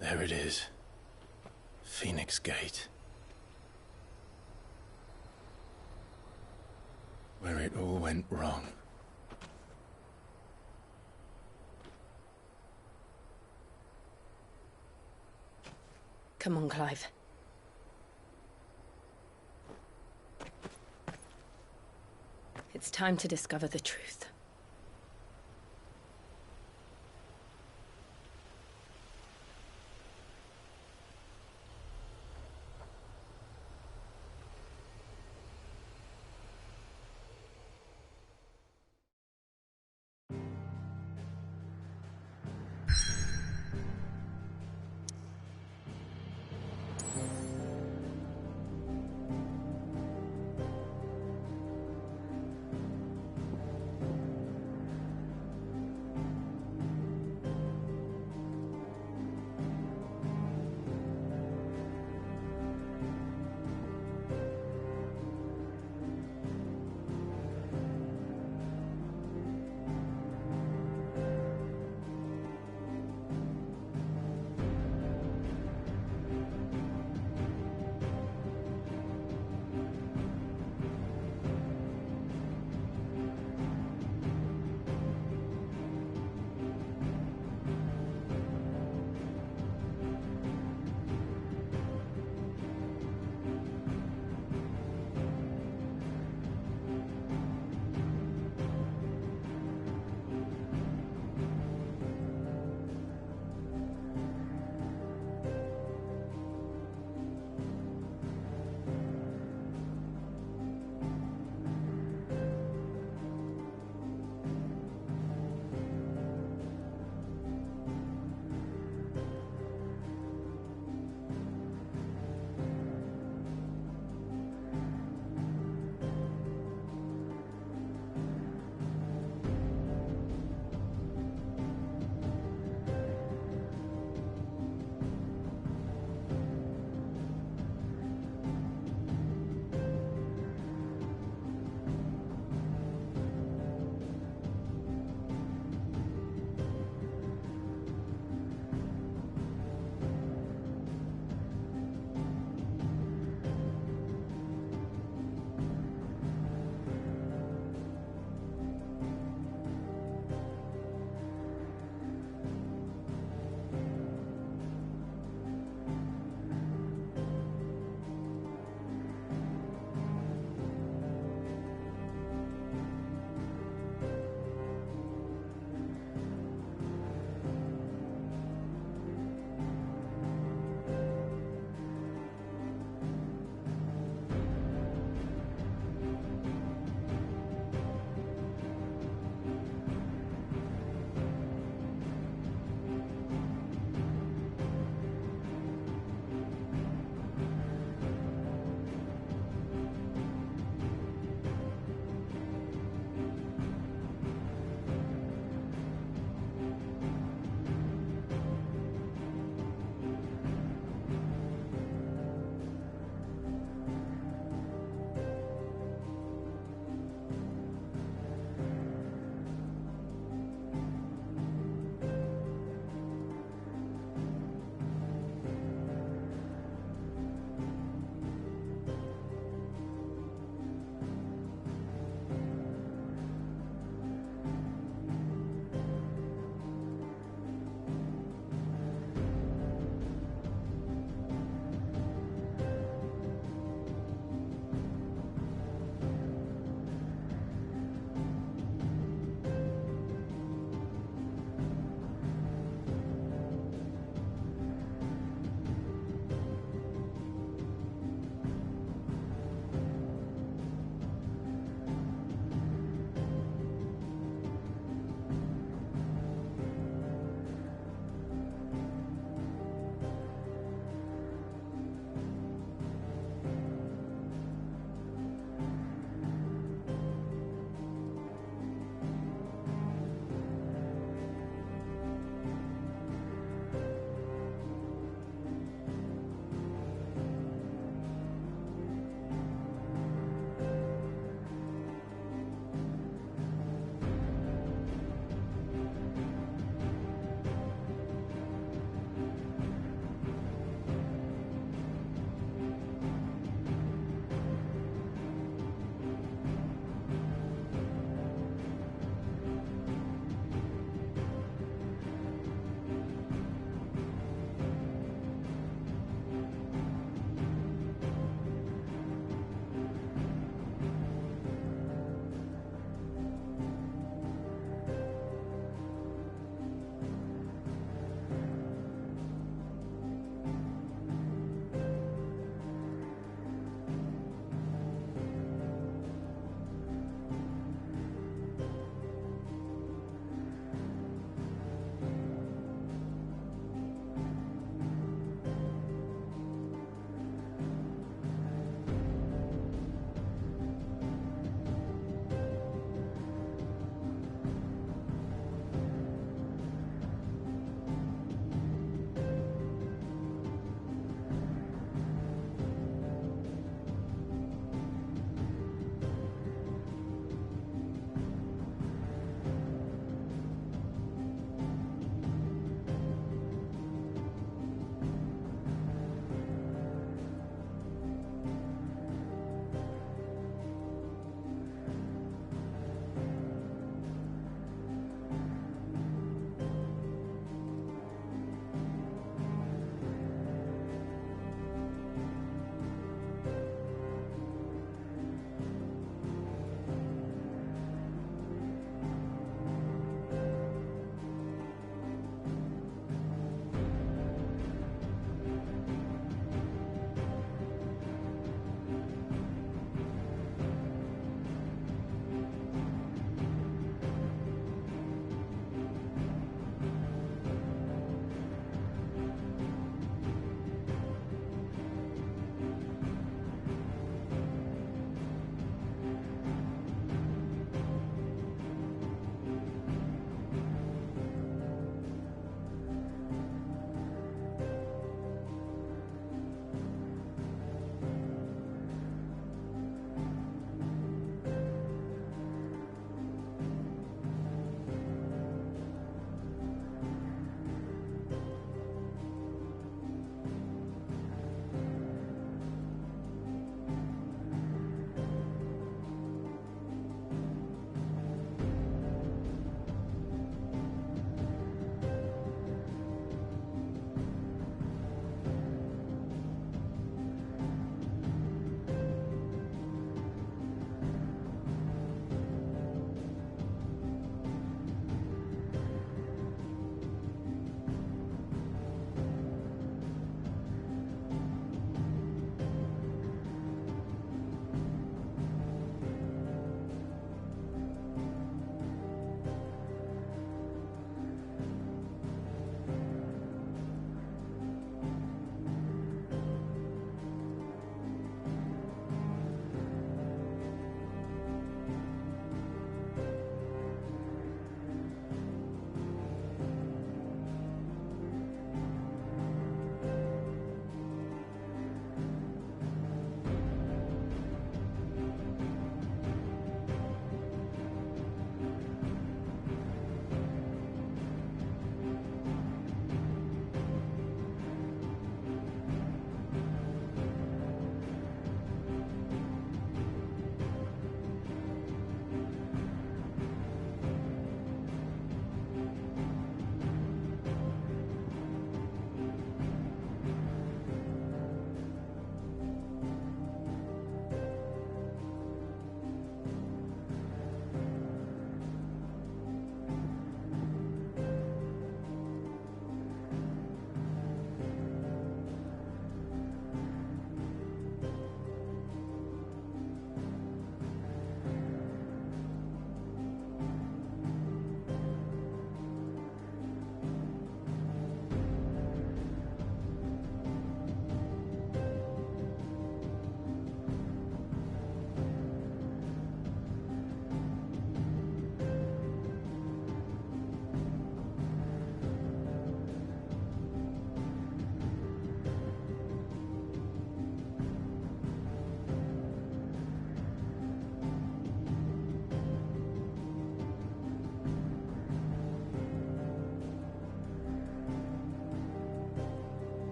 B: There it is. Phoenix Gate. Where it all went wrong.
X: Come on, Clive. It's time to discover the truth.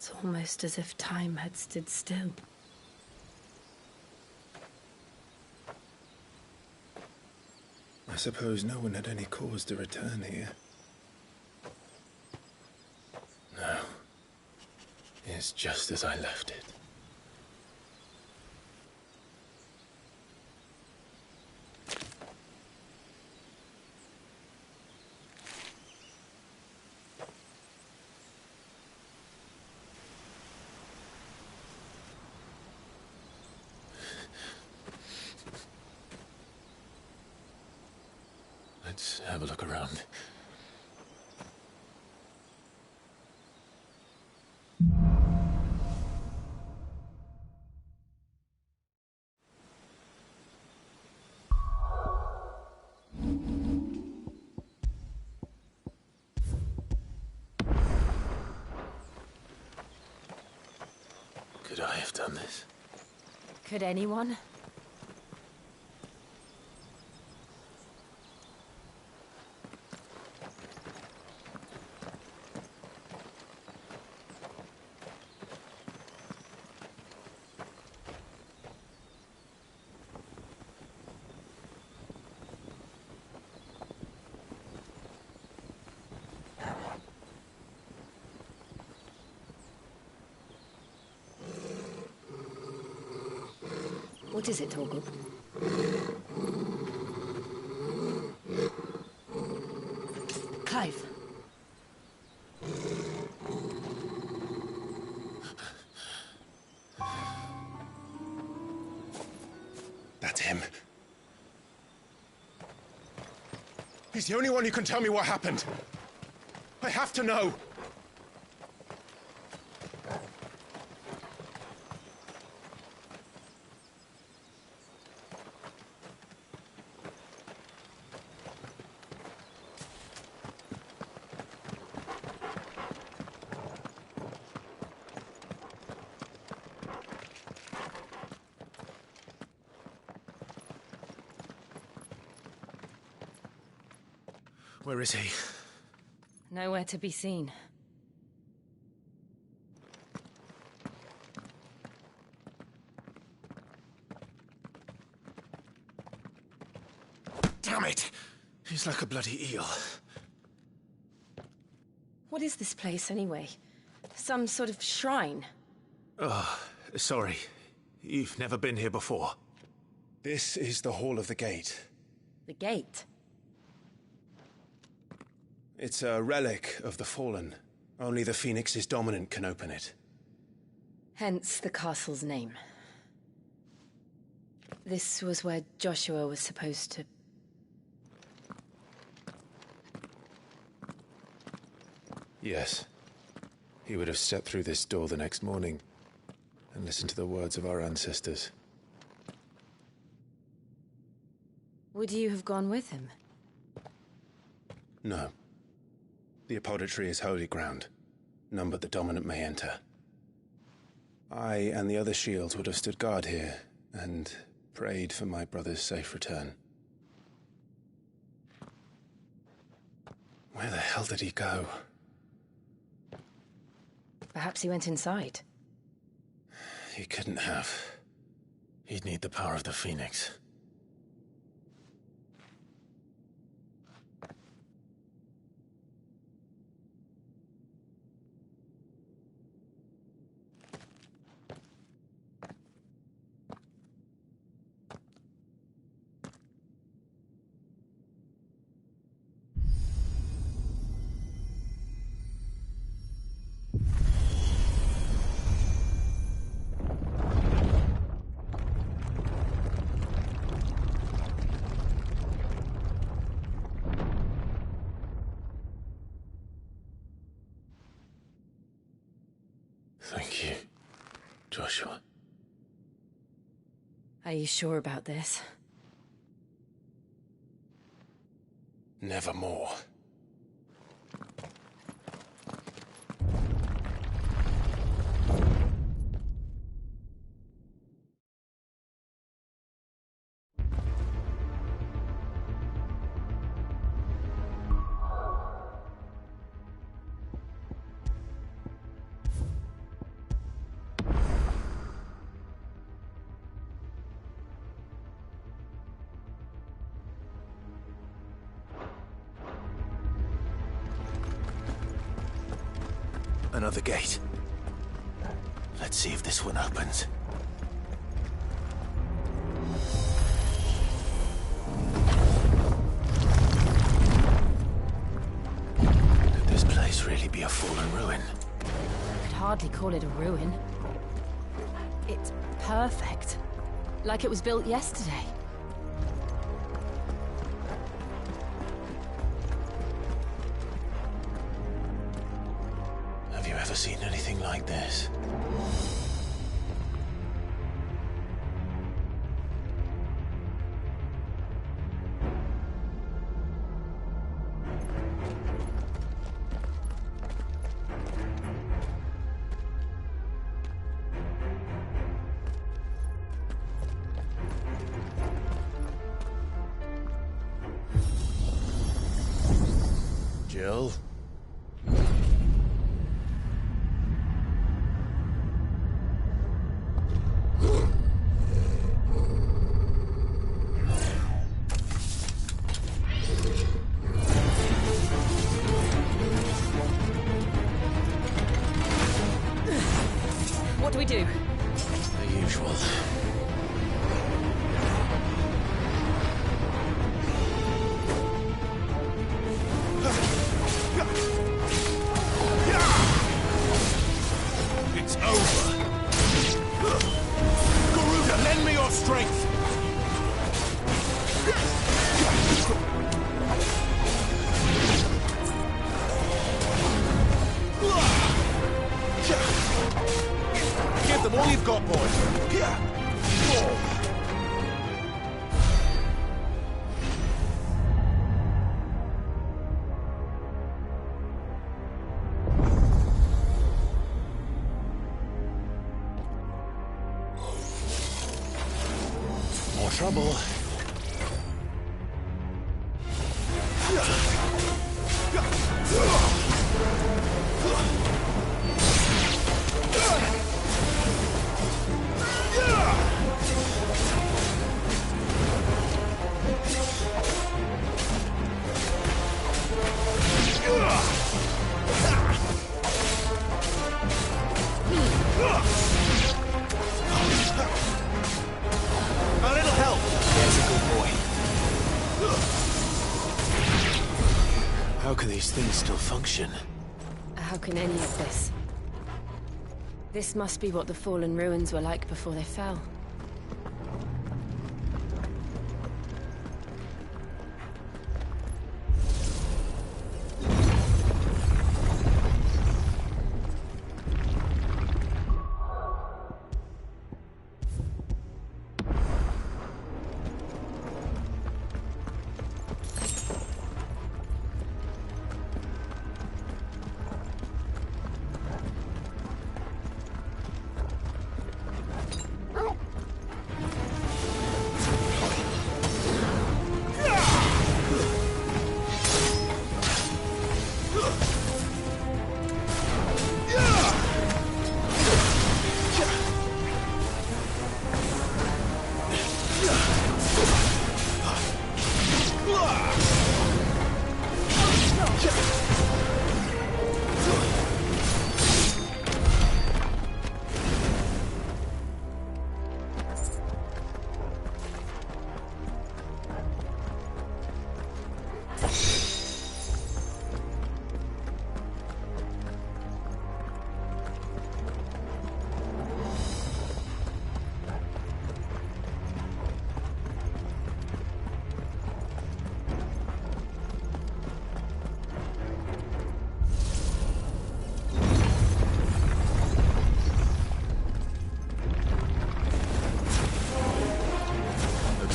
F: It's almost as if time had stood still.
V: I suppose no one had any cause to return here. No. It's just as I left it. Let's have a look around. Could I have done this?
F: Could anyone? What is it, Torgal? Clive.
V: That's him. He's the only one who can tell me what happened. I have to know. Where is he?
F: Nowhere to be seen.
V: Damn it! He's like a bloody eel.
F: What is this place, anyway? Some sort of shrine?
V: Oh, sorry. You've never been here before. This is the Hall of the Gate.
F: The gate?
V: It's a relic of the Fallen. Only the Phoenix's dominant can open it.
F: Hence the castle's name. This was where Joshua was supposed to...
V: Yes. He would have stepped through this door the next morning and listened to the words of our ancestors.
F: Would you have gone with him?
V: No. The apodatory is holy ground. None but the dominant may enter. I and the other shields would have stood guard here and prayed for my brother's safe return. Where the hell did he go?
F: Perhaps he went inside.
V: He couldn't have. He'd need the power of the Phoenix. Thank you, Joshua.
F: Are you sure about this?
V: Nevermore.
B: another gate. Let's see if this one opens. Could this place really be a fallen ruin?
F: I could hardly call it a ruin. It's perfect. Like it was built yesterday.
B: Have you ever seen anything like this? Jill?
F: What do we do?
B: The usual.
H: It's over. Garuda, lend me your strength. Give them all you've got, boys.
B: More trouble.
H: A little help.
B: There's a good boy. How can these things still function?
F: How can any of this? This must be what the fallen ruins were like before they fell.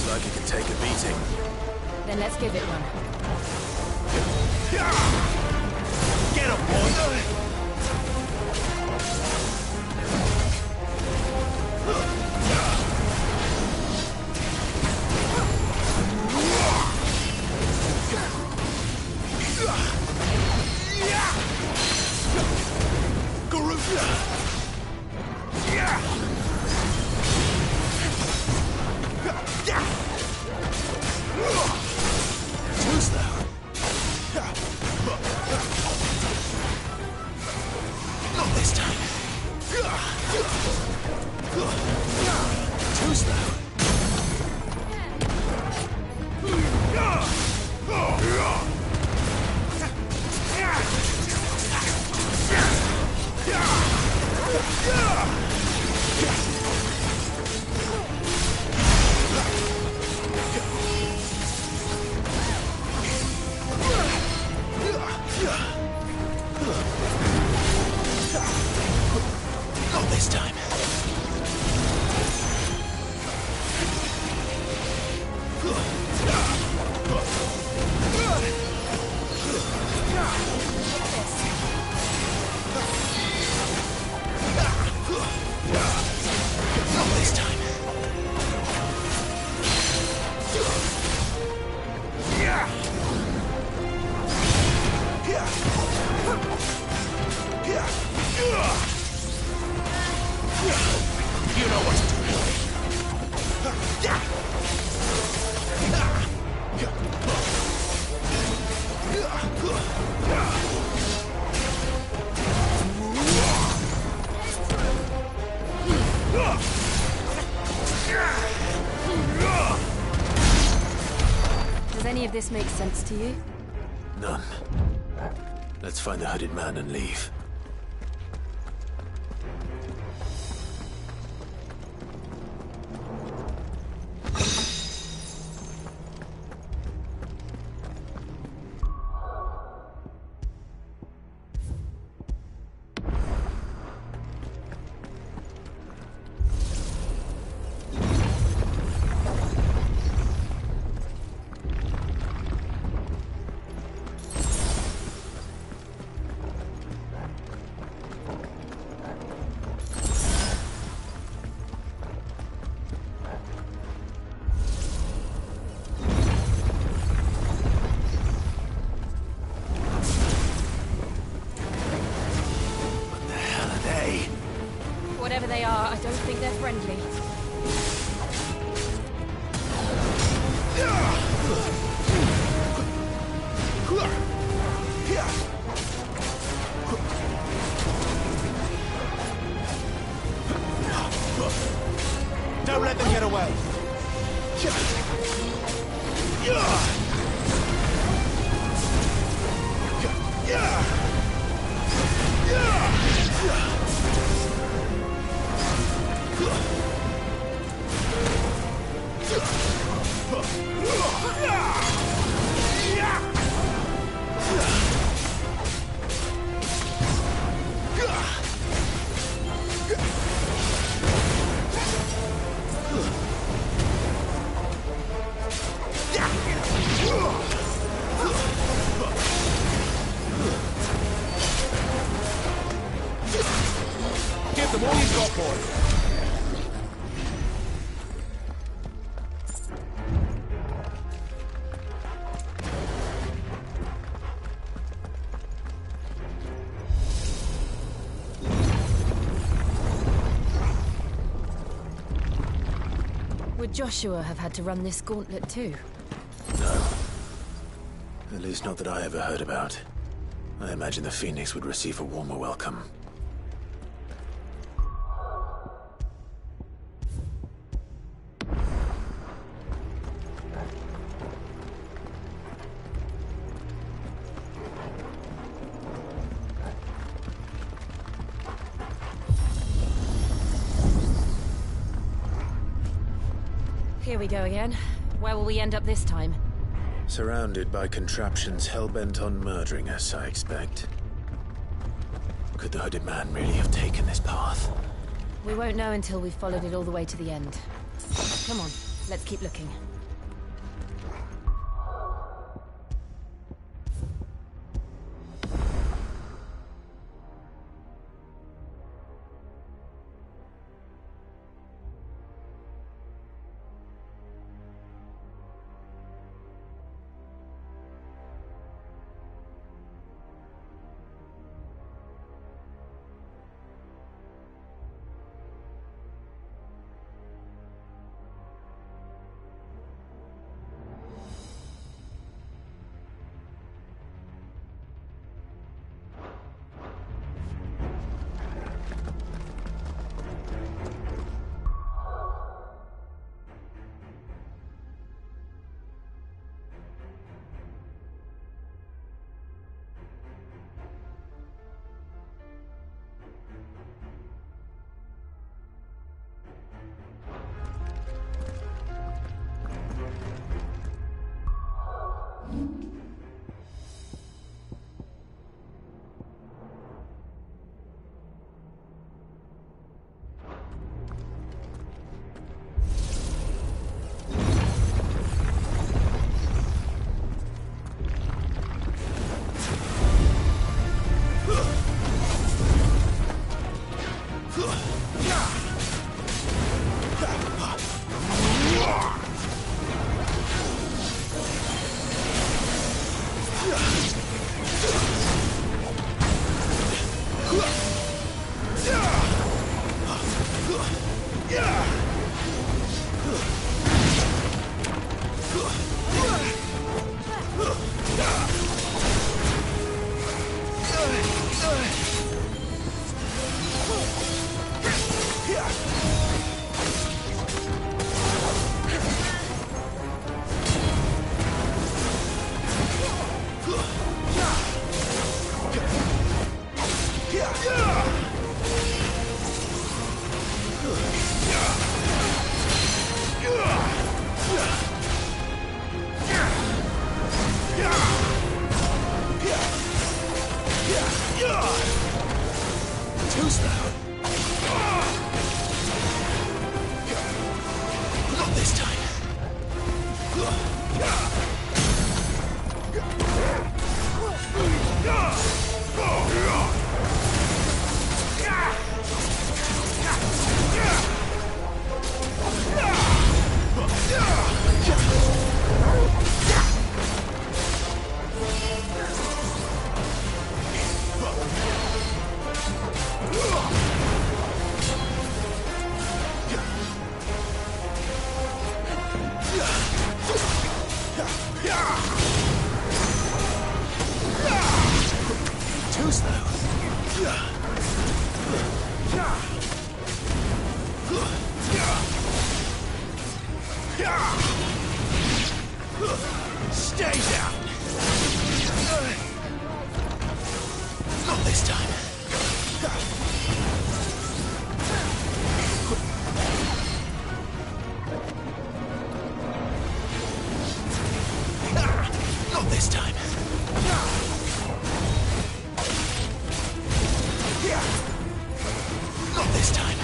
B: Like it can take a beating.
F: Then let's give it one.
H: Get him, boy!
F: any of this make sense to you?
B: None. Let's find the hooded man and leave.
F: Whatever they are, I don't think they're friendly.
B: Don't let them get away!
E: Give them all you've got, boy.
F: Would Joshua have had to run this gauntlet too?
B: No. At least not that I ever heard about. I imagine the Phoenix would receive a warmer welcome.
F: Here we go again. Where will we end up this time?
B: Surrounded by contraptions hell-bent on murdering us, I expect. Could the hooded man really have taken this path?
F: We won't know until we've followed it all the way to the end. Come on, let's keep looking.
B: Stay down! Not this time. Not this time. Not this time.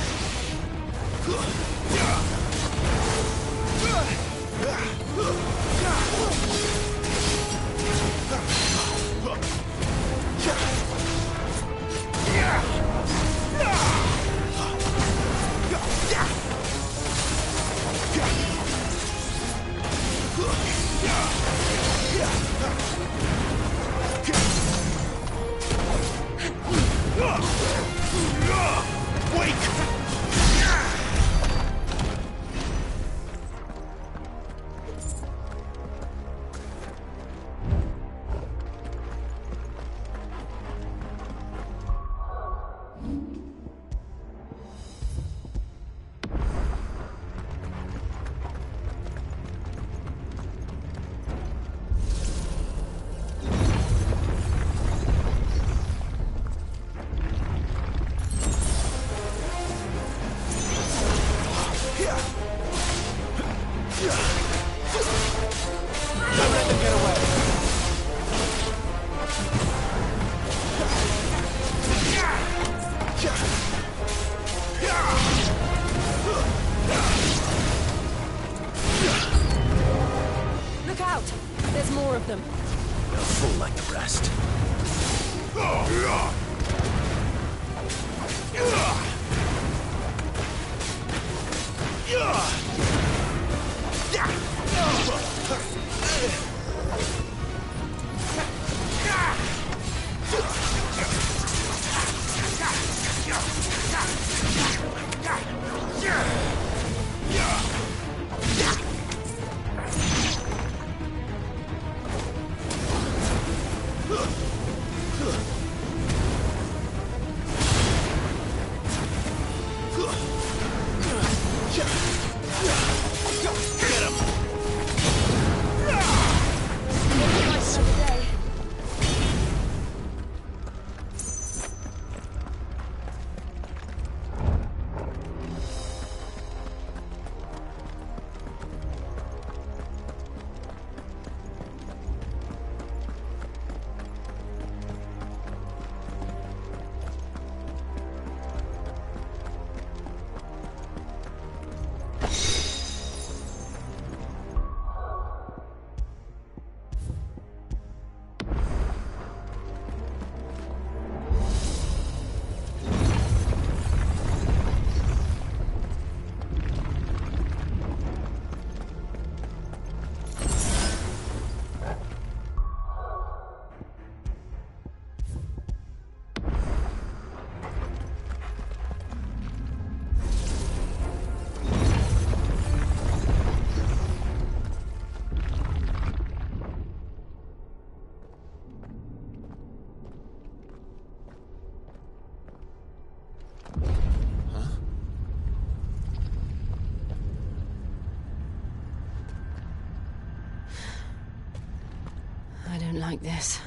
F: Look out! There's more of them.
B: They'll fall like the rest.
F: I don't like this.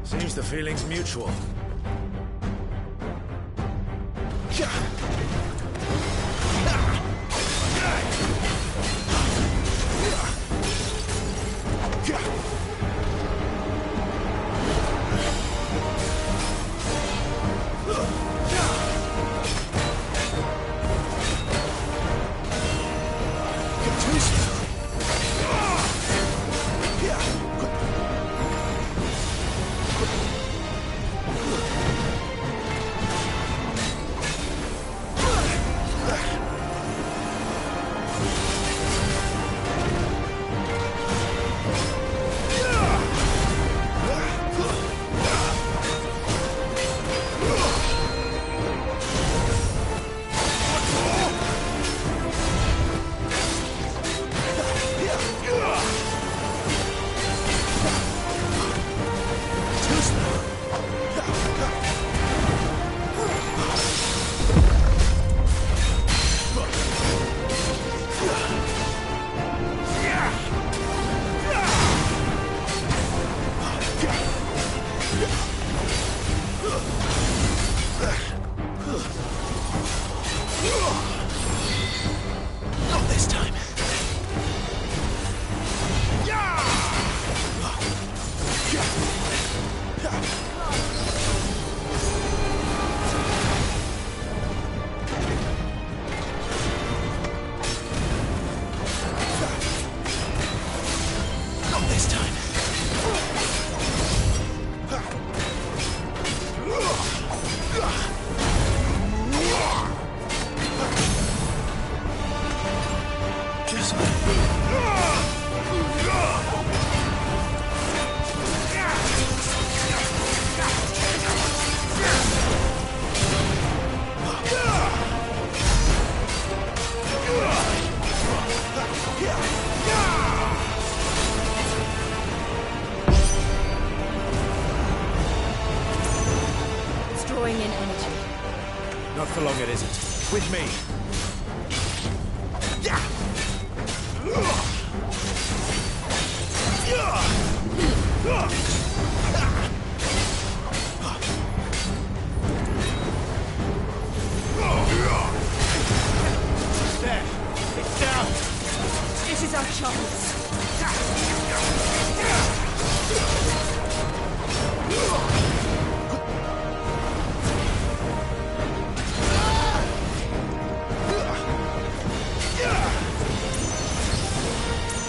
B: Seems the feeling's mutual.
F: It's drawing in energy.
E: Not for long, it isn't. With me. There. It's down.
M: This is our chance.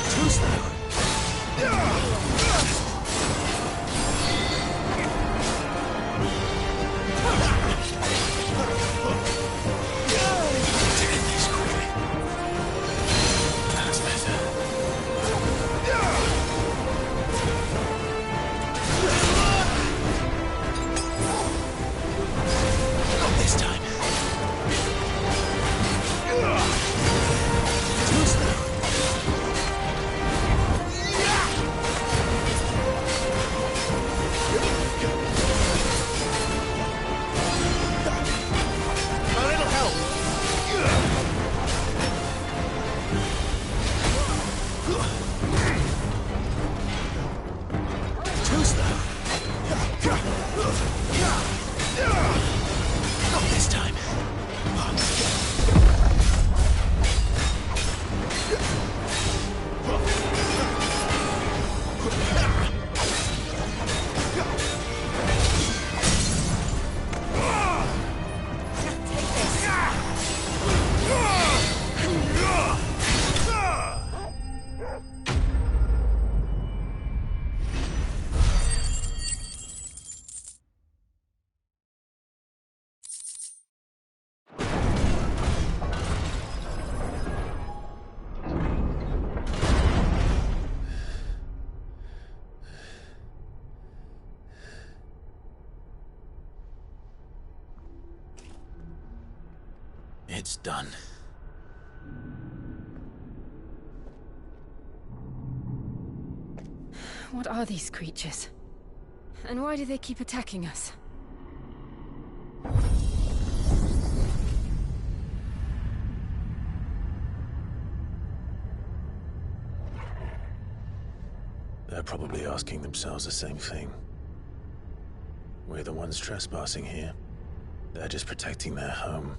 B: Too slow. Taking these quickly. That's better. Not this time. Too slow. A little help. Too slow. Not this time. It's done.
F: What are these creatures? And why do they keep attacking us?
B: They're probably asking themselves the same thing. We're the ones trespassing here. They're just protecting their home.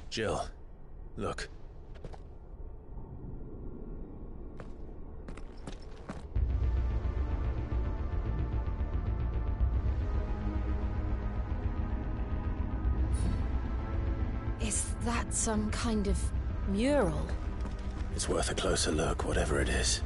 B: Jill, look.
F: Is that some kind of mural?
B: It's worth a closer look, whatever it is.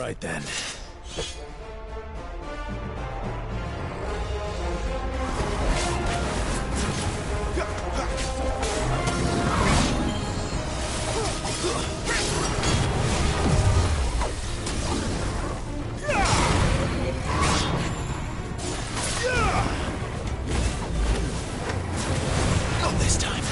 B: right then. Not this time.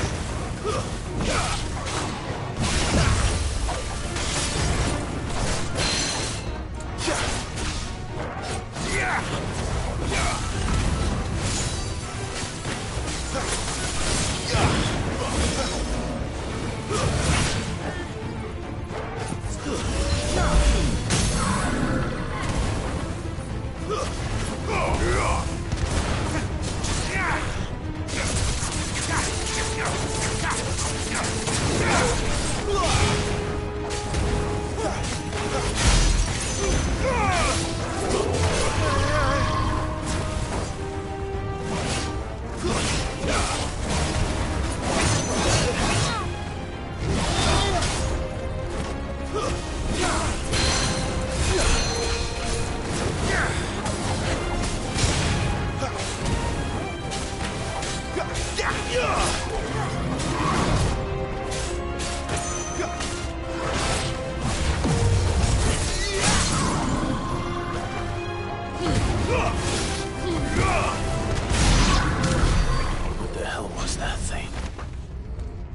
B: What the hell was that thing?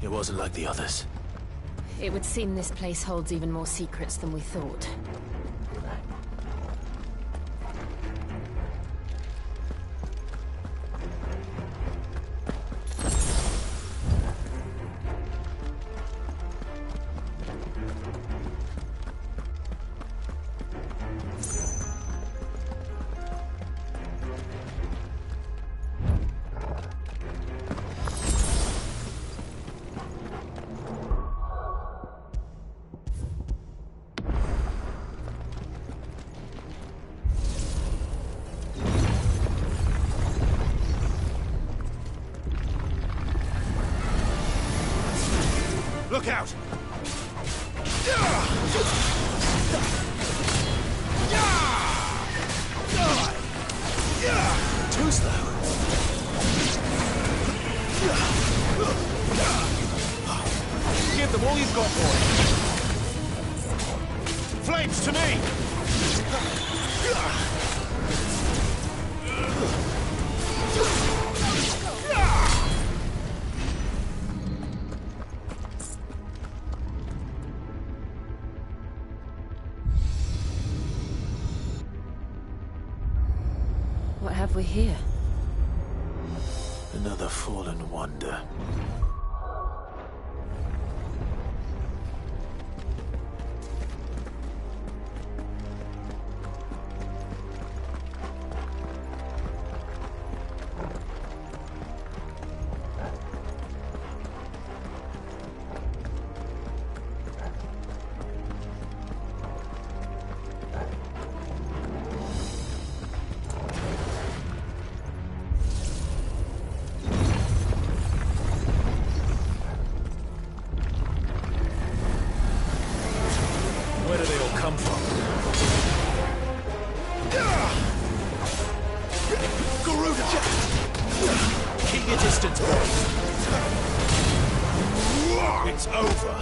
B: It wasn't like the others.
F: It would seem this place holds even more secrets than we thought.
E: Look out!
B: Too slow.
E: Give them all you've got, boy. Flames to me!
F: What have we here?
B: Another fallen wonder.
E: Where do they all come from? Garuda! Keep your distance, boy. It's over.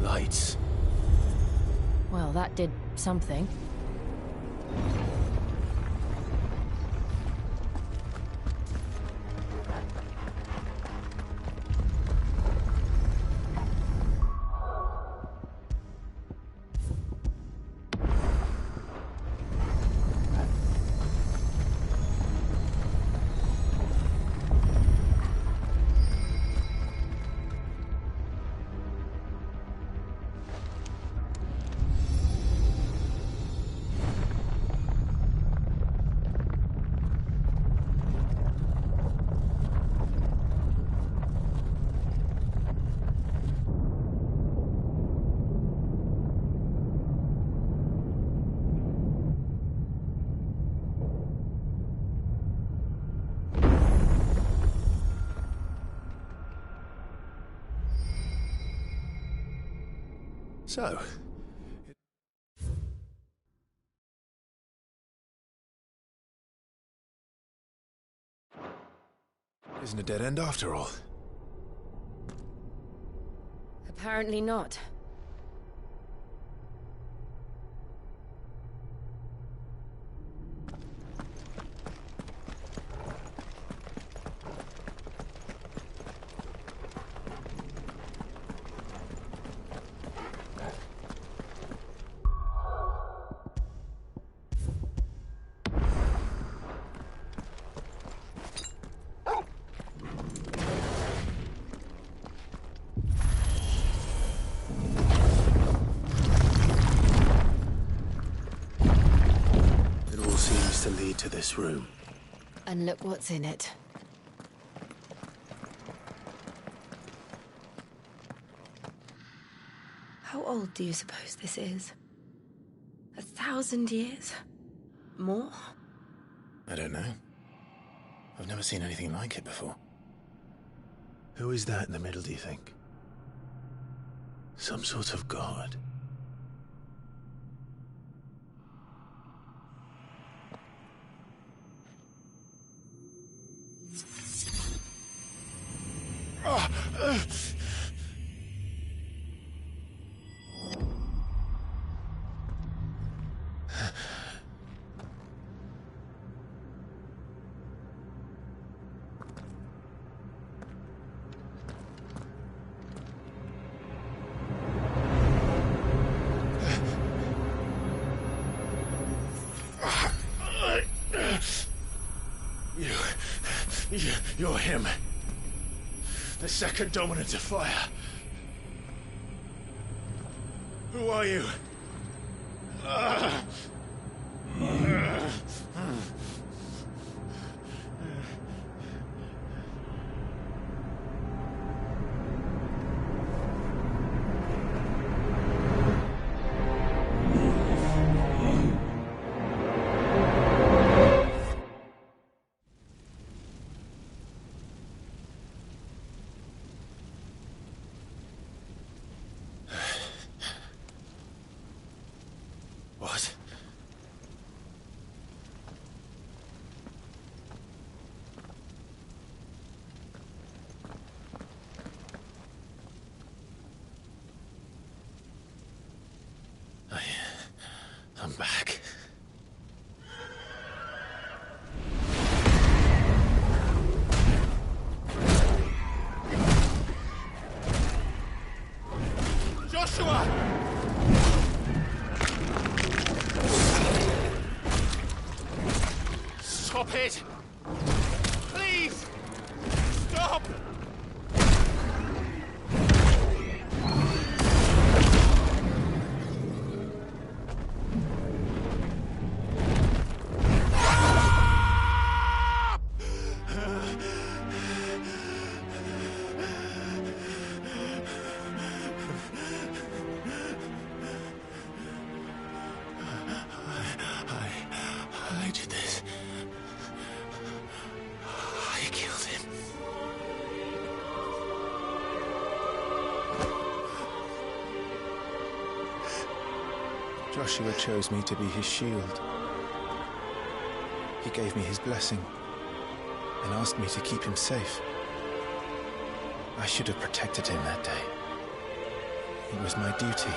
B: Lights.
F: Well, that did something.
B: So, isn't a dead end after all.
F: Apparently not.
B: To lead to this room.
F: And look what's in it. How old do you suppose this is? 1,000 years? More?
B: I don't know. I've never seen anything like it before. Who is that in the middle, do you think? Some sort of god? You're him. The second dominant of fire. Who are you? What? I'm back. Joshua! Stop it! Please! Stop! I did this. I killed him.
V: Joshua chose me to be his shield. He gave me his blessing and asked me to keep him safe. I should have protected him that day. It was my duty.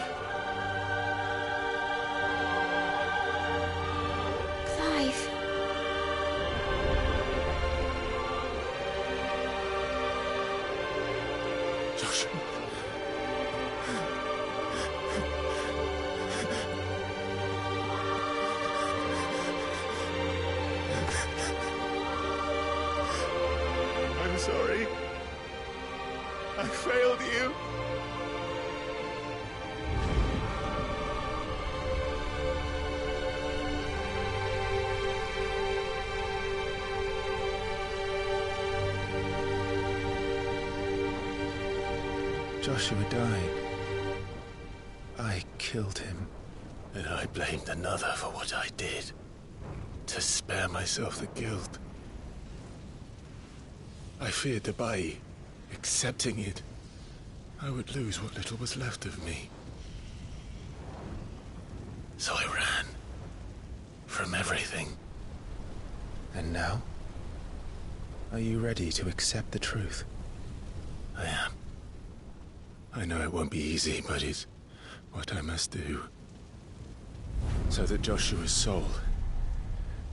F: Clive.
B: Joshua. I'm sorry. I failed you.
V: Joshua died. I killed him.
B: And I blamed another for what I did. To spare myself the guilt. I feared that by accepting it, I would lose what little was left of me. So I ran. From everything.
V: And now? Are you ready to accept the truth?
B: I am. I know it won't be easy, but it's what I must do. So that Joshua's soul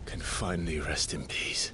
B: can finally rest in peace.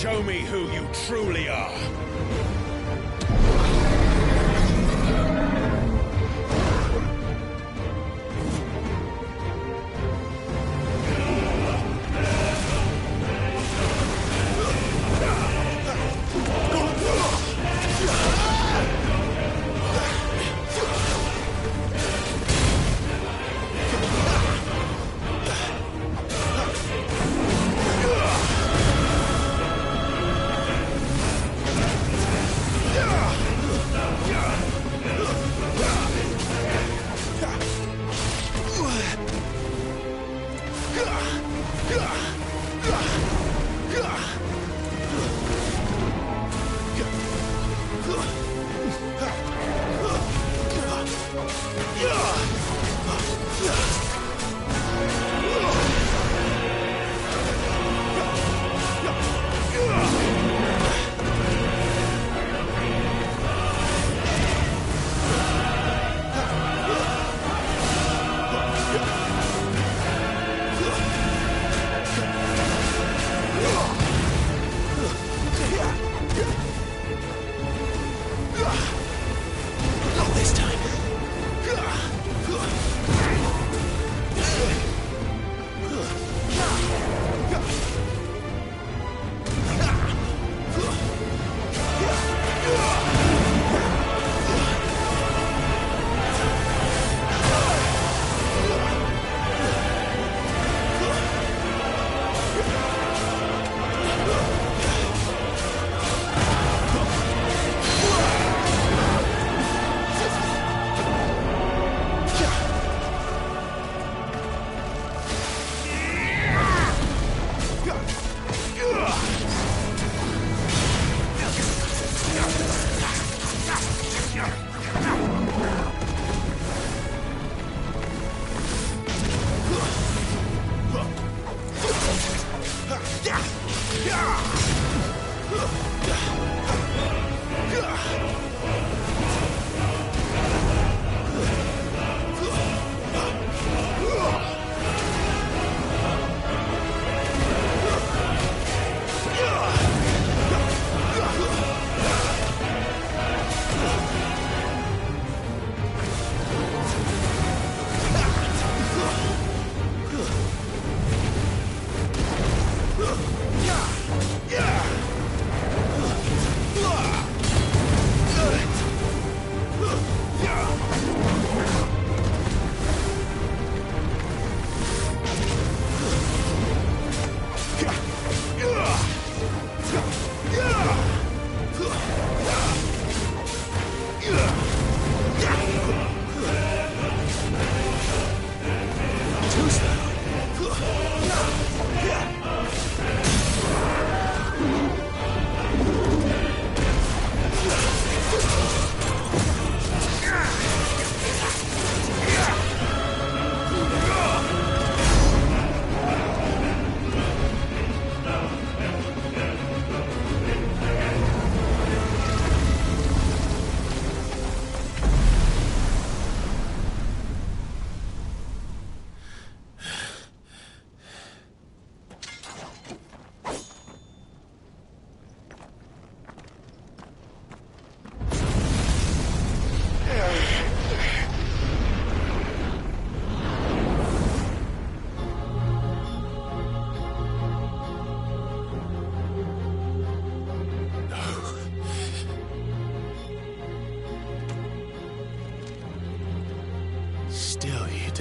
E: Show me who you truly are.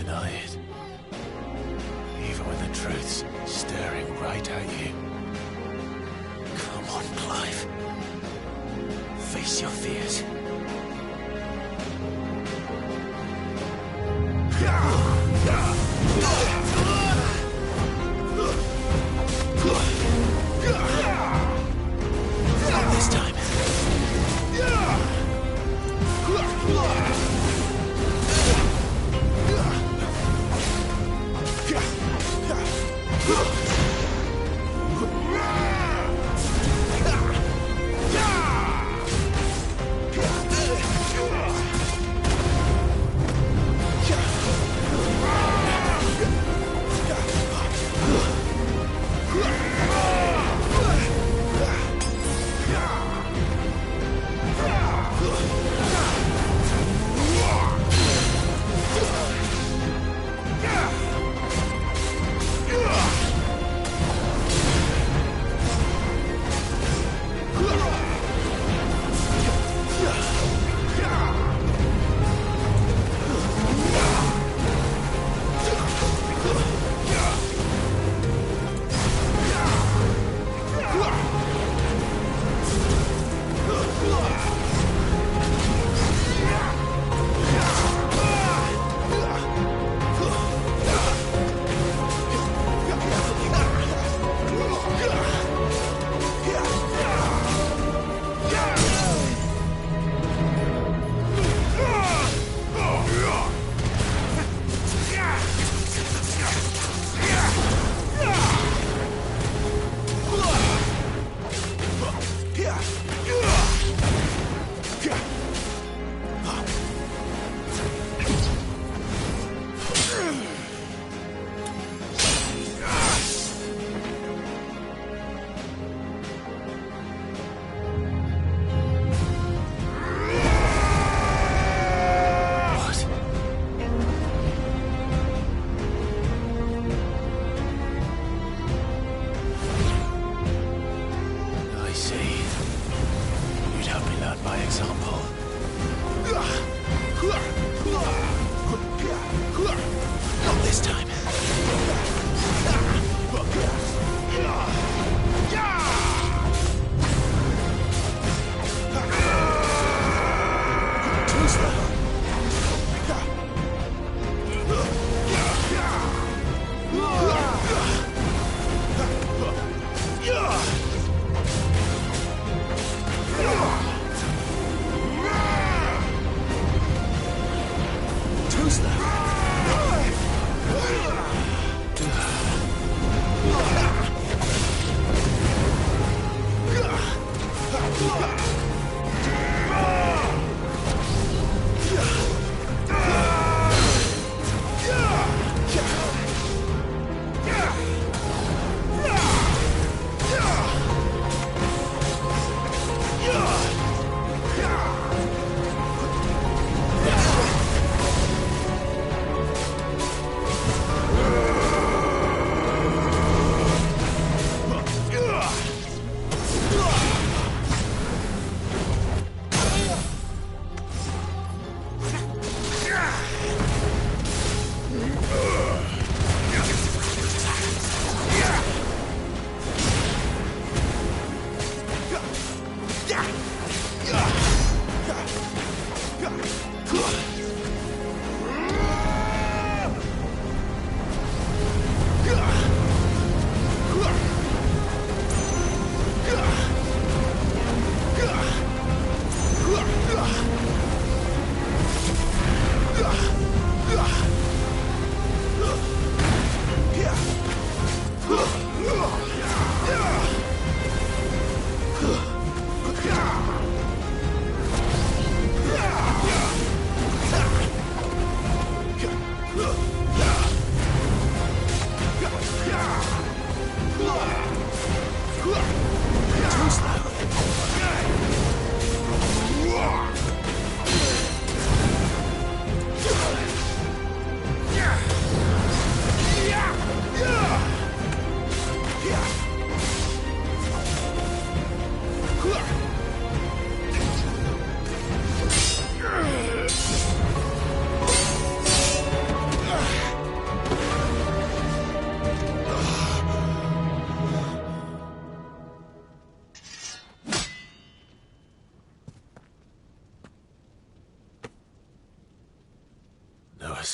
B: deny it. Even when the truth's staring right at you. Come on, Clive. Face your fears. Not this time.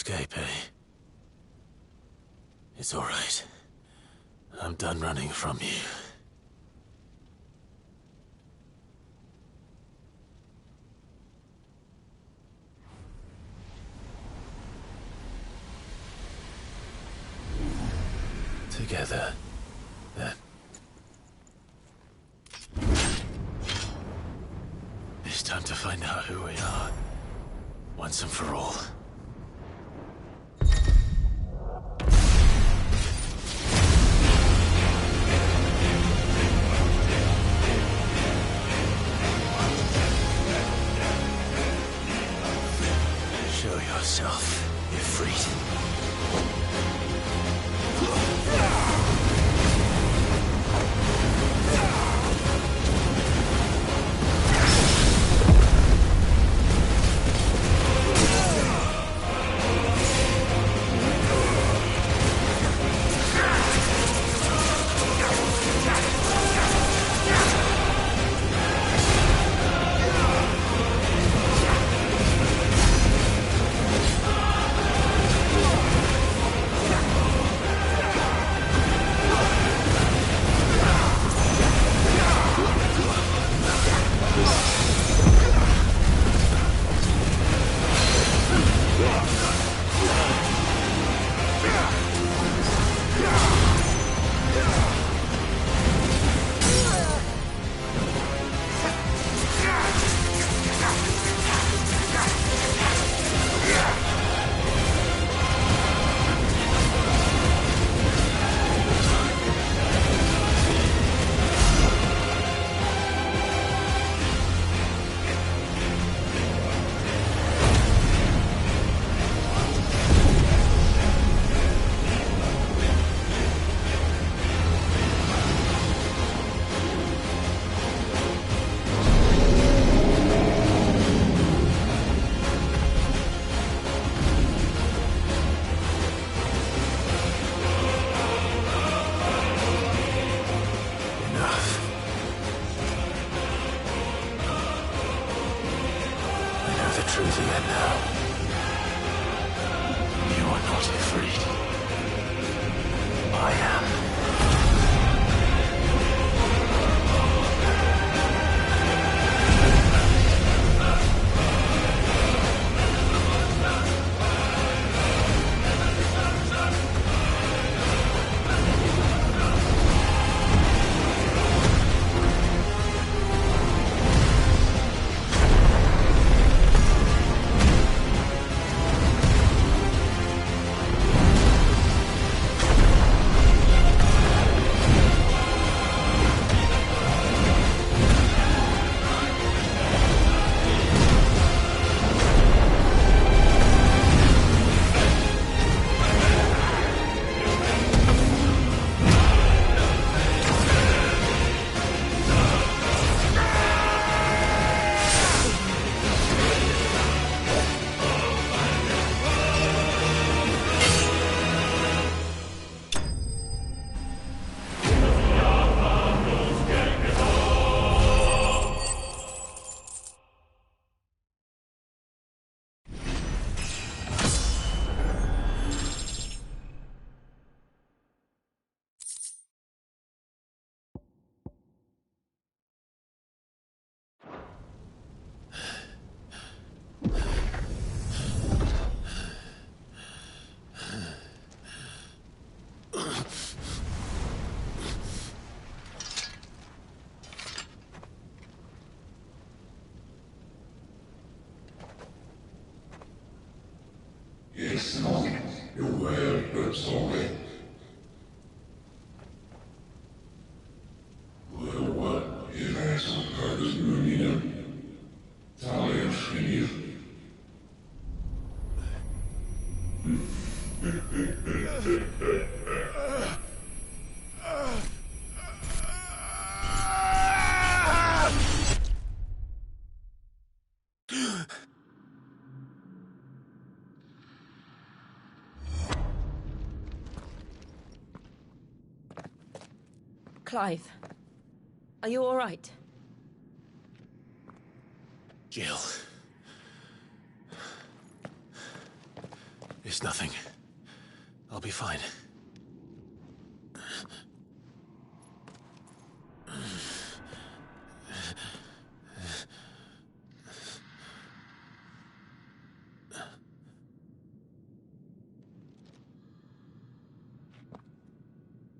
B: escape, eh? It's all right. I'm done running from you. Together, then. It's time to find out who we are, once and for all. Show yourself, Ifrit.
I: Yes, no, you're well, but sorry. Well, what if I some cards running Talia Skinny?
F: Clive, are you all right?
B: Jill. It's nothing. I'll be fine.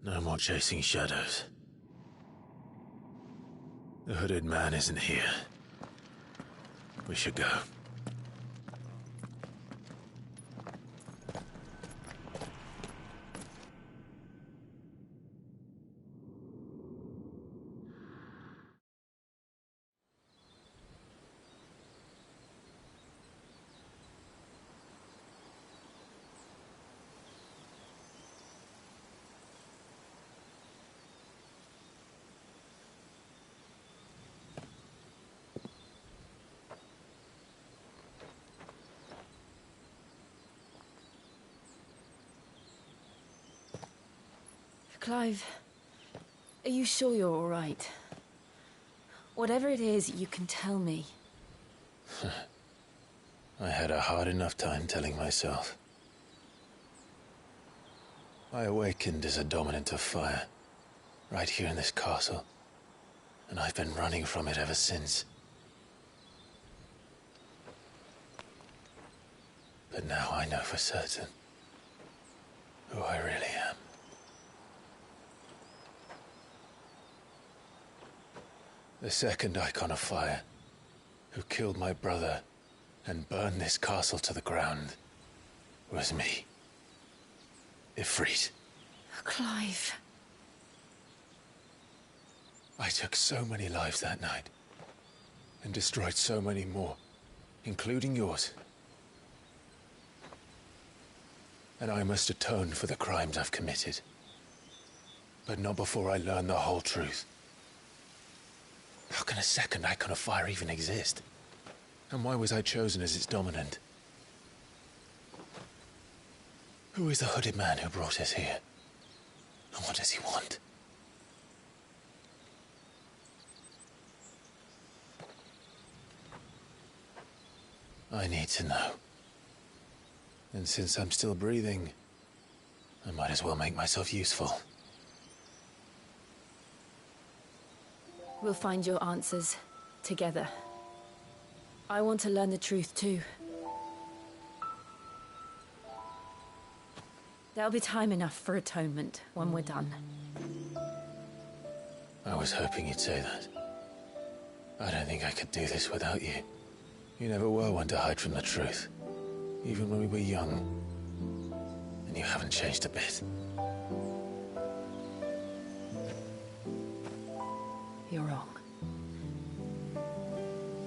B: No more chasing shadows. The hooded man isn't here. We should go.
F: Clive, are you sure you're all right? Whatever it is, you can tell me.
B: I had a hard enough time telling myself. I awakened as a dominant of fire, right here in this castle, and I've been running from it ever since. But now I know for certain who I really am. The second icon of fire, who killed my brother and burned this castle to the ground, was me. Ifrit.
F: Clive.
B: I took so many lives that night, and destroyed so many more, including yours. And I must atone for the crimes I've committed. But not before I learn the whole truth. How can a second icon of fire even exist? And why was I chosen as its dominant? Who is the hooded man who brought us here? And what does he want? I need to know. And since I'm still breathing, I might as well make myself useful.
F: We'll find your answers together. I want to learn the truth too. There'll be time enough for atonement when we're done.
B: I was hoping you'd say that. I don't think I could do this without you. You never were one to hide from the truth, even when we were young. And you haven't changed a bit.
F: You're wrong.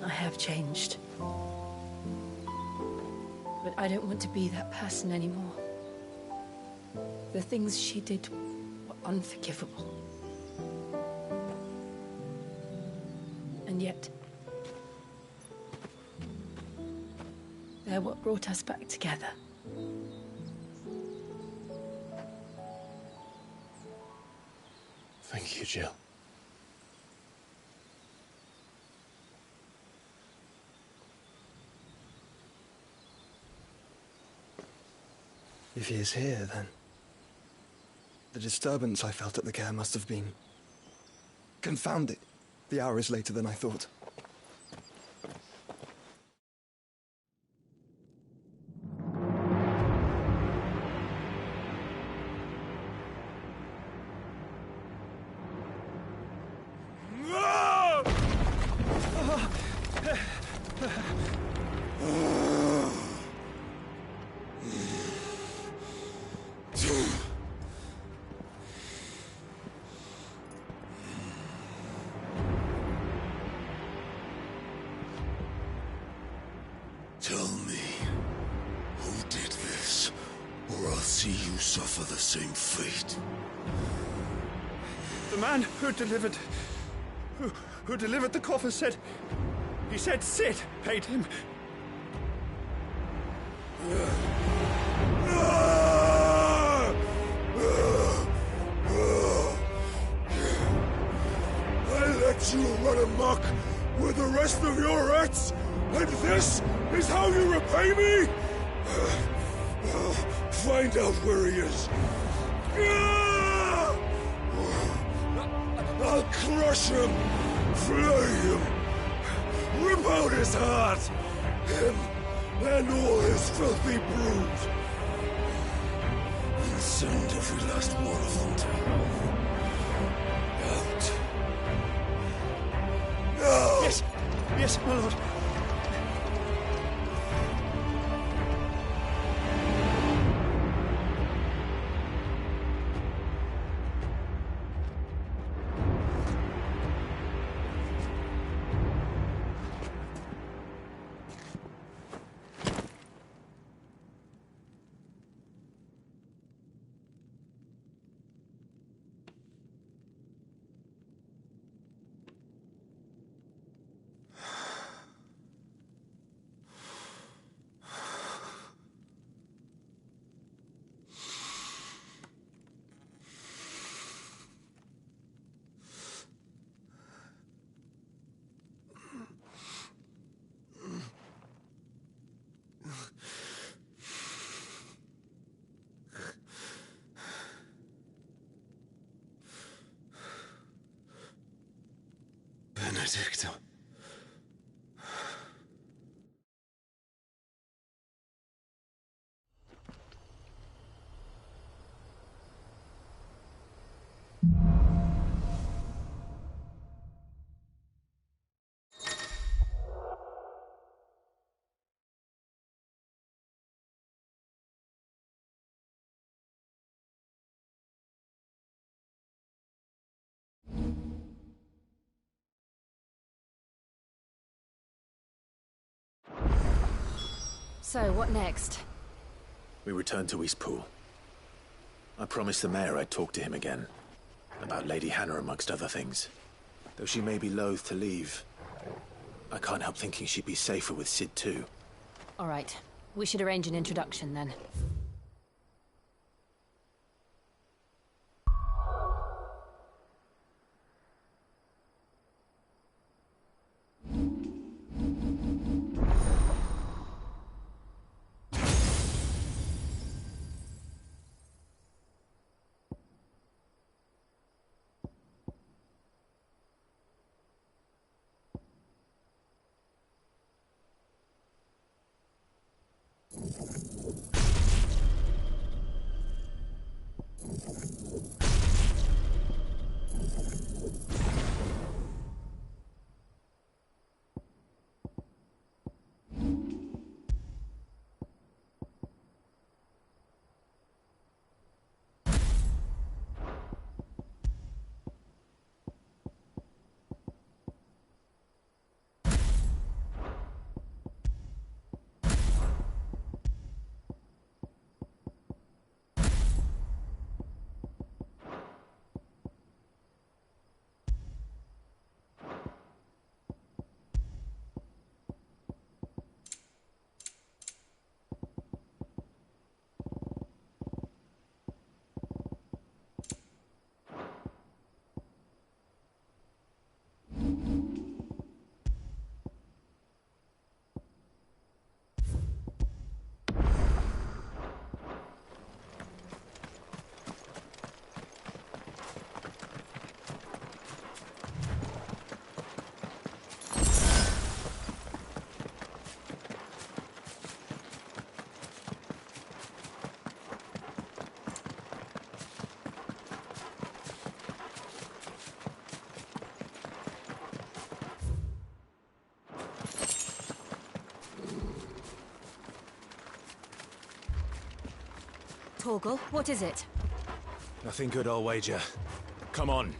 F: I have changed. But I don't want to be that person anymore. The things she did were unforgivable. And yet, they're what brought us back together.
B: Thank you, Jill.
A: If he is here, then the disturbance I felt at the care must have been confounded. The hour is later than I thought.
I: Tell me, who did this, or I'll see you suffer the same fate.
A: The man who delivered the coffer said... He said Sid paid him.
I: I let you run amok with the rest of your rats, and this is how you repay me?
E: Find out where he is. I'll crush him, flay him, rip out his heart, him and all his filthy brood. And send every last one of them to hell. Out. No!
A: Yes! Yes, my lord.
V: Benedicto.
F: So, what next?
B: We return to Eastpool. I promised the mayor I'd talk to him again. About Lady Hannah, amongst other things. Though she may be loath to leave, I can't help thinking she'd be safer with Sid too.
F: All right. We should arrange an introduction then. Torgal, what is it?
V: Nothing good, I'll wager. Come on.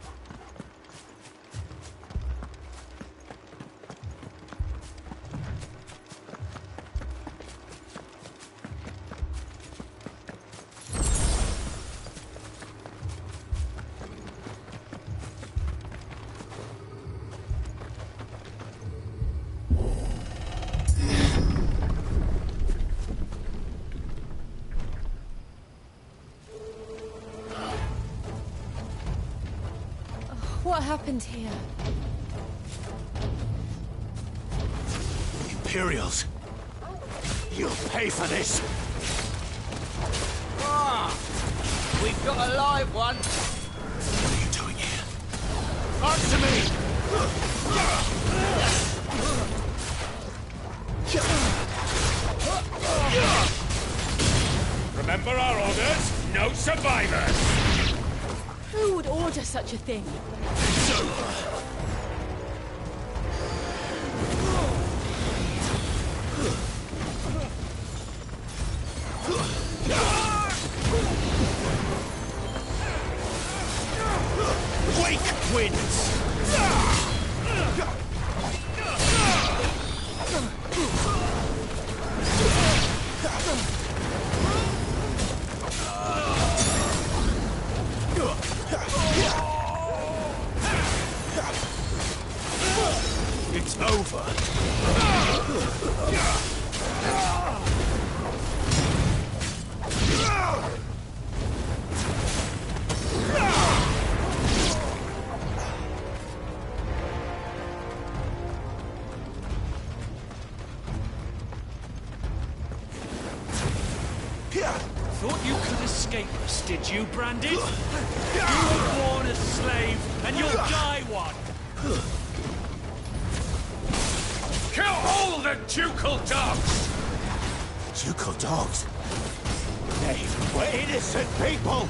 F: What happened here?
P: Imperials! You'll pay for this!
O: We've got a live one.
B: What are you doing here?
O: Answer me!
J: Remember our orders? No survivors!
F: Who would order such a thing?
B: It's over.
E: Quake wins! It's over.
N: Thought you could escape us, did you, Branded? You were born a slave, and you'll die one!
J: Kill all the ducal dogs!
E: Ducal dogs? They were innocent people!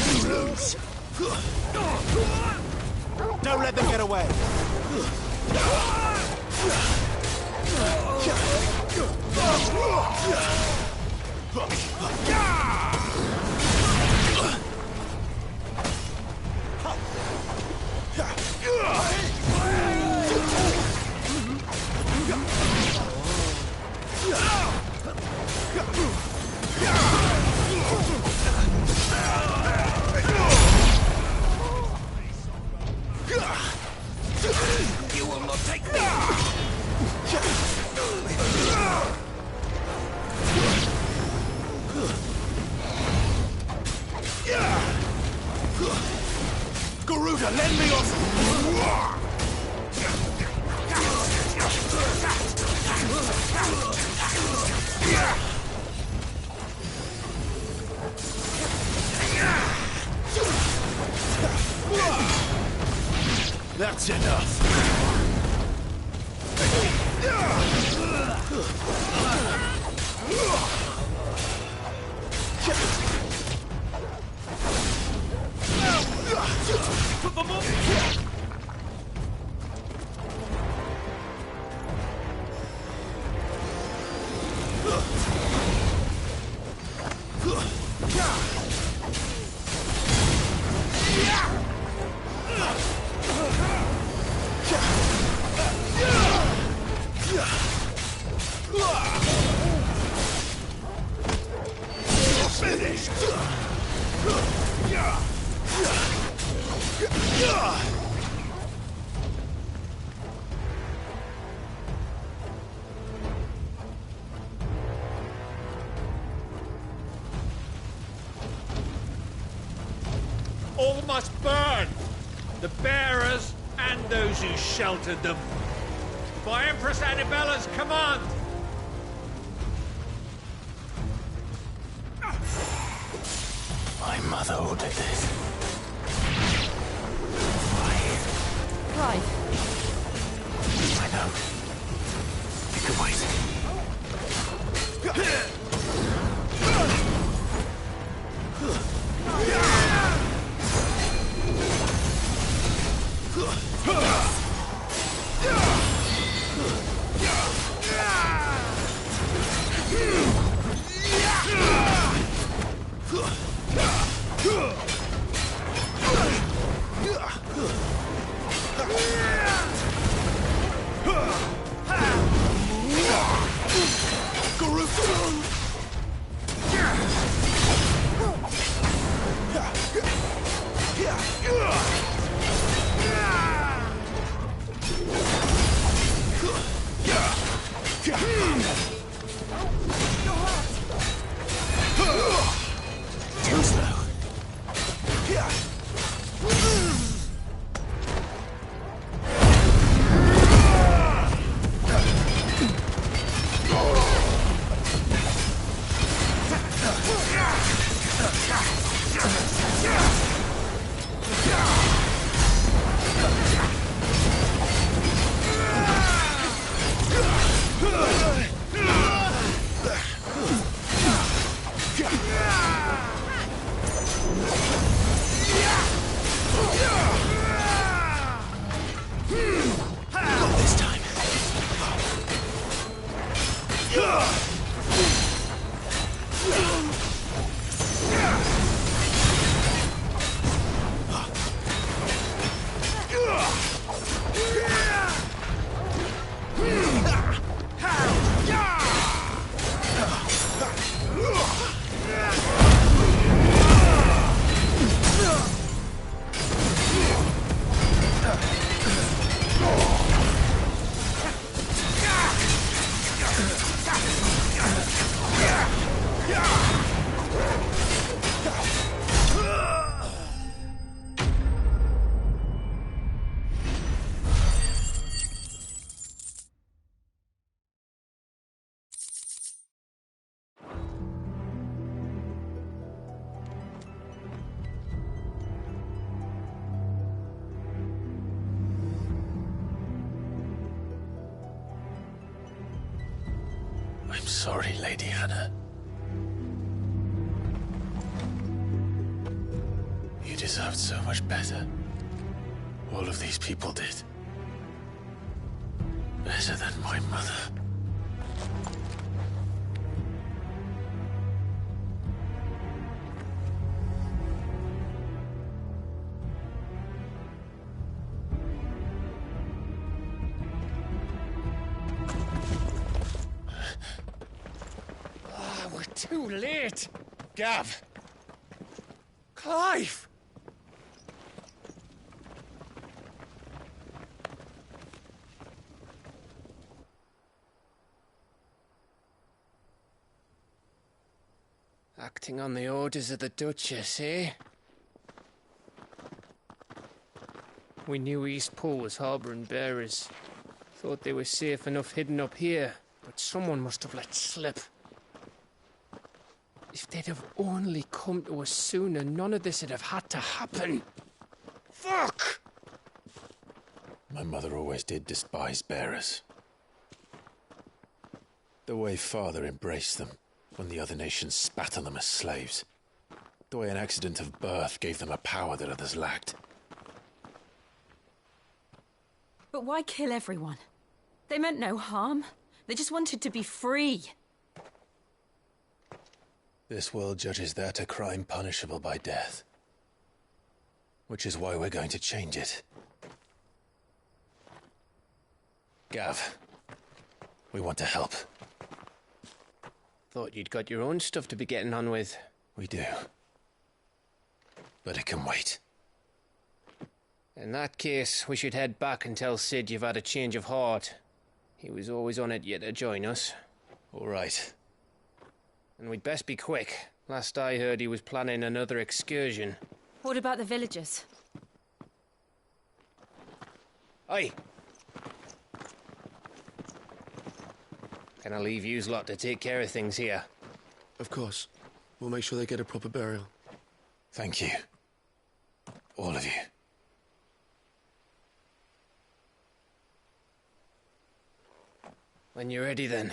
E: You lose. Don't let them get away. You will not take me. Garuda, lend me your... That's enough.
N: Put them up!
E: Finished!
N: All must burn! The bearers and those who sheltered them. By Empress Annabella's command!
B: My mother ordered this.
F: Clive.
B: I know. You can wait. Too slow. Not this time. I'm sorry, Lady Hannah. You deserved so much better. All of these people did. Better than my mother.
N: We're too late. Gav. Clive. Acting on the orders of the Duchess, eh? We knew Eastpool was harbouring bearers. Thought they were safe enough hidden up here, but someone must have let slip. If they'd have only come to us sooner, none of this would have had to happen. Fuck!
V: My mother always did despise bearers. The way Father embraced them when the other nations spat on them as slaves. The way an accident of birth gave them a power that others lacked.
F: But why kill everyone? They meant no harm. They just wanted to be free.
V: This world judges that a crime punishable by death. Which is why we're going to change it. Gav, we want to help.
N: Thought you'd got your own stuff to be getting on with.
V: We do. But it can wait.
N: In that case, we should head back and tell Sid you've had a change of heart. He was always on it yet to join us.
V: All right.
N: And we'd best be quick. Last I heard, he was planning another excursion.
F: What about the villagers?
N: Aye. Can I leave yous lot to take care of things here?
R: Of course. We'll make sure they get a proper burial.
V: Thank you. All of you.
N: When you're ready, then.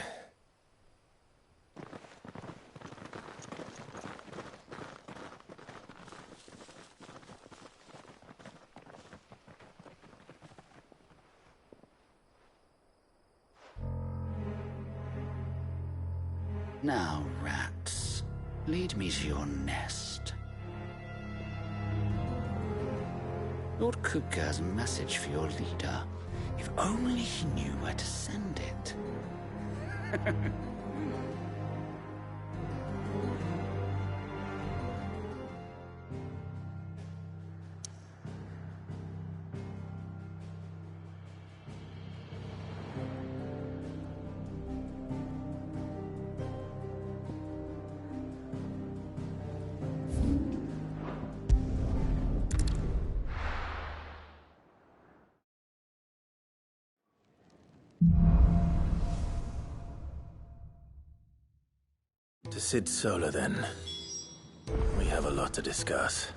L: Now, rats, lead me to your nest. Lord Kupka has a message for your leader. If only he knew where to send it.
B: To Sid Solar, then. We have a lot to discuss.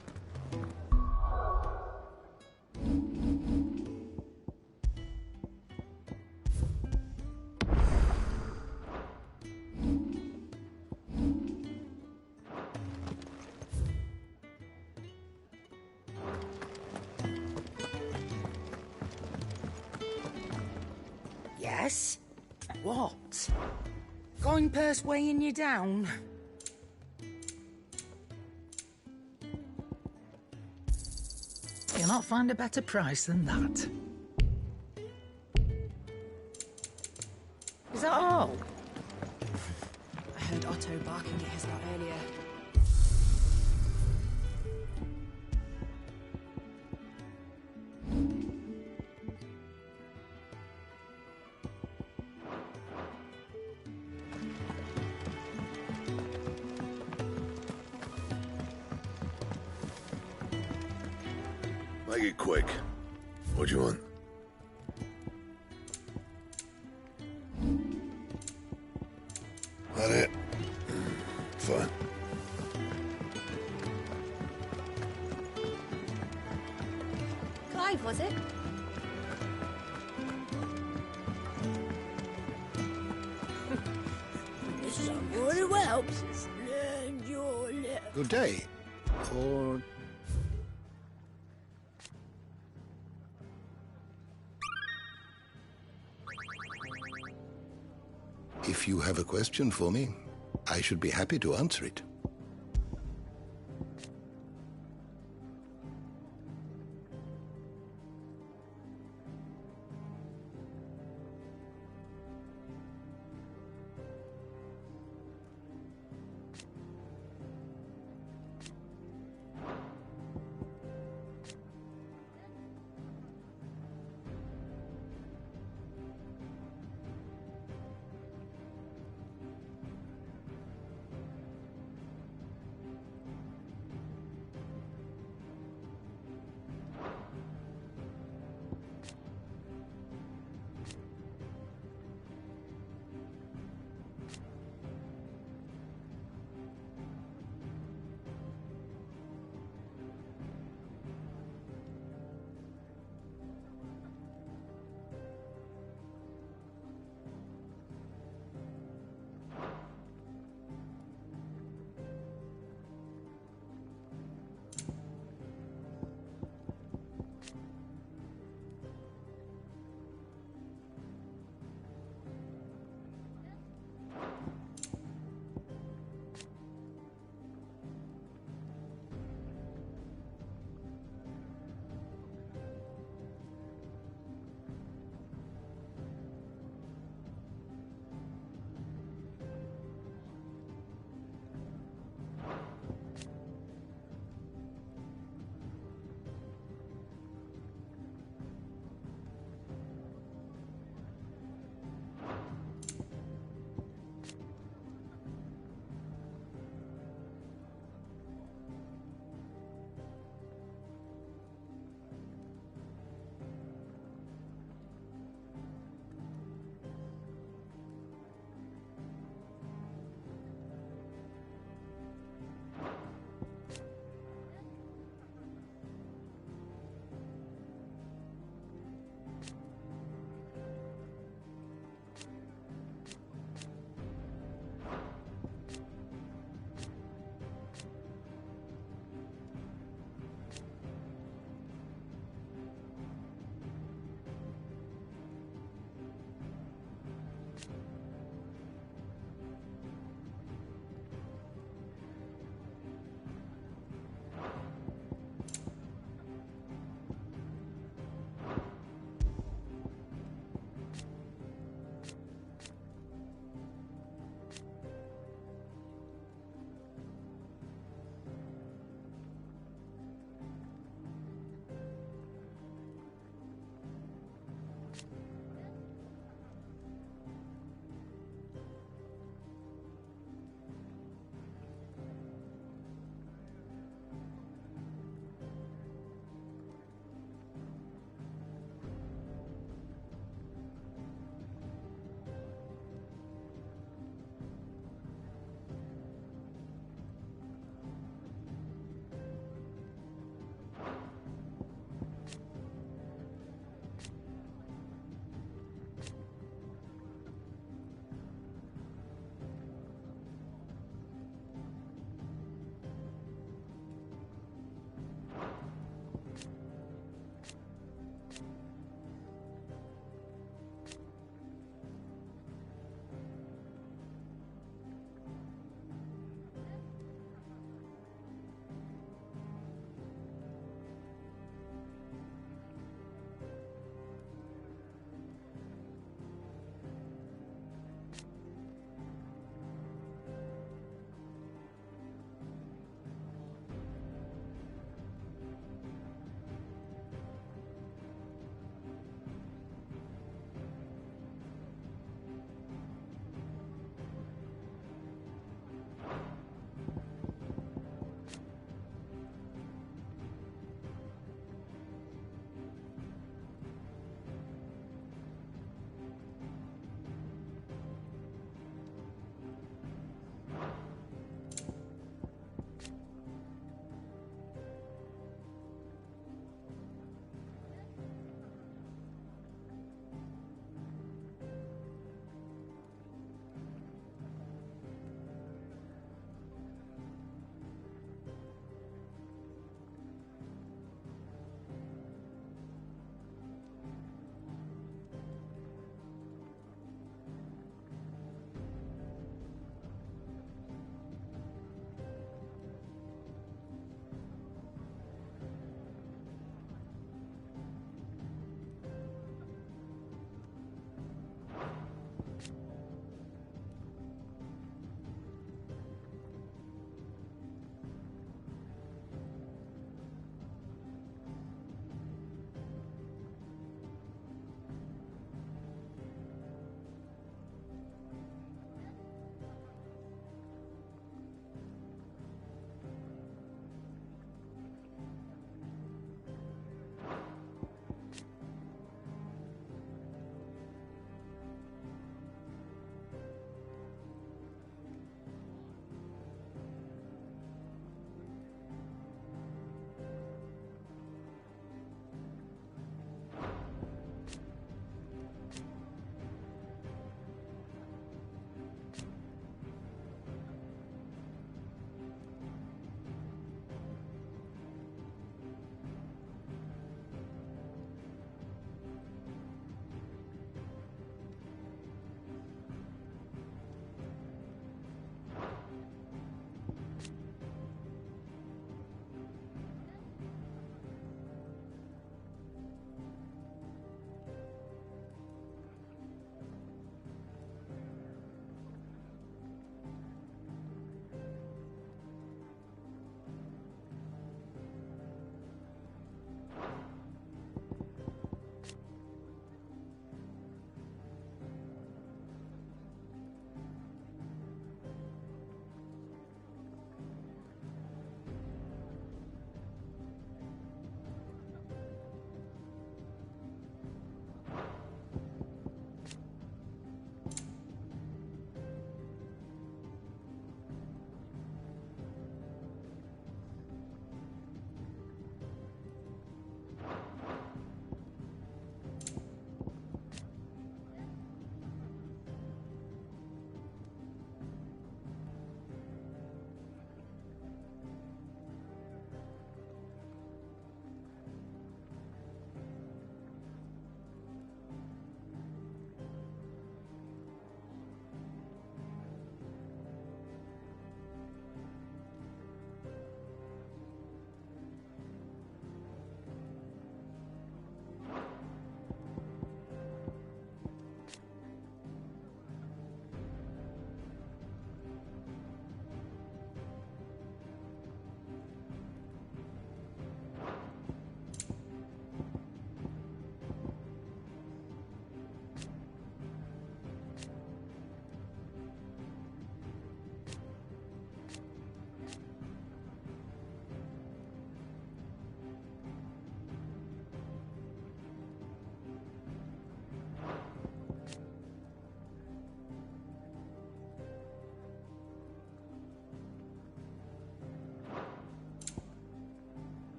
X: Yes? What? Going purse weighing you down? You'll not find a better price than that. Is that all?
F: I heard Otto barking at his lot earlier.
I: Make it quick. What do you want? That it? Fine.
F: Clive, was it?
X: Someone who helps us learn your lesson.
S: Good day. Or... If you have a question for me, I should be happy to answer it.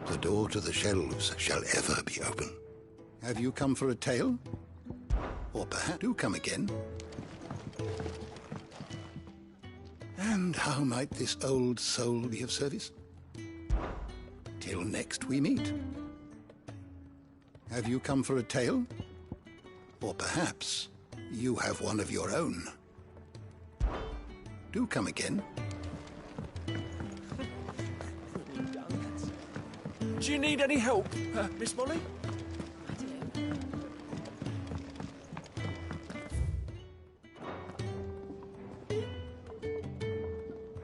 S: The door to the shelves shall ever be open. Have you come for a tale? Or perhaps do come again? And how might this old soul be of service? Till next we meet. Have you come for a tale? Or perhaps you have one of your own. Do come again.
J: Do you need any help, Miss Molly?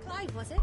G: Clive, was it?